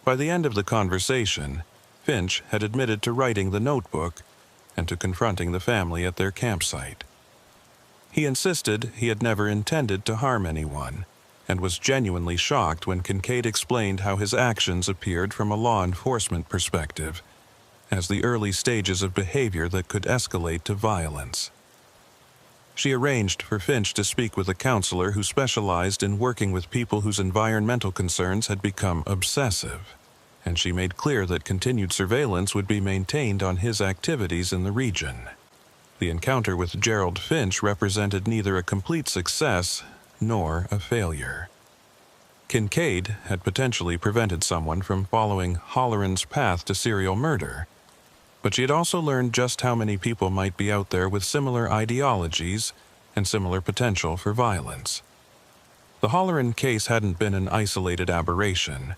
By the end of the conversation, Finch had admitted to writing the notebook and to confronting the family at their campsite. He insisted he had never intended to harm anyone, and was genuinely shocked when Kincaid explained how his actions appeared from a law enforcement perspective, as the early stages of behavior that could escalate to violence. She arranged for Finch to speak with a counselor who specialized in working with people whose environmental concerns had become obsessive, and she made clear that continued surveillance would be maintained on his activities in the region. The encounter with Gerald Finch represented neither a complete success nor a failure. Kincaid had potentially prevented someone from following Holleran's path to serial murder, but she had also learned just how many people might be out there with similar ideologies and similar potential for violence. The Holleran case hadn't been an isolated aberration.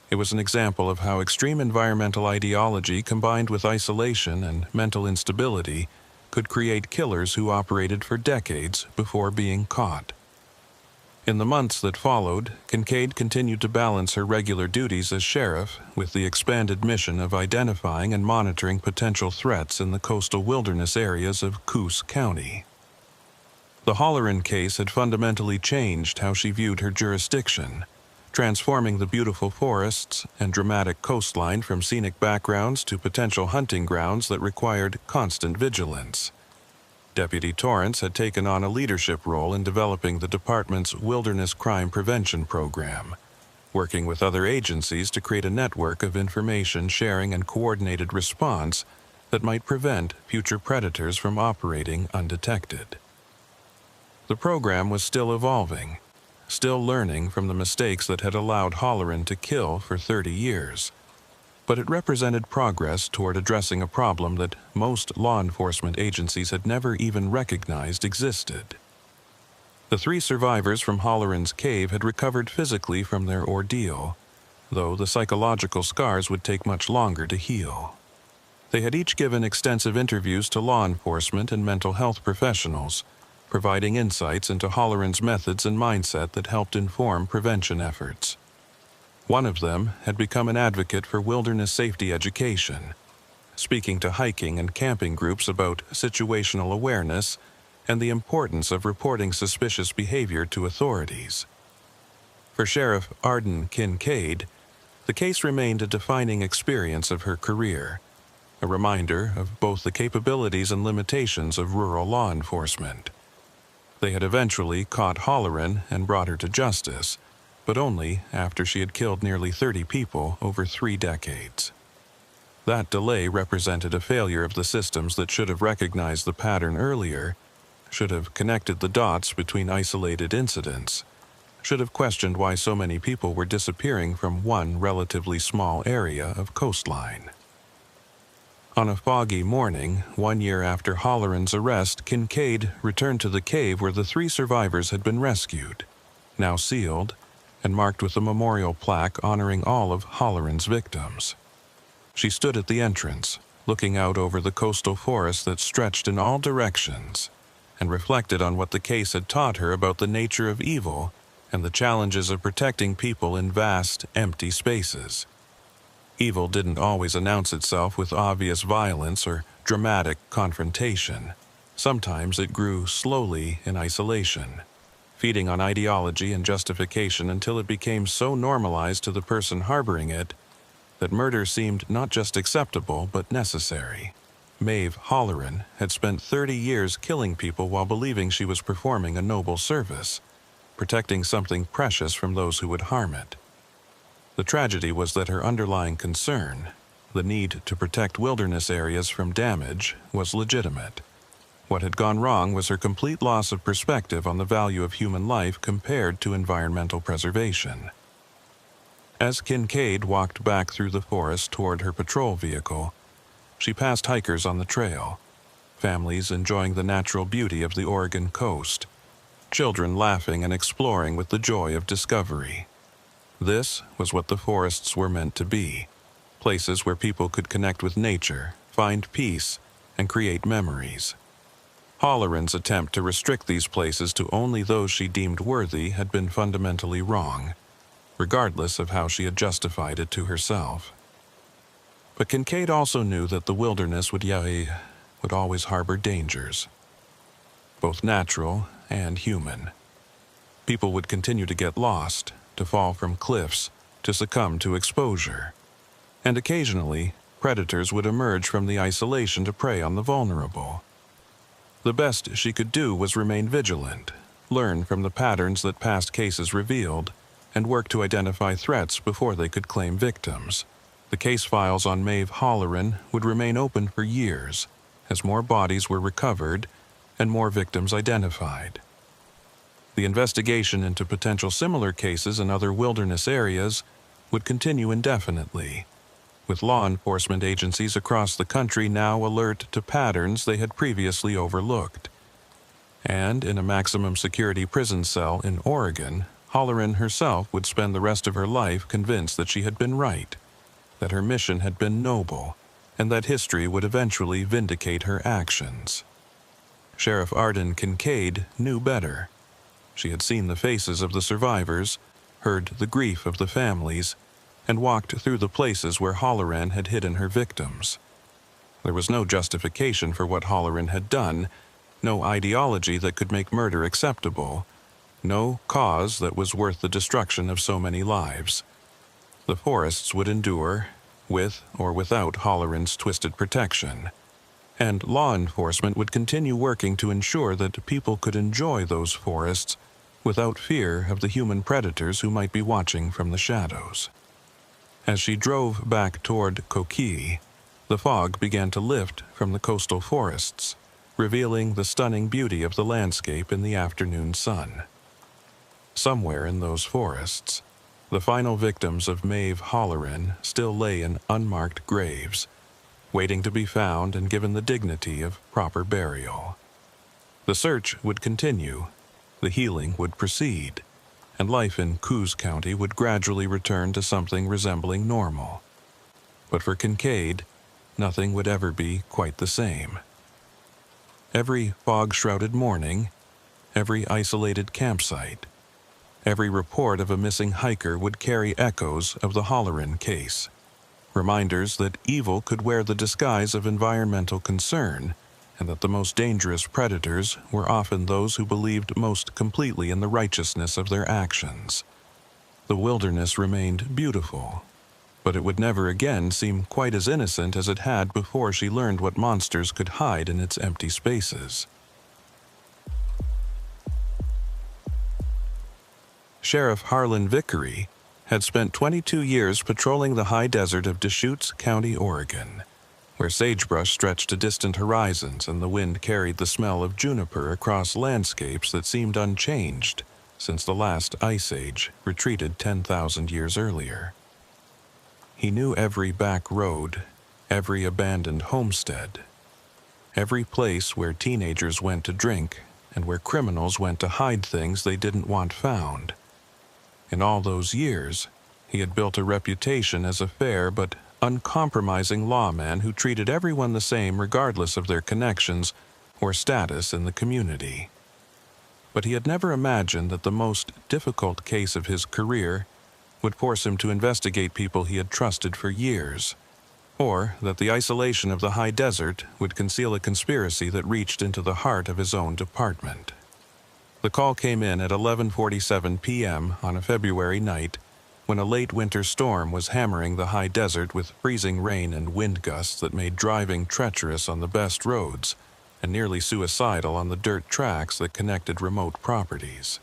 It was an example of how extreme environmental ideology combined with isolation and mental instability could create killers who operated for decades before being caught. In the months that followed, Kincaid continued to balance her regular duties as sheriff with the expanded mission of identifying and monitoring potential threats in the coastal wilderness areas of Coos County. The Holleran case had fundamentally changed how she viewed her jurisdiction, transforming the beautiful forests and dramatic coastline from scenic backgrounds to potential hunting grounds that required constant vigilance. Deputy Torrance had taken on a leadership role in developing the department's Wilderness Crime Prevention Program, working with other agencies to create a network of information sharing and coordinated response that might prevent future predators from operating undetected. The program was still evolving, still learning from the mistakes that had allowed Holleran to kill for 30 years. But it represented progress toward addressing a problem that most law enforcement agencies had never even recognized existed. The 3 survivors from Holleran's cave had recovered physically from their ordeal, though the psychological scars would take much longer to heal. They had each given extensive interviews to law enforcement and mental health professionals, providing insights into Holleran's methods and mindset that helped inform prevention efforts. One of them had become an advocate for wilderness safety education, speaking to hiking and camping groups about situational awareness and the importance of reporting suspicious behavior to authorities. For Sheriff Arden Kincaid, the case remained a defining experience of her career, a reminder of both the capabilities and limitations of rural law enforcement. They had eventually caught Holleran and brought her to justice, but only after she had killed nearly 30 people over 3 decades. That delay represented a failure of the systems that should have recognized the pattern earlier, should have connected the dots between isolated incidents, should have questioned why so many people were disappearing from one relatively small area of coastline. On a foggy morning, 1 year after Holleran's arrest, Kincaid returned to the cave where the 3 survivors had been rescued, now sealed, and marked with a memorial plaque honoring all of Holleran's victims. She stood at the entrance, looking out over the coastal forest that stretched in all directions, and reflected on what the case had taught her about the nature of evil and the challenges of protecting people in vast, empty spaces. Evil didn't always announce itself with obvious violence or dramatic confrontation. Sometimes it grew slowly in isolation, feeding on ideology and justification until it became so normalized to the person harboring it that murder seemed not just acceptable but necessary. Maeve Holleran had spent 30 years killing people while believing she was performing a noble service, protecting something precious from those who would harm it. The tragedy was that her underlying concern, the need to protect wilderness areas from damage, was legitimate. What had gone wrong was her complete loss of perspective on the value of human life compared to environmental preservation. As Kincaid walked back through the forest toward her patrol vehicle, she passed hikers on the trail, families enjoying the natural beauty of the Oregon coast, children laughing and exploring with the joy of discovery. This was what the forests were meant to be, places where people could connect with nature, find peace, and create memories. Holleran's attempt to restrict these places to only those she deemed worthy had been fundamentally wrong, regardless of how she had justified it to herself. But Kincaid also knew that the wilderness would would always harbor dangers, both natural and human. People would continue to get lost, to fall from cliffs, to succumb to exposure. And occasionally, predators would emerge from the isolation to prey on the vulnerable. The best she could do was remain vigilant, learn from the patterns that past cases revealed, and work to identify threats before they could claim victims. The case files on Maeve Holleran would remain open for years, as more bodies were recovered and more victims identified. The investigation into potential similar cases in other wilderness areas would continue indefinitely, with law enforcement agencies across the country now alert to patterns they had previously overlooked. And in a maximum security prison cell in Oregon, Holleran herself would spend the rest of her life convinced that she had been right, that her mission had been noble, and that history would eventually vindicate her actions. Sheriff Arden Kincaid knew better. She had seen the faces of the survivors, heard the grief of the families, and walked through the places where Holleran had hidden her victims. There was no justification for what Holleran had done, no ideology that could make murder acceptable, no cause that was worth the destruction of so many lives. The forests would endure, with or without Holleran's twisted protection, and law enforcement would continue working to ensure that people could enjoy those forests without fear of the human predators who might be watching from the shadows. As she drove back toward Coquille, the fog began to lift from the coastal forests, revealing the stunning beauty of the landscape in the afternoon sun. Somewhere in those forests, the final victims of Maeve Holleran still lay in unmarked graves, waiting to be found and given the dignity of proper burial. The search would continue, the healing would proceed, and life in Coos County would gradually return to something resembling normal. But for Kincaid, nothing would ever be quite the same. Every fog-shrouded morning, every isolated campsite, every report of a missing hiker would carry echoes of the Holleran case, reminders that evil could wear the disguise of environmental concern, and that the most dangerous predators were often those who believed most completely in the righteousness of their actions. The wilderness remained beautiful, but it would never again seem quite as innocent as it had before she learned what monsters could hide in its empty spaces. Sheriff Harlan Vickery had spent 22 years patrolling the high desert of Deschutes County, Oregon, where sagebrush stretched to distant horizons and the wind carried the smell of juniper across landscapes that seemed unchanged since the last ice age retreated 10,000 years earlier. He knew every back road, every abandoned homestead, every place where teenagers went to drink and where criminals went to hide things they didn't want found. In all those years, he had built a reputation as a fair but uncompromising lawman who treated everyone the same regardless of their connections or status in the community. But he had never imagined that the most difficult case of his career would force him to investigate people he had trusted for years, or that the isolation of the high desert would conceal a conspiracy that reached into the heart of his own department. The call came in at 11:47 p.m. on a February night when a late winter storm was hammering the high desert with freezing rain and wind gusts that made driving treacherous on the best roads and nearly suicidal on the dirt tracks that connected remote properties.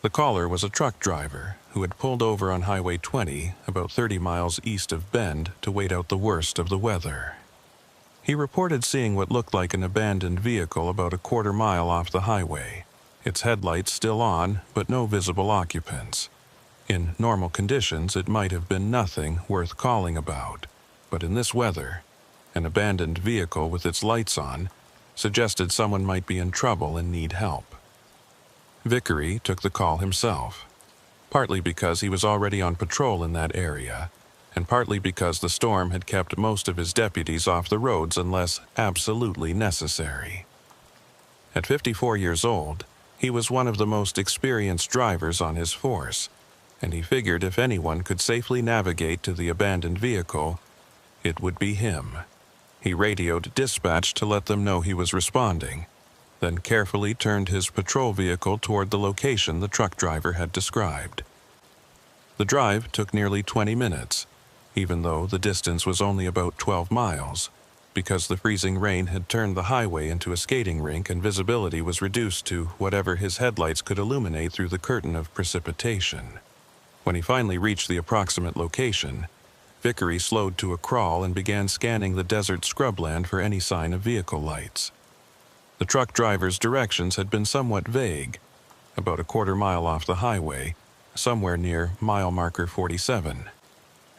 The caller was a truck driver who had pulled over on Highway 20 about 30 miles east of Bend to wait out the worst of the weather. He reported seeing what looked like an abandoned vehicle about a quarter mile off the highway, its headlights still on but no visible occupants. In normal conditions, it might have been nothing worth calling about, but in this weather, an abandoned vehicle with its lights on suggested someone might be in trouble and need help. Vickery took the call himself, partly because he was already on patrol in that area, and partly because the storm had kept most of his deputies off the roads unless absolutely necessary. At 54 years old, he was one of the most experienced drivers on his force, and he figured if anyone could safely navigate to the abandoned vehicle, it would be him. He radioed dispatch to let them know he was responding, then carefully turned his patrol vehicle toward the location the truck driver had described. The drive took nearly 20 minutes, even though the distance was only about 12 miles, because the freezing rain had turned the highway into a skating rink and visibility was reduced to whatever his headlights could illuminate through the curtain of precipitation. When he finally reached the approximate location, Vickery slowed to a crawl and began scanning the desert scrubland for any sign of vehicle lights. The truck driver's directions had been somewhat vague, about a quarter-mile off the highway, somewhere near mile marker 47.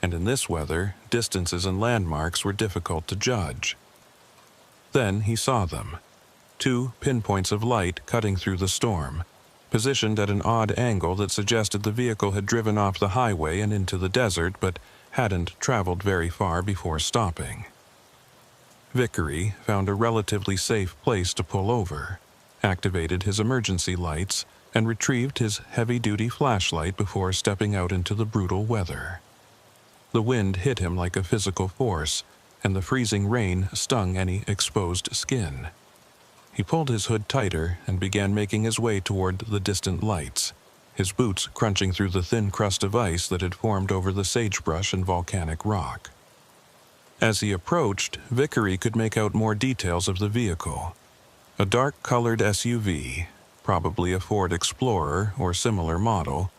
And in this weather, distances and landmarks were difficult to judge. Then he saw them, 2 pinpoints of light cutting through the storm, positioned at an odd angle that suggested the vehicle had driven off the highway and into the desert but hadn't traveled very far before stopping. Vickery found a relatively safe place to pull over, activated his emergency lights, and retrieved his heavy-duty flashlight before stepping out into the brutal weather. The wind hit him like a physical force, and the freezing rain stung any exposed skin. He pulled his hood tighter and began making his way toward the distant lights, his boots crunching through the thin crust of ice that had formed over the sagebrush and volcanic rock. As he approached, Vickery could make out more details of the vehicle. A dark-colored SUV, probably a Ford Explorer or similar model,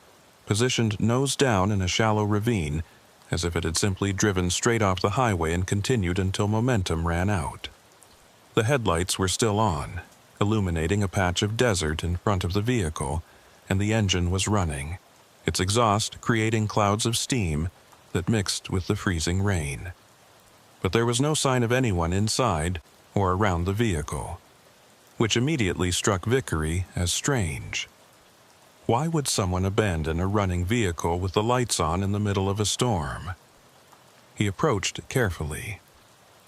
positioned nose down in a shallow ravine, as if it had simply driven straight off the highway and continued until momentum ran out. The headlights were still on, illuminating a patch of desert in front of the vehicle, and the engine was running, its exhaust creating clouds of steam that mixed with the freezing rain. But there was no sign of anyone inside or around the vehicle, which immediately struck Vickery as strange. Why would someone abandon a running vehicle with the lights on in the middle of a storm? He approached carefully,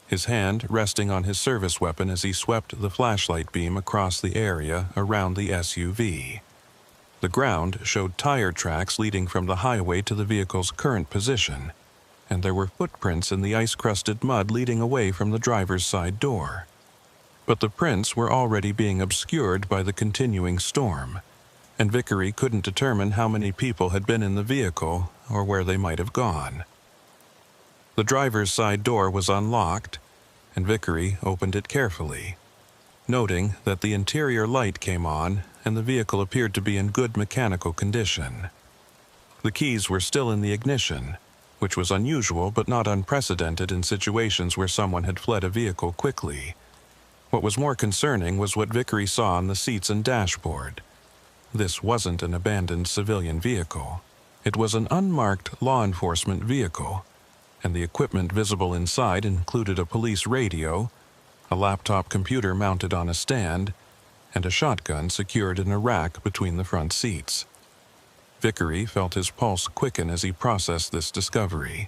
his hand resting on his service weapon as he swept the flashlight beam across the area around the SUV. The ground showed tire tracks leading from the highway to the vehicle's current position, and there were footprints in the ice-crusted mud leading away from the driver's side door. But the prints were already being obscured by the continuing storm, and Vickery couldn't determine how many people had been in the vehicle or where they might have gone. The driver's side door was unlocked, and Vickery opened it carefully, noting that the interior light came on and the vehicle appeared to be in good mechanical condition. The keys were still in the ignition, which was unusual but not unprecedented in situations where someone had fled a vehicle quickly. What was more concerning was what Vickery saw on the seats and dashboard. This wasn't an abandoned civilian vehicle. It was an unmarked law enforcement vehicle, and the equipment visible inside included a police radio, a laptop computer mounted on a stand, and a shotgun secured in a rack between the front seats. Vickery felt his pulse quicken as he processed this discovery.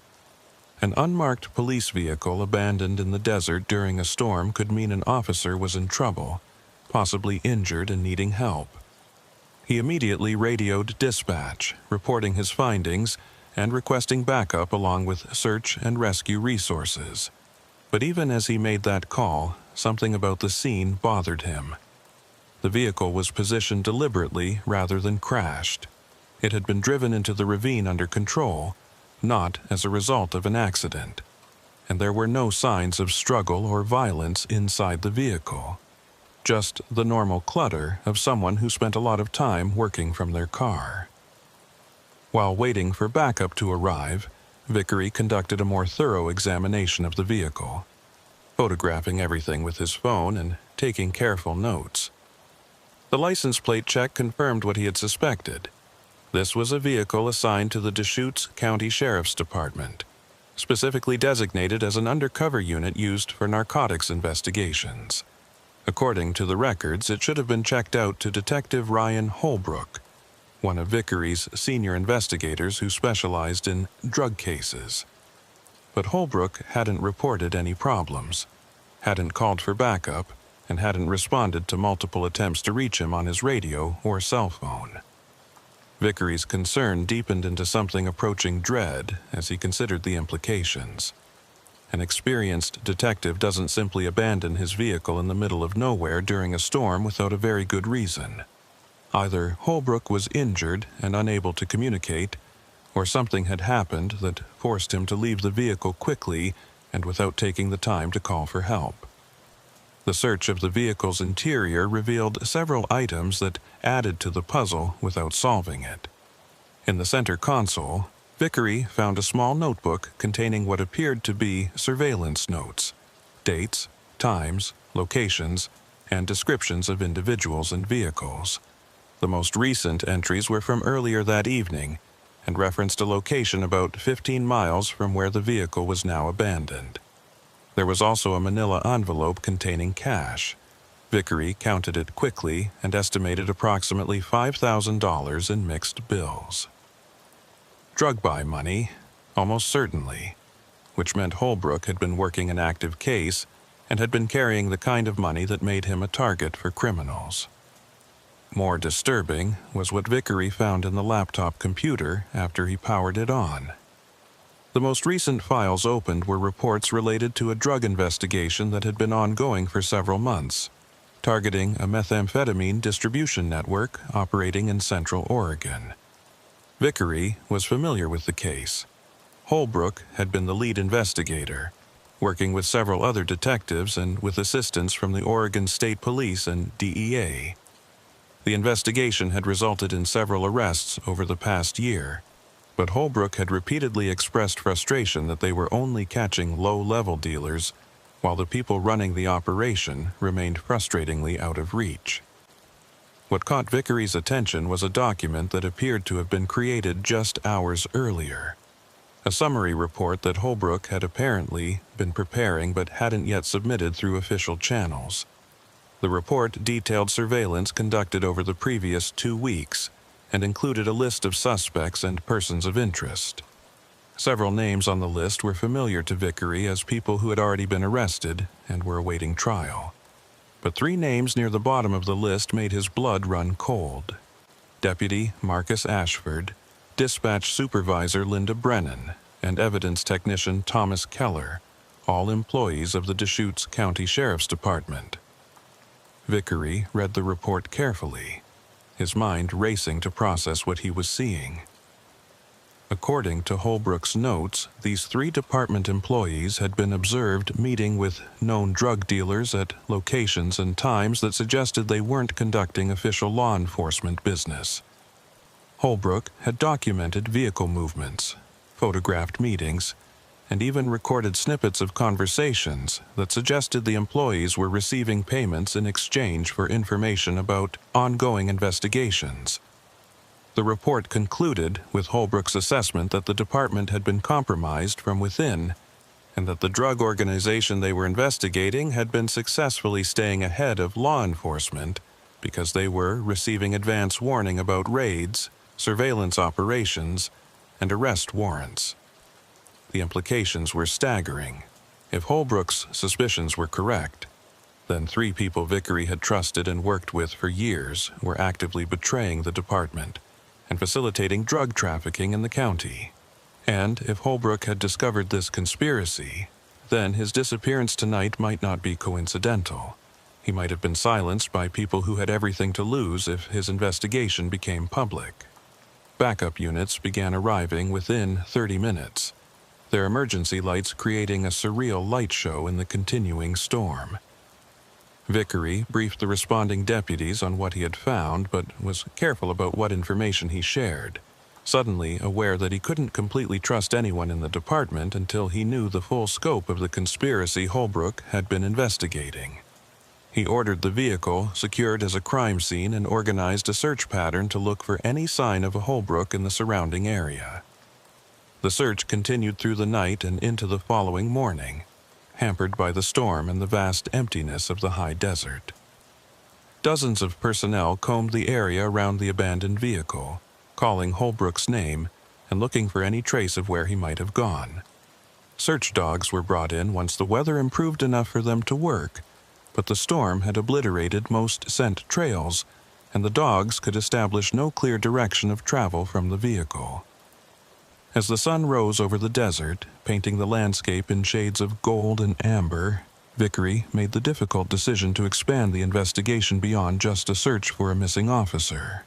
An unmarked police vehicle abandoned in the desert during a storm could mean an officer was in trouble, possibly injured and needing help. He immediately radioed dispatch, reporting his findings and requesting backup along with search and rescue resources. But even as he made that call, something about the scene bothered him. The vehicle was positioned deliberately rather than crashed. It had been driven into the ravine under control, not as a result of an accident, and there were no signs of struggle or violence inside the vehicle. Just the normal clutter of someone who spent a lot of time working from their car. While waiting for backup to arrive, Vickery conducted a more thorough examination of the vehicle, photographing everything with his phone and taking careful notes. The license plate check confirmed what he had suspected. This was a vehicle assigned to the Deschutes County Sheriff's Department, specifically designated as an undercover unit used for narcotics investigations. According to the records, it should have been checked out to Detective Ryan Holbrook, one of Vickery's senior investigators who specialized in drug cases. But Holbrook hadn't reported any problems, hadn't called for backup, and hadn't responded to multiple attempts to reach him on his radio or cell phone. Vickery's concern deepened into something approaching dread as he considered the implications. An experienced detective doesn't simply abandon his vehicle in the middle of nowhere during a storm without a very good reason. Either Holbrook was injured and unable to communicate, or something had happened that forced him to leave the vehicle quickly and without taking the time to call for help. The search of the vehicle's interior revealed several items that added to the puzzle without solving it. In the center console, Vickery found a small notebook containing what appeared to be surveillance notes, dates, times, locations, and descriptions of individuals and vehicles. The most recent entries were from earlier that evening and referenced a location about 15 miles from where the vehicle was now abandoned. There was also a manila envelope containing cash. Vickery counted it quickly and estimated approximately $5,000 in mixed bills. Drug buy money, almost certainly, which meant Holbrook had been working an active case and had been carrying the kind of money that made him a target for criminals. More disturbing was what Vickery found in the laptop computer after he powered it on. The most recent files opened were reports related to a drug investigation that had been ongoing for several months, targeting a methamphetamine distribution network operating in Central Oregon. Vickery was familiar with the case. Holbrook had been the lead investigator, working with several other detectives and with assistance from the Oregon State Police and DEA. The investigation had resulted in several arrests over the past year, but Holbrook had repeatedly expressed frustration that they were only catching low-level dealers, while the people running the operation remained frustratingly out of reach. What caught Vickery's attention was a document that appeared to have been created just hours earlier. A summary report that Holbrook had apparently been preparing but hadn't yet submitted through official channels. The report detailed surveillance conducted over the previous 2 weeks and included a list of suspects and persons of interest. Several names on the list were familiar to Vickery as people who had already been arrested and were awaiting trial. But 3 names near the bottom of the list made his blood run cold. Deputy Marcus Ashford, Dispatch Supervisor Linda Brennan, and Evidence Technician Thomas Keller, all employees of the Deschutes County Sheriff's Department. Vickery read the report carefully, his mind racing to process what he was seeing. According to Holbrook's notes, these 3 department employees had been observed meeting with known drug dealers at locations and times that suggested they weren't conducting official law enforcement business. Holbrook had documented vehicle movements, photographed meetings, and even recorded snippets of conversations that suggested the employees were receiving payments in exchange for information about ongoing investigations. The report concluded with Holbrook's assessment that the department had been compromised from within, and that the drug organization they were investigating had been successfully staying ahead of law enforcement because they were receiving advance warning about raids, surveillance operations, and arrest warrants. The implications were staggering. If Holbrook's suspicions were correct, then 3 people Vickery had trusted and worked with for years were actively betraying the department and facilitating drug trafficking in the county. And if Holbrook had discovered this conspiracy, then his disappearance tonight might not be coincidental. He might have been silenced by people who had everything to lose if his investigation became public. Backup units began arriving within 30 minutes, their emergency lights creating a surreal light show in the continuing storm. Vickery briefed the responding deputies on what he had found, but was careful about what information he shared, suddenly aware that he couldn't completely trust anyone in the department until he knew the full scope of the conspiracy Holbrook had been investigating. He ordered the vehicle secured as a crime scene and organized a search pattern to look for any sign of a Holbrook in the surrounding area. The search continued through the night and into the following morning, hampered by the storm and the vast emptiness of the high desert. Dozens of personnel combed the area around the abandoned vehicle, calling Holbrook's name and looking for any trace of where he might have gone. Search dogs were brought in once the weather improved enough for them to work, but the storm had obliterated most scent trails, and the dogs could establish no clear direction of travel from the vehicle. As the sun rose over the desert, painting the landscape in shades of gold and amber, Vickery made the difficult decision to expand the investigation beyond just a search for a missing officer.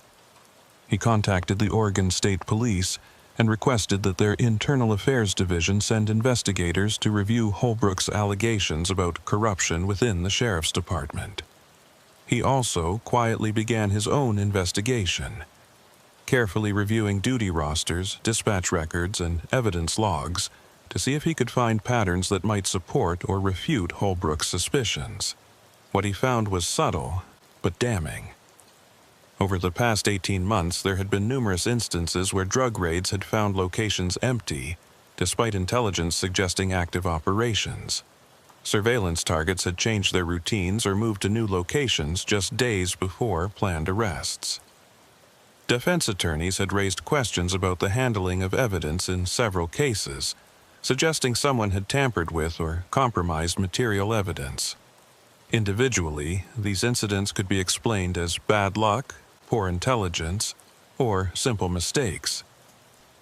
He contacted the Oregon State Police and requested that their Internal Affairs Division send investigators to review Holbrook's allegations about corruption within the Sheriff's Department. He also quietly began his own investigation, carefully reviewing duty rosters, dispatch records, and evidence logs to see if he could find patterns that might support or refute Holbrook's suspicions. What he found was subtle, but damning. Over the past 18 months, there had been numerous instances where drug raids had found locations empty, despite intelligence suggesting active operations. Surveillance targets had changed their routines or moved to new locations just days before planned arrests. Defense attorneys had raised questions about the handling of evidence in several cases, suggesting someone had tampered with or compromised material evidence. Individually, these incidents could be explained as bad luck, poor intelligence, or simple mistakes.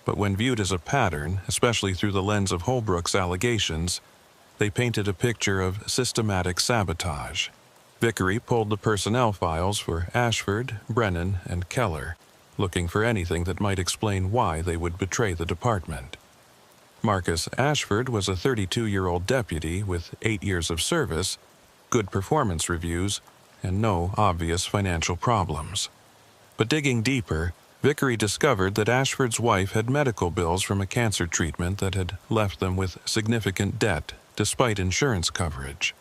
But when viewed as a pattern, especially through the lens of Holbrook's allegations, they painted a picture of systematic sabotage. Vickery pulled the personnel files for Ashford, Brennan, and Keller, looking for anything that might explain why they would betray the department. Marcus Ashford was a 32-year-old deputy with 8 years of service, good performance reviews, and no obvious financial problems. But digging deeper, Vickery discovered that Ashford's wife had medical bills from a cancer treatment that had left them with significant debt despite insurance coverage.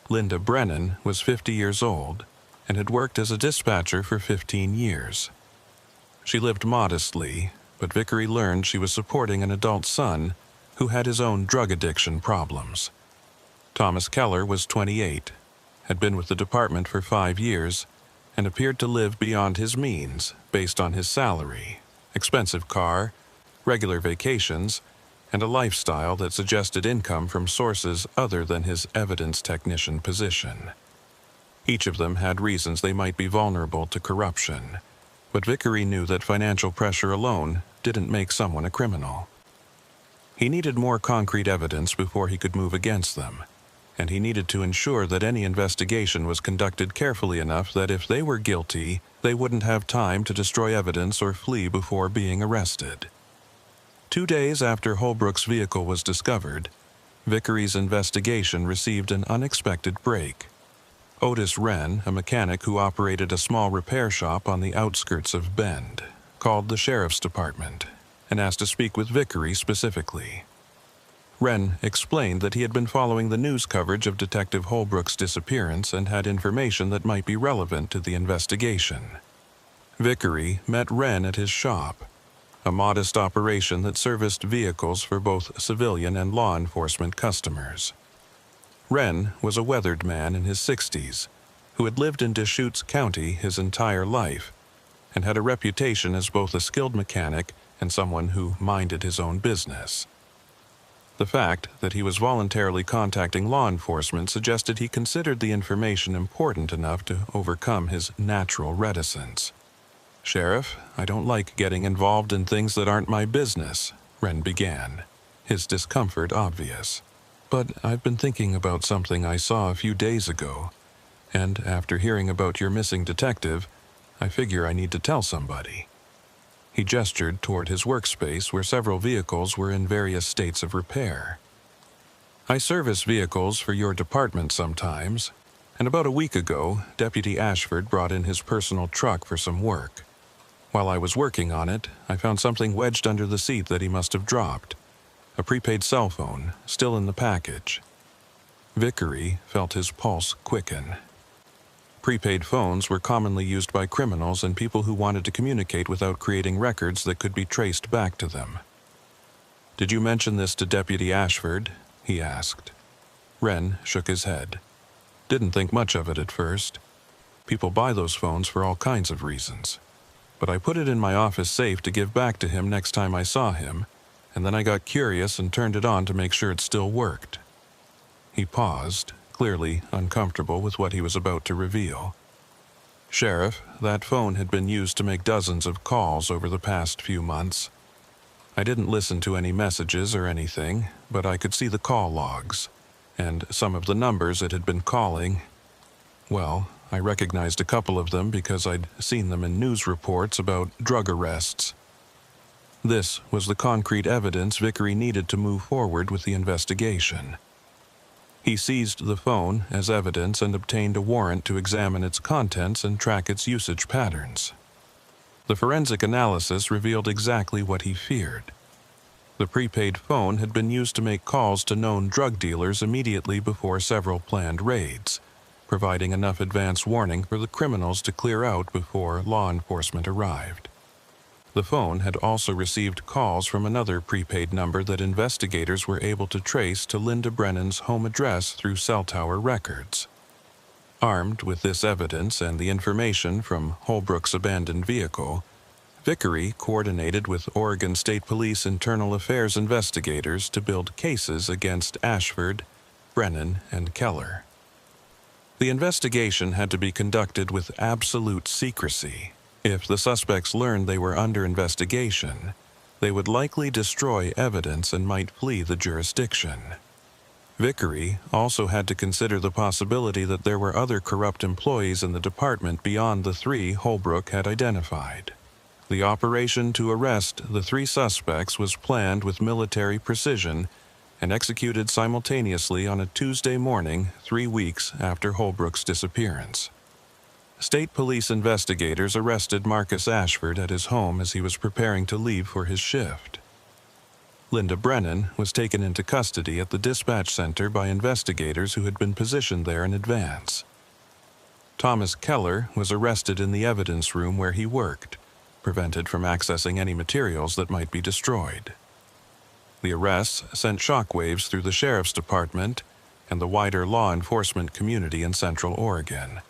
Linda Brennan was 50 years old and had worked as a dispatcher for 15 years. She lived modestly, but Vickery learned she was supporting an adult son who had his own drug addiction problems. Thomas Keller was 28, had been with the department for 5 years, and appeared to live beyond his means based on his salary, expensive car, regular vacations, and a lifestyle that suggested income from sources other than his evidence technician position. Each of them had reasons they might be vulnerable to corruption, but Vickery knew that financial pressure alone didn't make someone a criminal. He needed more concrete evidence before he could move against them, and he needed to ensure that any investigation was conducted carefully enough that if they were guilty, they wouldn't have time to destroy evidence or flee before being arrested. 2 days after Holbrook's vehicle was discovered, Vickery's investigation received an unexpected break. Otis Wren, a mechanic who operated a small repair shop on the outskirts of Bend, called the Sheriff's Department and asked to speak with Vickery specifically. Wren explained that he had been following the news coverage of Detective Holbrook's disappearance and had information that might be relevant to the investigation. Vickery met Wren at his shop, a modest operation that serviced vehicles for both civilian and law enforcement customers. Wren was a weathered man in his 60s who had lived in Deschutes County his entire life and had a reputation as both a skilled mechanic and someone who minded his own business. The fact that he was voluntarily contacting law enforcement suggested he considered the information important enough to overcome his natural reticence. "Sheriff, I don't like getting involved in things that aren't my business," Wren began, his discomfort obvious. "But I've been thinking about something I saw a few days ago, and after hearing about your missing detective, I figure I need to tell somebody." He gestured toward his workspace where several vehicles were in various states of repair. "I service vehicles for your department sometimes, and about a week ago, Deputy Ashford brought in his personal truck for some work. While I was working on it, I found something wedged under the seat that he must have dropped. A prepaid cell phone, still in the package." Vickery felt his pulse quicken. Prepaid phones were commonly used by criminals and people who wanted to communicate without creating records that could be traced back to them. "Did you mention this to Deputy Ashford?" he asked. Wren shook his head. "Didn't think much of it at first. People buy those phones for all kinds of reasons. But I put it in my office safe to give back to him next time I saw him, and then I got curious and turned it on to make sure it still worked." He paused, clearly uncomfortable with what he was about to reveal. "Sheriff, that phone had been used to make dozens of calls over the past few months. I didn't listen to any messages or anything, but I could see the call logs, and some of the numbers it had been calling. Well, I recognized a couple of them because I'd seen them in news reports about drug arrests. This was the concrete evidence Vickery needed to move forward with the investigation. He seized the phone as evidence and obtained a warrant to examine its contents and track its usage patterns. The forensic analysis revealed exactly what he feared. The prepaid phone had been used to make calls to known drug dealers immediately before several planned raids, providing enough advance warning for the criminals to clear out before law enforcement arrived. The phone had also received calls from another prepaid number that investigators were able to trace to Linda Brennan's home address through cell tower records. Armed with this evidence and the information from Holbrook's abandoned vehicle, Vickery coordinated with Oregon State Police internal affairs investigators to build cases against Ashford, Brennan, and Keller. The investigation had to be conducted with absolute secrecy. If the suspects learned they were under investigation, they would likely destroy evidence and might flee the jurisdiction. Vickery also had to consider the possibility that there were other corrupt employees in the department beyond the three Holbrook had identified. The operation to arrest the three suspects was planned with military precision and executed simultaneously on a Tuesday morning 3 weeks after Holbrook's disappearance. State police investigators arrested Marcus Ashford at his home as he was preparing to leave for his shift. Linda Brennan was taken into custody at the dispatch center by investigators who had been positioned there in advance. Thomas Keller was arrested in the evidence room where he worked, prevented from accessing any materials that might be destroyed. The arrests sent shockwaves through the sheriff's department and the wider law enforcement community in Central Oregon.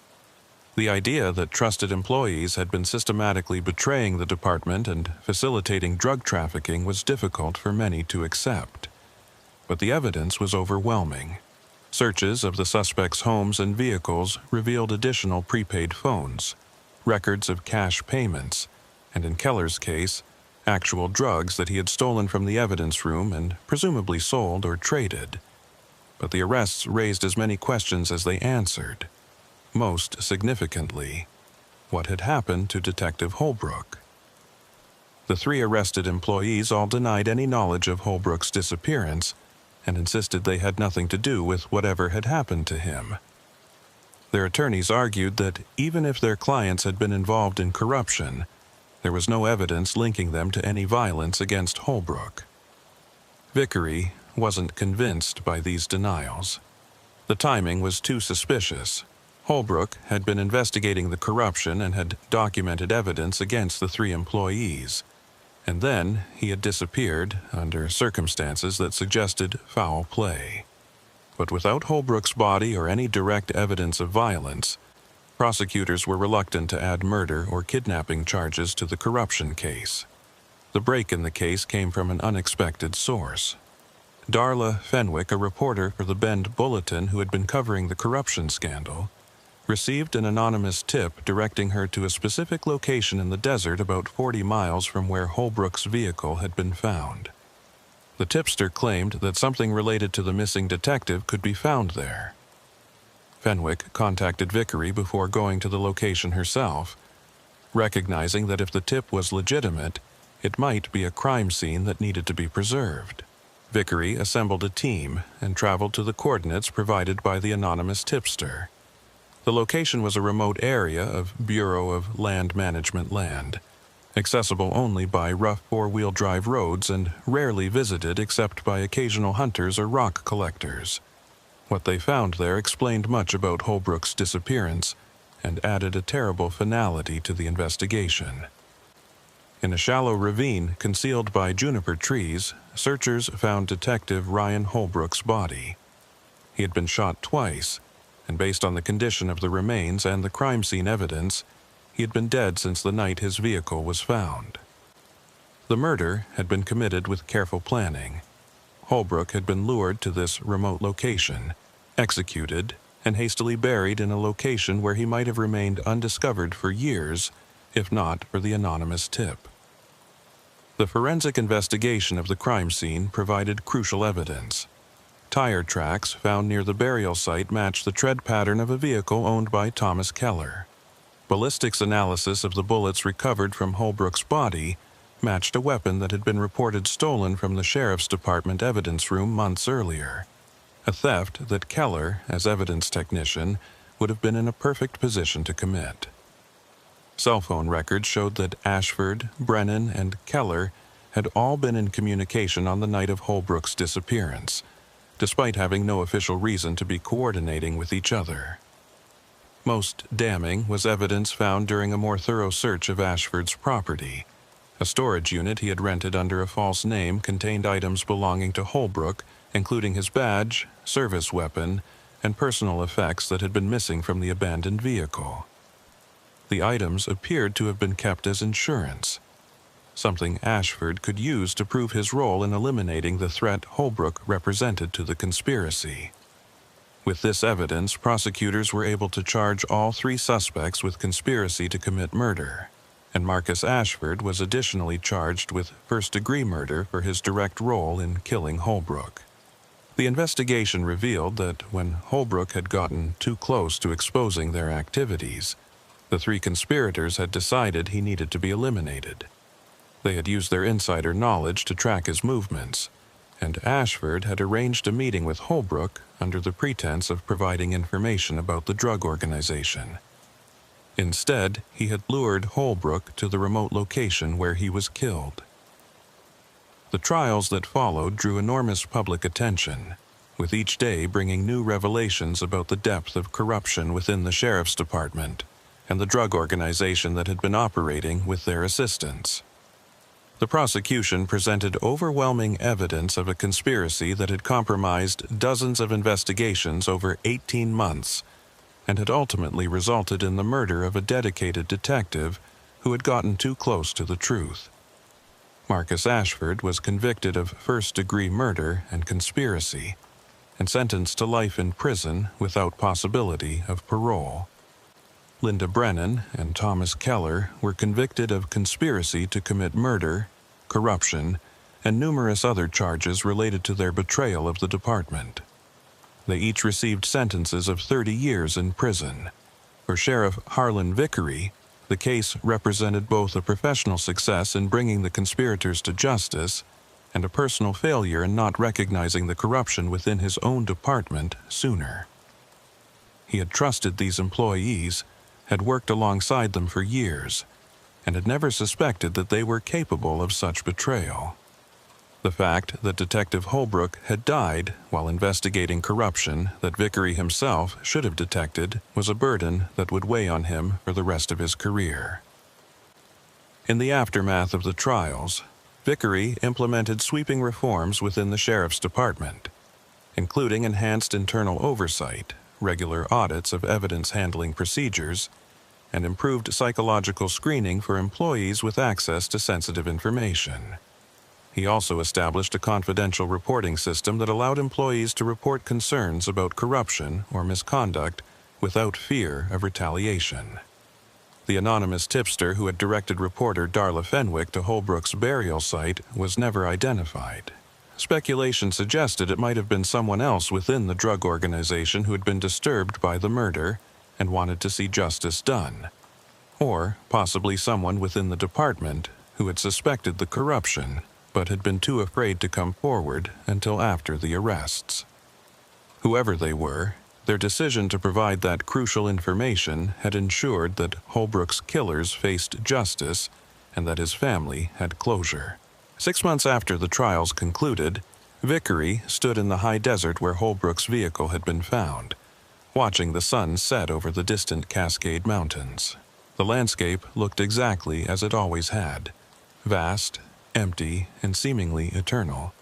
The idea that trusted employees had been systematically betraying the department and facilitating drug trafficking was difficult for many to accept. But the evidence was overwhelming. Searches of the suspects' homes and vehicles revealed additional prepaid phones, records of cash payments, and in Keller's case, actual drugs that he had stolen from the evidence room and presumably sold or traded. But the arrests raised as many questions as they answered. Most significantly, what had happened to Detective Holbrook? The three arrested employees all denied any knowledge of Holbrook's disappearance and insisted they had nothing to do with whatever had happened to him. Their attorneys argued that even if their clients had been involved in corruption, there was no evidence linking them to any violence against Holbrook. Vickery wasn't convinced by these denials. The timing was too suspicious. Holbrook had been investigating the corruption and had documented evidence against the three employees, and then he had disappeared under circumstances that suggested foul play. But without Holbrook's body or any direct evidence of violence, prosecutors were reluctant to add murder or kidnapping charges to the corruption case. The break in the case came from an unexpected source. Darla Fenwick, a reporter for the Bend Bulletin who had been covering the corruption scandal, received an anonymous tip directing her to a specific location in the desert about 40 miles from where Holbrook's vehicle had been found. The tipster claimed that something related to the missing detective could be found there. Fenwick contacted Vickery before going to the location herself, recognizing that if the tip was legitimate, it might be a crime scene that needed to be preserved. Vickery assembled a team and traveled to the coordinates provided by the anonymous tipster. The location was a remote area of Bureau of Land Management land, accessible only by rough four-wheel drive roads and rarely visited except by occasional hunters or rock collectors. What they found there explained much about Holbrook's disappearance and added a terrible finality to the investigation. In a shallow ravine concealed by juniper trees, searchers found Detective Ryan Holbrook's body. He had been shot twice, and based on the condition of the remains and the crime scene evidence, he had been dead since the night his vehicle was found. The murder had been committed with careful planning. Holbrook had been lured to this remote location, executed, and hastily buried in a location where he might have remained undiscovered for years, if not for the anonymous tip. The forensic investigation of the crime scene provided crucial evidence. Tire tracks found near the burial site matched the tread pattern of a vehicle owned by Thomas Keller. Ballistics analysis of the bullets recovered from Holbrook's body matched a weapon that had been reported stolen from the sheriff's department evidence room months earlier, a theft that Keller, as evidence technician, would have been in a perfect position to commit. Cell phone records showed that Ashford, Brennan, and Keller had all been in communication on the night of Holbrook's disappearance, despite having no official reason to be coordinating with each other. Most damning was evidence found during a more thorough search of Ashford's property. A storage unit he had rented under a false name contained items belonging to Holbrook, including his badge, service weapon, and personal effects that had been missing from the abandoned vehicle. The items appeared to have been kept as insurance, something Ashford could use to prove his role in eliminating the threat Holbrook represented to the conspiracy. With this evidence, prosecutors were able to charge all 3 suspects with conspiracy to commit murder, and Marcus Ashford was additionally charged with first-degree murder for his direct role in killing Holbrook. The investigation revealed that when Holbrook had gotten too close to exposing their activities, the 3 conspirators had decided he needed to be eliminated. They had used their insider knowledge to track his movements, and Ashford had arranged a meeting with Holbrook under the pretense of providing information about the drug organization. Instead, he had lured Holbrook to the remote location where he was killed. The trials that followed drew enormous public attention, with each day bringing new revelations about the depth of corruption within the sheriff's department and the drug organization that had been operating with their assistance. The prosecution presented overwhelming evidence of a conspiracy that had compromised dozens of investigations over 18 months and had ultimately resulted in the murder of a dedicated detective who had gotten too close to the truth. Marcus Ashford was convicted of first-degree murder and conspiracy and sentenced to life in prison without possibility of parole. Linda Brennan and Thomas Keller were convicted of conspiracy to commit murder, corruption, and numerous other charges related to their betrayal of the department. They each received sentences of 30 years in prison. For Sheriff Harlan Vickery, the case represented both a professional success in bringing the conspirators to justice and a personal failure in not recognizing the corruption within his own department sooner. He had trusted these employees, had worked alongside them for years, and had never suspected that they were capable of such betrayal. The fact that Detective Holbrook had died while investigating corruption that Vickery himself should have detected was a burden that would weigh on him for the rest of his career. In the aftermath of the trials, Vickery implemented sweeping reforms within the sheriff's department, including enhanced internal oversight, regular audits of evidence handling procedures, and improved psychological screening for employees with access to sensitive information. He also established a confidential reporting system that allowed employees to report concerns about corruption or misconduct without fear of retaliation. The anonymous tipster who had directed reporter Darla Fenwick to Holbrook's burial site was never identified. Speculation suggested it might have been someone else within the drug organization who had been disturbed by the murder and wanted to see justice done, or possibly someone within the department who had suspected the corruption but had been too afraid to come forward until after the arrests. Whoever they were, their decision to provide that crucial information had ensured that Holbrook's killers faced justice and that his family had closure. 6 months after the trials concluded, Vickery stood in the high desert where Holbrook's vehicle had been found, watching the sun set over the distant Cascade Mountains. The landscape looked exactly as it always had, vast, empty, and seemingly eternal.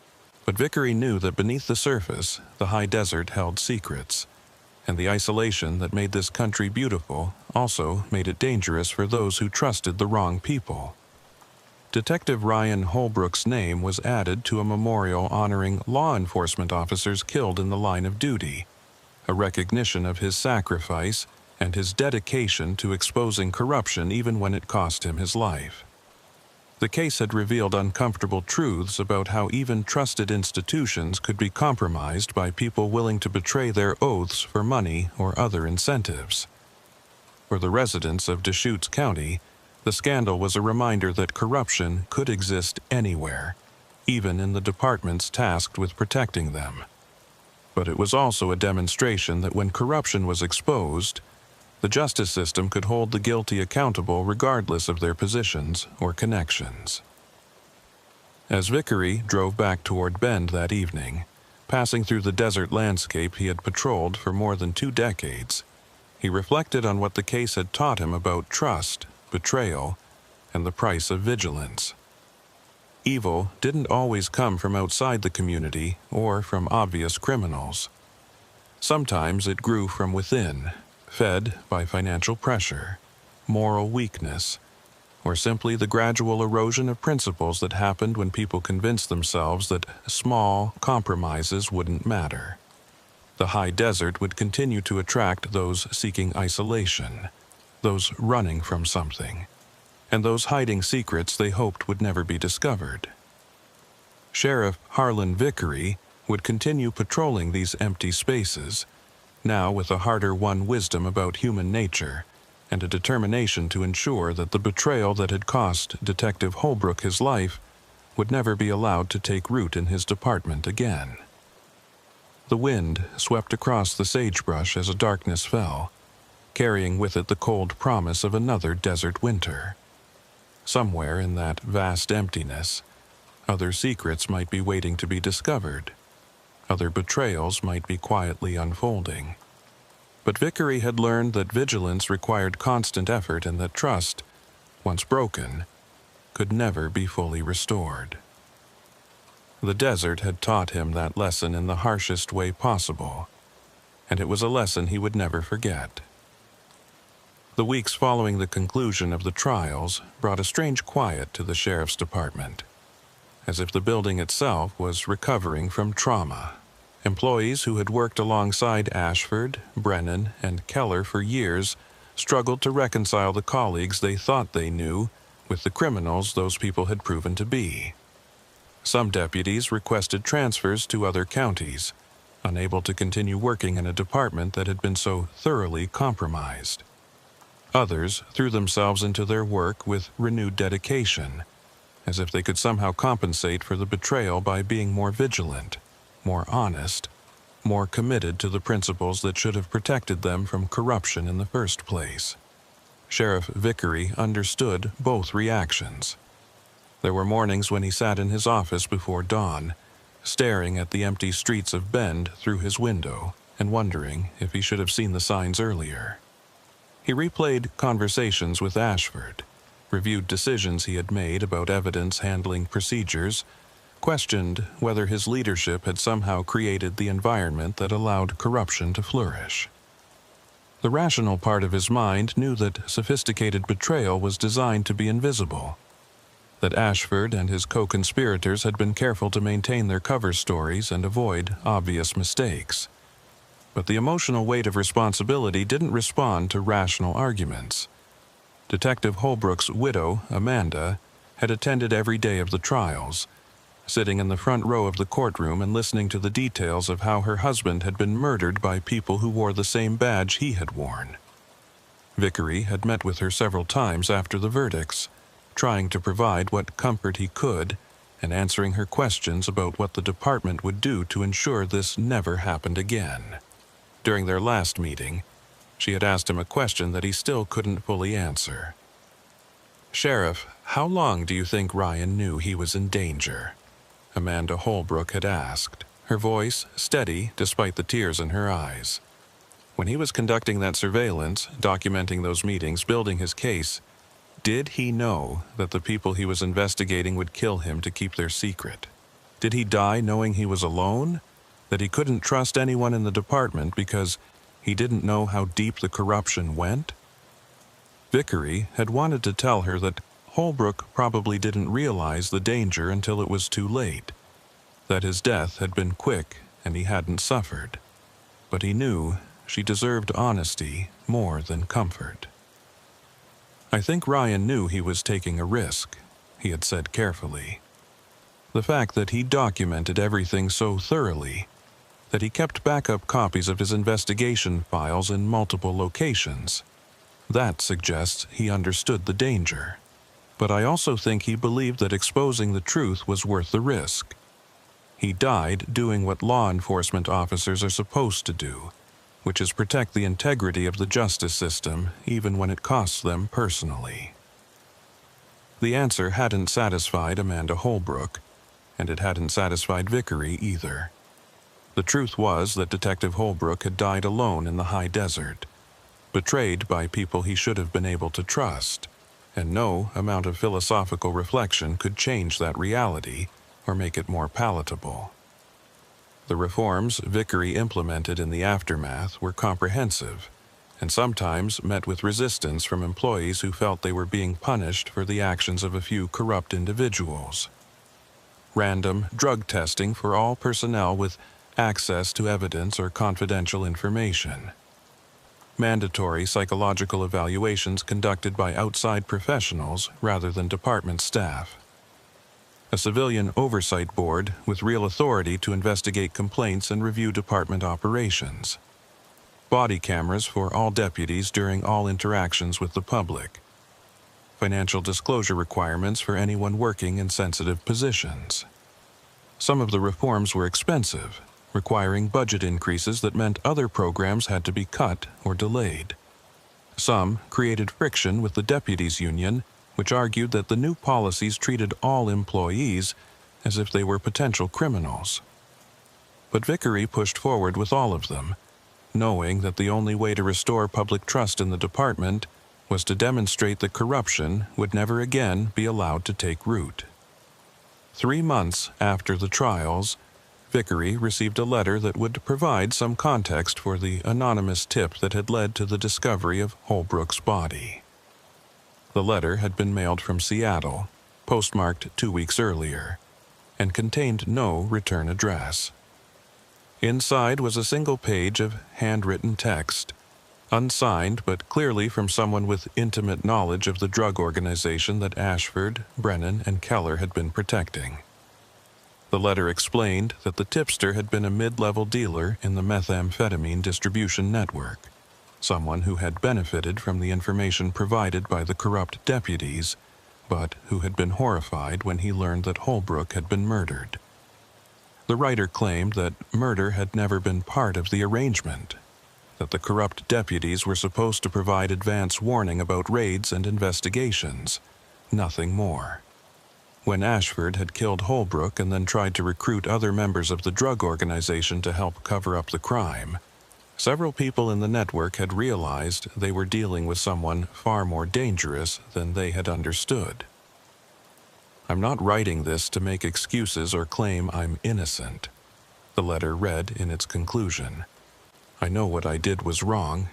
But Vickery knew that beneath the surface, the high desert held secrets, and the isolation that made this country beautiful also made it dangerous for those who trusted the wrong people. Detective Ryan Holbrook's name was added to a memorial honoring law enforcement officers killed in the line of duty, a recognition of his sacrifice and his dedication to exposing corruption even when it cost him his life. The case had revealed uncomfortable truths about how even trusted institutions could be compromised by people willing to betray their oaths for money or other incentives. For the residents of Deschutes County, the scandal was a reminder that corruption could exist anywhere, even in the departments tasked with protecting them. But it was also a demonstration that when corruption was exposed, the justice system could hold the guilty accountable regardless of their positions or connections. As Vickery drove back toward Bend that evening, passing through the desert landscape he had patrolled for more than 2 decades, he reflected on what the case had taught him about trust, betrayal, and the price of vigilance. Evil didn't always come from outside the community or from obvious criminals. Sometimes it grew from within, fed by financial pressure, moral weakness, or simply the gradual erosion of principles that happened when people convinced themselves that small compromises wouldn't matter. The high desert would continue to attract those seeking isolation, those running from something, and those hiding secrets they hoped would never be discovered. Sheriff Harlan Vickery would continue patrolling these empty spaces, now with a harder-won wisdom about human nature and a determination to ensure that the betrayal that had cost Detective Holbrook his life would never be allowed to take root in his department again. The wind swept across the sagebrush as a darkness fell, carrying with it the cold promise of another desert winter. Somewhere in that vast emptiness, other secrets might be waiting to be discovered. Other betrayals might be quietly unfolding. But Vickery had learned that vigilance required constant effort and that trust, once broken, could never be fully restored. The desert had taught him that lesson in the harshest way possible, and it was a lesson he would never forget. The weeks following the conclusion of the trials brought a strange quiet to the sheriff's department, as if the building itself was recovering from trauma. Employees who had worked alongside Ashford, Brennan, and Keller for years struggled to reconcile the colleagues they thought they knew with the criminals those people had proven to be. Some deputies requested transfers to other counties, unable to continue working in a department that had been so thoroughly compromised. Others threw themselves into their work with renewed dedication, as if they could somehow compensate for the betrayal by being more vigilant, more honest, more committed to the principles that should have protected them from corruption in the first place. Sheriff Vickery understood both reactions. There were mornings when he sat in his office before dawn, staring at the empty streets of Bend through his window and wondering if he should have seen the signs earlier. He replayed conversations with Ashford, reviewed decisions he had made about evidence handling procedures, questioned whether his leadership had somehow created the environment that allowed corruption to flourish. The rational part of his mind knew that sophisticated betrayal was designed to be invisible, that Ashford and his co-conspirators had been careful to maintain their cover stories and avoid obvious mistakes. But the emotional weight of responsibility didn't respond to rational arguments. Detective Holbrook's widow, Amanda, had attended every day of the trials, sitting in the front row of the courtroom and listening to the details of how her husband had been murdered by people who wore the same badge he had worn. Vickery had met with her several times after the verdicts, trying to provide what comfort he could and answering her questions about what the department would do to ensure this never happened again. During their last meeting, she had asked him a question that he still couldn't fully answer. "Sheriff, how long do you think Ryan knew he was in danger?" Amanda Holbrook had asked, her voice steady despite the tears in her eyes. When he was conducting that surveillance, documenting those meetings, building his case, did he know that the people he was investigating would kill him to keep their secret? Did he die knowing he was alone? That he couldn't trust anyone in the department because he didn't know how deep the corruption went? Vickery had wanted to tell her that Holbrook probably didn't realize the danger until it was too late, that his death had been quick and he hadn't suffered. But he knew she deserved honesty more than comfort. "I think Ryan knew he was taking a risk. he had said carefully. The fact that he documented everything so thoroughly, that he kept backup copies of his investigation files in multiple locations, that suggests he understood the danger. But I also think he believed that exposing the truth was worth the risk. He died doing what law enforcement officers are supposed to do, which is protect the integrity of the justice system even when it costs them personally. The answer hadn't satisfied Amanda Holbrook, and it hadn't satisfied Vickery either. The truth was that Detective Holbrook had died alone in the high desert, betrayed by people he should have been able to trust, and no amount of philosophical reflection could change that reality or make it more palatable. The reforms Vickery implemented in the aftermath were comprehensive, and sometimes met with resistance from employees who felt they were being punished for the actions of a few corrupt individuals. Random drug testing for all personnel with access to evidence or confidential information. Mandatory psychological evaluations conducted by outside professionals rather than department staff. A civilian oversight board with real authority to investigate complaints and review department operations. Body cameras for all deputies during all interactions with the public. Financial disclosure requirements for anyone working in sensitive positions. Some of the reforms were expensive, requiring budget increases that meant other programs had to be cut or delayed. Some created friction with the deputies' union, which argued that the new policies treated all employees as if they were potential criminals. But Vickery pushed forward with all of them, knowing that the only way to restore public trust in the department was to demonstrate that corruption would never again be allowed to take root. 3 months after the trials, Vickery received a letter that would provide some context for the anonymous tip that had led to the discovery of Holbrook's body. The letter had been mailed from Seattle, postmarked 2 weeks earlier, and contained no return address. Inside was a single page of handwritten text, unsigned but clearly from someone with intimate knowledge of the drug organization that Ashford, Brennan, and Keller had been protecting. The letter explained that the tipster had been a mid-level dealer in the methamphetamine distribution network, someone who had benefited from the information provided by the corrupt deputies, but who had been horrified when he learned that Holbrook had been murdered. The writer claimed that murder had never been part of the arrangement, that the corrupt deputies were supposed to provide advance warning about raids and investigations, nothing more. When Ashford had killed Holbrook and then tried to recruit other members of the drug organization to help cover up the crime, several people in the network had realized they were dealing with someone far more dangerous than they had understood. I'm not writing this to make excuses or claim I'm innocent, the letter read in its conclusion. I know what I did was wrong,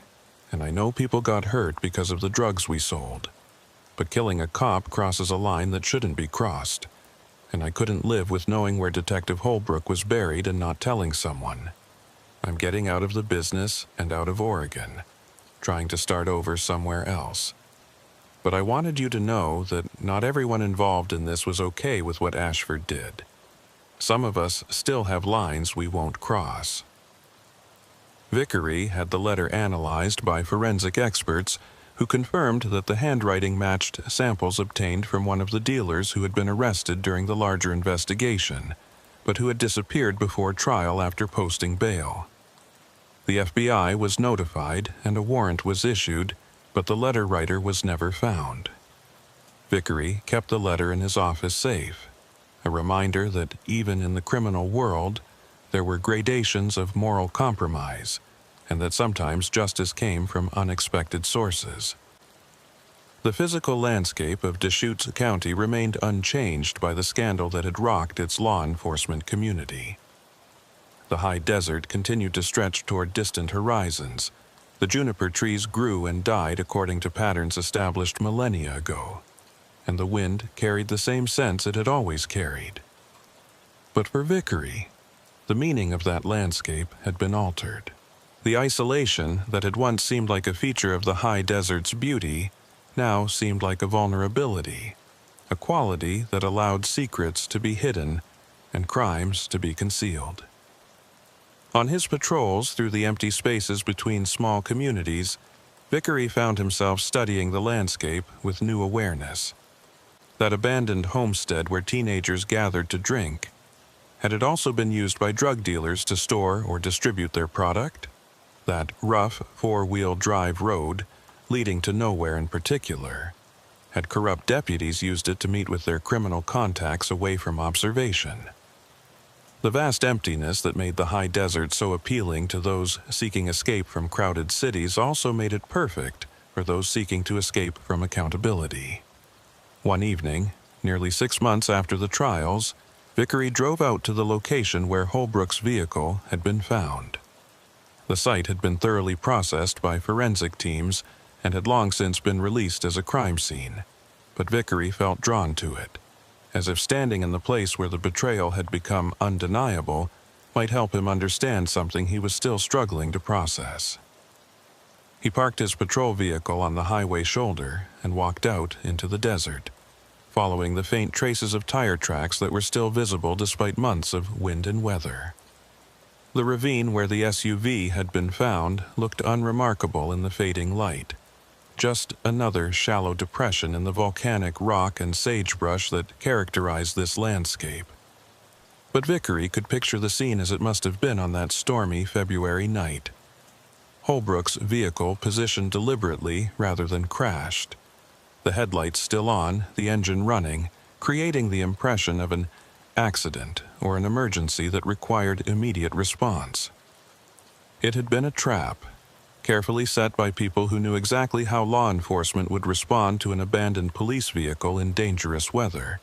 and I know people got hurt because of the drugs we sold. But killing a cop crosses a line that shouldn't be crossed, and I couldn't live with knowing where Detective Holbrook was buried and not telling someone. I'm getting out of the business and out of Oregon, trying to start over somewhere else. But I wanted you to know that not everyone involved in this was okay with what Ashford did. Some of us still have lines we won't cross. Vickery had the letter analyzed by forensic experts who confirmed that the handwriting matched samples obtained from one of the dealers who had been arrested during the larger investigation, but who had disappeared before trial after posting bail. The FBI was notified and a warrant was issued, but the letter writer was never found. Vickery kept the letter in his office safe, a reminder that even in the criminal world, there were gradations of moral compromise, and that sometimes justice came from unexpected sources. The physical landscape of Deschutes County remained unchanged by the scandal that had rocked its law enforcement community. The high desert continued to stretch toward distant horizons. The juniper trees grew and died according to patterns established millennia ago, and the wind carried the same scents it had always carried. But for Vickery, the meaning of that landscape had been altered. The isolation that had once seemed like a feature of the high desert's beauty now seemed like a vulnerability, a quality that allowed secrets to be hidden and crimes to be concealed. On his patrols through the empty spaces between small communities, Vickery found himself studying the landscape with new awareness. That abandoned homestead where teenagers gathered to drink, had it also been used by drug dealers to store or distribute their product? That rough four-wheel drive road, leading to nowhere in particular, had corrupt deputies used it to meet with their criminal contacts away from observation? The vast emptiness that made the high desert so appealing to those seeking escape from crowded cities also made it perfect for those seeking to escape from accountability. One evening, nearly 6 months after the trials, Vickery drove out to the location where Holbrook's vehicle had been found. The site had been thoroughly processed by forensic teams and had long since been released as a crime scene, but Vickery felt drawn to it, as if standing in the place where the betrayal had become undeniable might help him understand something he was still struggling to process. He parked his patrol vehicle on the highway shoulder and walked out into the desert, following the faint traces of tire tracks that were still visible despite months of wind and weather. The ravine where the SUV had been found looked unremarkable in the fading light, just another shallow depression in the volcanic rock and sagebrush that characterized this landscape. But Vickery could picture the scene as it must have been on that stormy February night. Holbrook's vehicle positioned deliberately rather than crashed. The headlights still on, the engine running, creating the impression of an accident or an emergency that required immediate response. It had been a trap, carefully set by people who knew exactly how law enforcement would respond to an abandoned police vehicle in dangerous weather.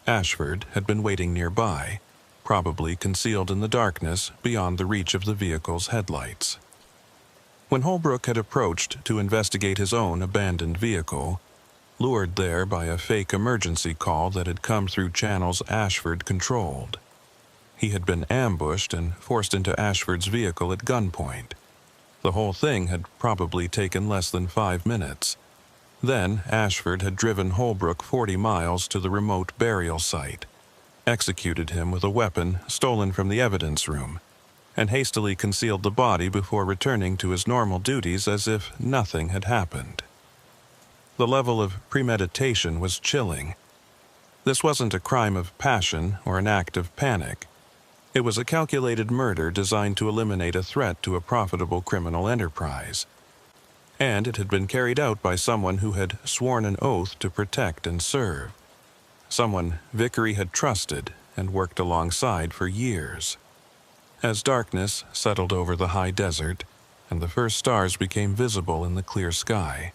Ashford had been waiting nearby, probably concealed in the darkness beyond the reach of the vehicle's headlights. When Holbrook had approached to investigate his own abandoned vehicle, lured there by a fake emergency call that had come through channels Ashford controlled, he had been ambushed and forced into Ashford's vehicle at gunpoint. The whole thing had probably taken less than 5 minutes. Then Ashford had driven Holbrook 40 miles to the remote burial site, executed him with a weapon stolen from the evidence room, and hastily concealed the body before returning to his normal duties as if nothing had happened. The level of premeditation was chilling. This wasn't a crime of passion or an act of panic. It was a calculated murder designed to eliminate a threat to a profitable criminal enterprise. And it had been carried out by someone who had sworn an oath to protect and serve. Someone Vickery had trusted and worked alongside for years. As darkness settled over the high desert and the first stars became visible in the clear sky,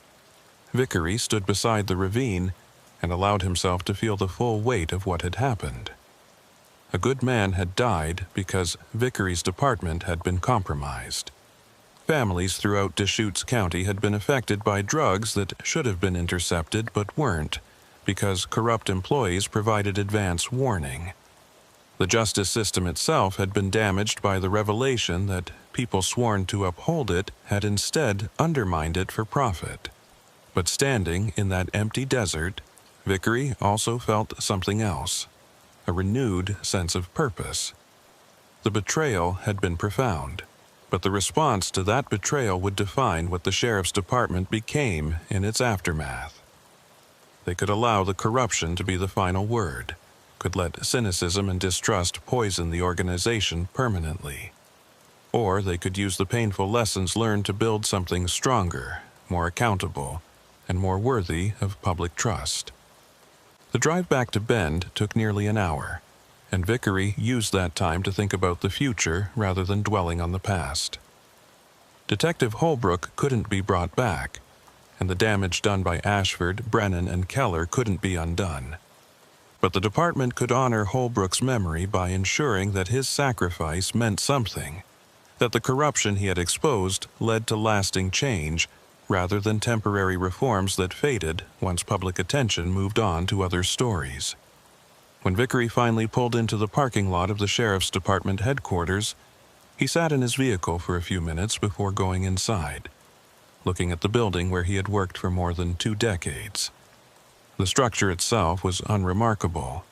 Vickery stood beside the ravine and allowed himself to feel the full weight of what had happened. A good man had died because Vickery's department had been compromised. Families throughout Deschutes County had been affected by drugs that should have been intercepted but weren't, because corrupt employees provided advance warning. The justice system itself had been damaged by the revelation that people sworn to uphold it had instead undermined it for profit. But standing in that empty desert, Vickery also felt something else. A renewed sense of purpose. The betrayal had been profound, but the response to that betrayal would define what the sheriff's department became in its aftermath. They could allow the corruption to be the final word, could let cynicism and distrust poison the organization permanently. Or they could use the painful lessons learned to build something stronger, more accountable, and more worthy of public trust. The drive back to Bend took nearly an hour, and Vickery used that time to think about the future rather than dwelling on the past. Detective Holbrook couldn't be brought back, and the damage done by Ashford, Brennan, and Keller couldn't be undone. But the department could honor Holbrook's memory by ensuring that his sacrifice meant something, that the corruption he had exposed led to lasting change rather than temporary reforms that faded once public attention moved on to other stories. When Vickery finally pulled into the parking lot of the sheriff's department headquarters, he sat in his vehicle for a few minutes before going inside, looking at the building where he had worked for more than 2 decades. The structure itself was unremarkable.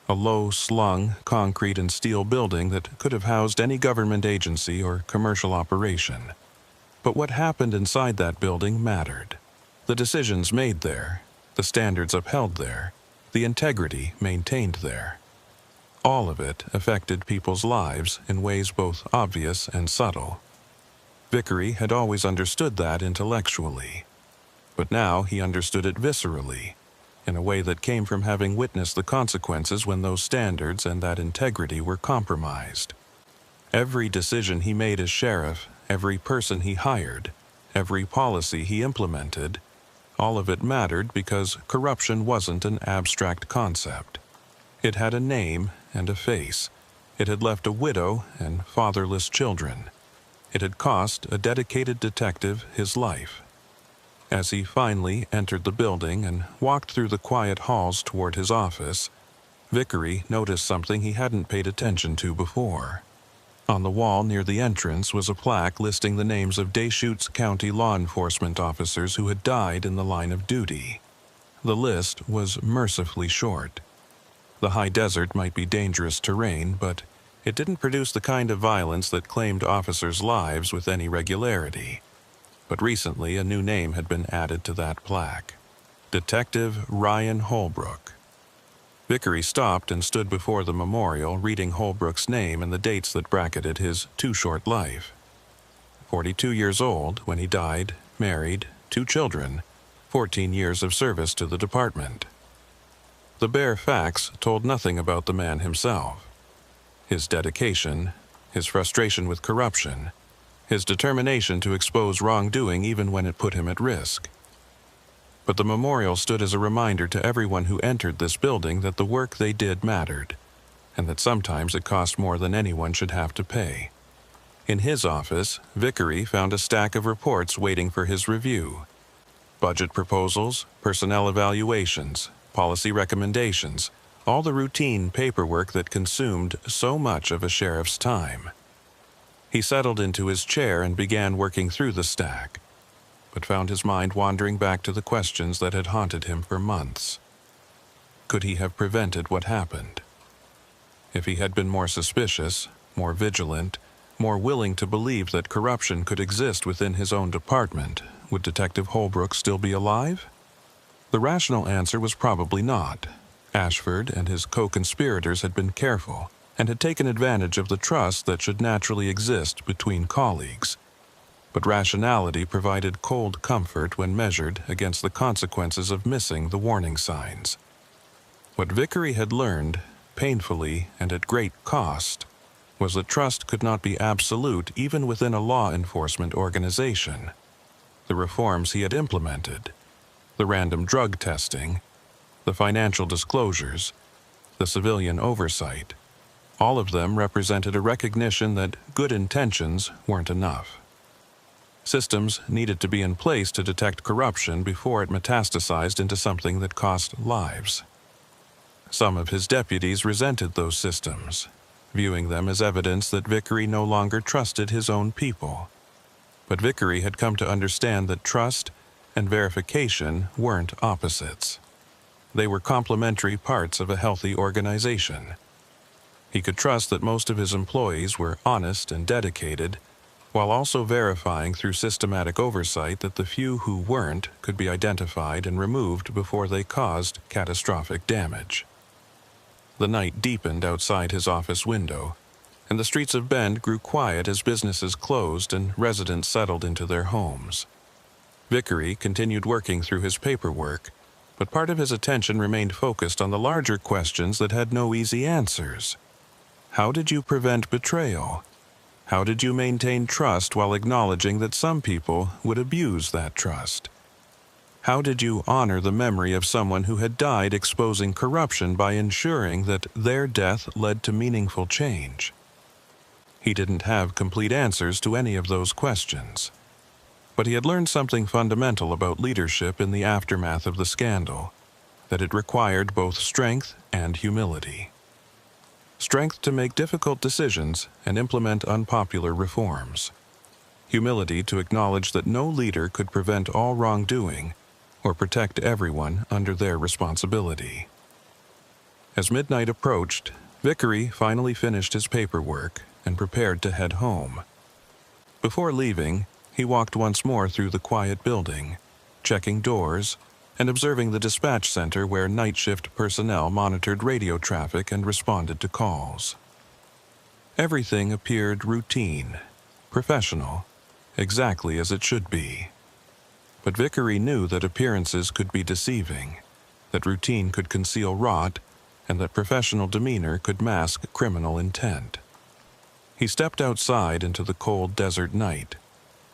A low-slung concrete and steel building that could have housed any government agency or commercial operation. But what happened inside that building mattered. The decisions made there, the standards upheld there, the integrity maintained there. All of it affected people's lives in ways both obvious and subtle. Vickery had always understood that intellectually, but now he understood it viscerally, in a way that came from having witnessed the consequences when those standards and that integrity were compromised. Every decision he made as sheriff, every person he hired, every policy he implemented, all of it mattered because corruption wasn't an abstract concept. It had a name and a face. It had left a widow and fatherless children. It had cost a dedicated detective his life. As he finally entered the building and walked through the quiet halls toward his office, Vickery noticed something he hadn't paid attention to before. On the wall near the entrance was a plaque listing the names of Deschutes County law enforcement officers who had died in the line of duty. The list was mercifully short. The high desert might be dangerous terrain, but it didn't produce the kind of violence that claimed officers' lives with any regularity. But recently a new name had been added to that plaque: Detective Ryan Holbrook. Vickery stopped and stood before the memorial, reading Holbrook's name and the dates that bracketed his too-short life. 42 years old when he died, married, 2 children, 14 years of service to the department. The bare facts told nothing about the man himself. His dedication, his frustration with corruption, his determination to expose wrongdoing even when it put him at risk. But the memorial stood as a reminder to everyone who entered this building that the work they did mattered, and that sometimes it cost more than anyone should have to pay. In his office, Vickery found a stack of reports waiting for his review. Budget proposals, personnel evaluations, policy recommendations, all the routine paperwork that consumed so much of a sheriff's time. He settled into his chair and began working through the stack, but found his mind wandering back to the questions that had haunted him for months. Could he have prevented what happened? If he had been more suspicious, more vigilant, more willing to believe that corruption could exist within his own department, would Detective Holbrook still be alive? The rational answer was probably not. Ashford and his co-conspirators had been careful and had taken advantage of the trust that should naturally exist between colleagues. But rationality provided cold comfort when measured against the consequences of missing the warning signs. What Vickery had learned, painfully and at great cost, was that trust could not be absolute even within a law enforcement organization. The reforms he had implemented, the random drug testing, the financial disclosures, the civilian oversight, all of them represented a recognition that good intentions weren't enough. Systems needed to be in place to detect corruption before it metastasized into something that cost lives. Some of his deputies resented those systems, viewing them as evidence that Vickery no longer trusted his own people. But Vickery had come to understand that trust and verification weren't opposites. They were complementary parts of a healthy organization. He could trust that most of his employees were honest and dedicated, while also verifying through systematic oversight that the few who weren't could be identified and removed before they caused catastrophic damage. The night deepened outside his office window, and the streets of Bend grew quiet as businesses closed and residents settled into their homes. Vickery continued working through his paperwork, but part of his attention remained focused on the larger questions that had no easy answers. How did you prevent betrayal? How did you maintain trust while acknowledging that some people would abuse that trust? How did you honor the memory of someone who had died exposing corruption by ensuring that their death led to meaningful change? He didn't have complete answers to any of those questions, but he had learned something fundamental about leadership in the aftermath of the scandal, that it required both strength and humility. Strength to make difficult decisions and implement unpopular reforms. Humility to acknowledge that no leader could prevent all wrongdoing or protect everyone under their responsibility. As midnight approached, Vickery finally finished his paperwork and prepared to head home. Before leaving, he walked once more through the quiet building, checking doors and observing the dispatch center where night shift personnel monitored radio traffic and responded to calls. Everything appeared routine, professional, exactly as it should be. But Vickery knew that appearances could be deceiving, that routine could conceal rot, and that professional demeanor could mask criminal intent. He stepped outside into the cold desert night,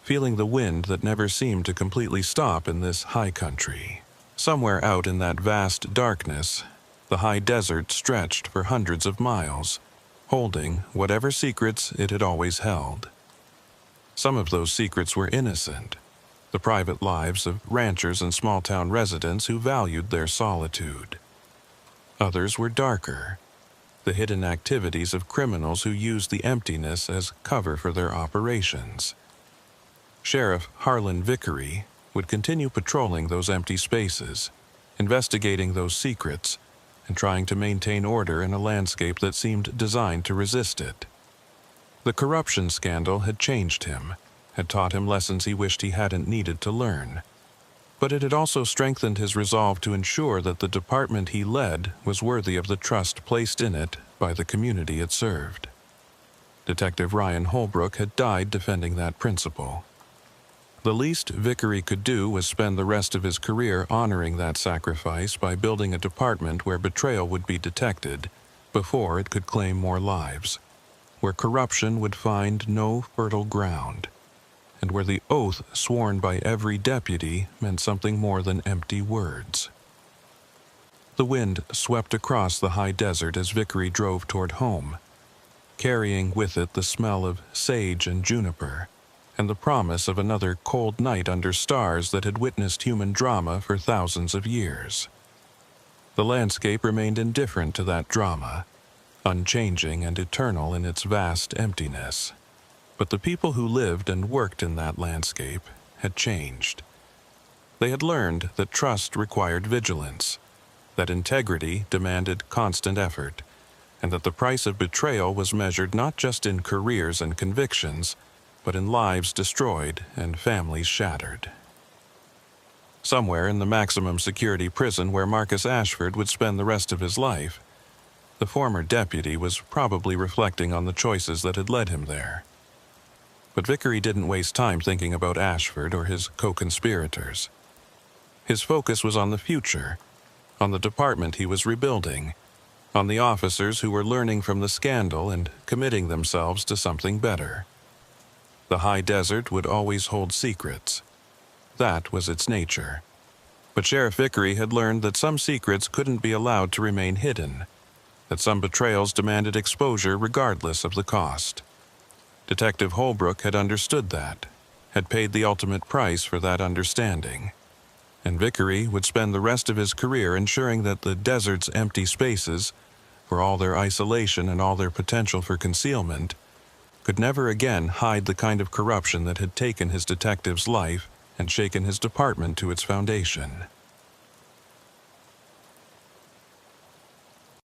feeling the wind that never seemed to completely stop in this high country. Somewhere out in that vast darkness, the high desert stretched for hundreds of miles, holding whatever secrets it had always held. Some of those secrets were innocent, the private lives of ranchers and small-town residents who valued their solitude. Others were darker, the hidden activities of criminals who used the emptiness as cover for their operations. Sheriff Harlan Vickery would continue patrolling those empty spaces, investigating those secrets, and trying to maintain order in a landscape that seemed designed to resist it. The corruption scandal had changed him, had taught him lessons he wished he hadn't needed to learn. But it had also strengthened his resolve to ensure that the department he led was worthy of the trust placed in it by the community it served. Detective Ryan Holbrook had died defending that principle. The least Vickery could do was spend the rest of his career honoring that sacrifice by building a department where betrayal would be detected before it could claim more lives, where corruption would find no fertile ground, and where the oath sworn by every deputy meant something more than empty words. The wind swept across the high desert as Vickery drove toward home, carrying with it the smell of sage and juniper, and the promise of another cold night under stars that had witnessed human drama for thousands of years. The landscape remained indifferent to that drama, unchanging and eternal in its vast emptiness. But the people who lived and worked in that landscape had changed. They had learned that trust required vigilance, that integrity demanded constant effort, and that the price of betrayal was measured not just in careers and convictions, but in lives destroyed and families shattered. Somewhere in the maximum security prison where Marcus Ashford would spend the rest of his life, the former deputy was probably reflecting on the choices that had led him there. But Vickery didn't waste time thinking about Ashford or his co-conspirators. His focus was on the future, on the department he was rebuilding, on the officers who were learning from the scandal and committing themselves to something better. The high desert would always hold secrets. That was its nature. But Sheriff Vickery had learned that some secrets couldn't be allowed to remain hidden, that some betrayals demanded exposure regardless of the cost. Detective Holbrook had understood that, had paid the ultimate price for that understanding, and Vickery would spend the rest of his career ensuring that the desert's empty spaces, for all their isolation and all their potential for concealment, could never again hide the kind of corruption that had taken his detective's life and shaken his department to its foundation.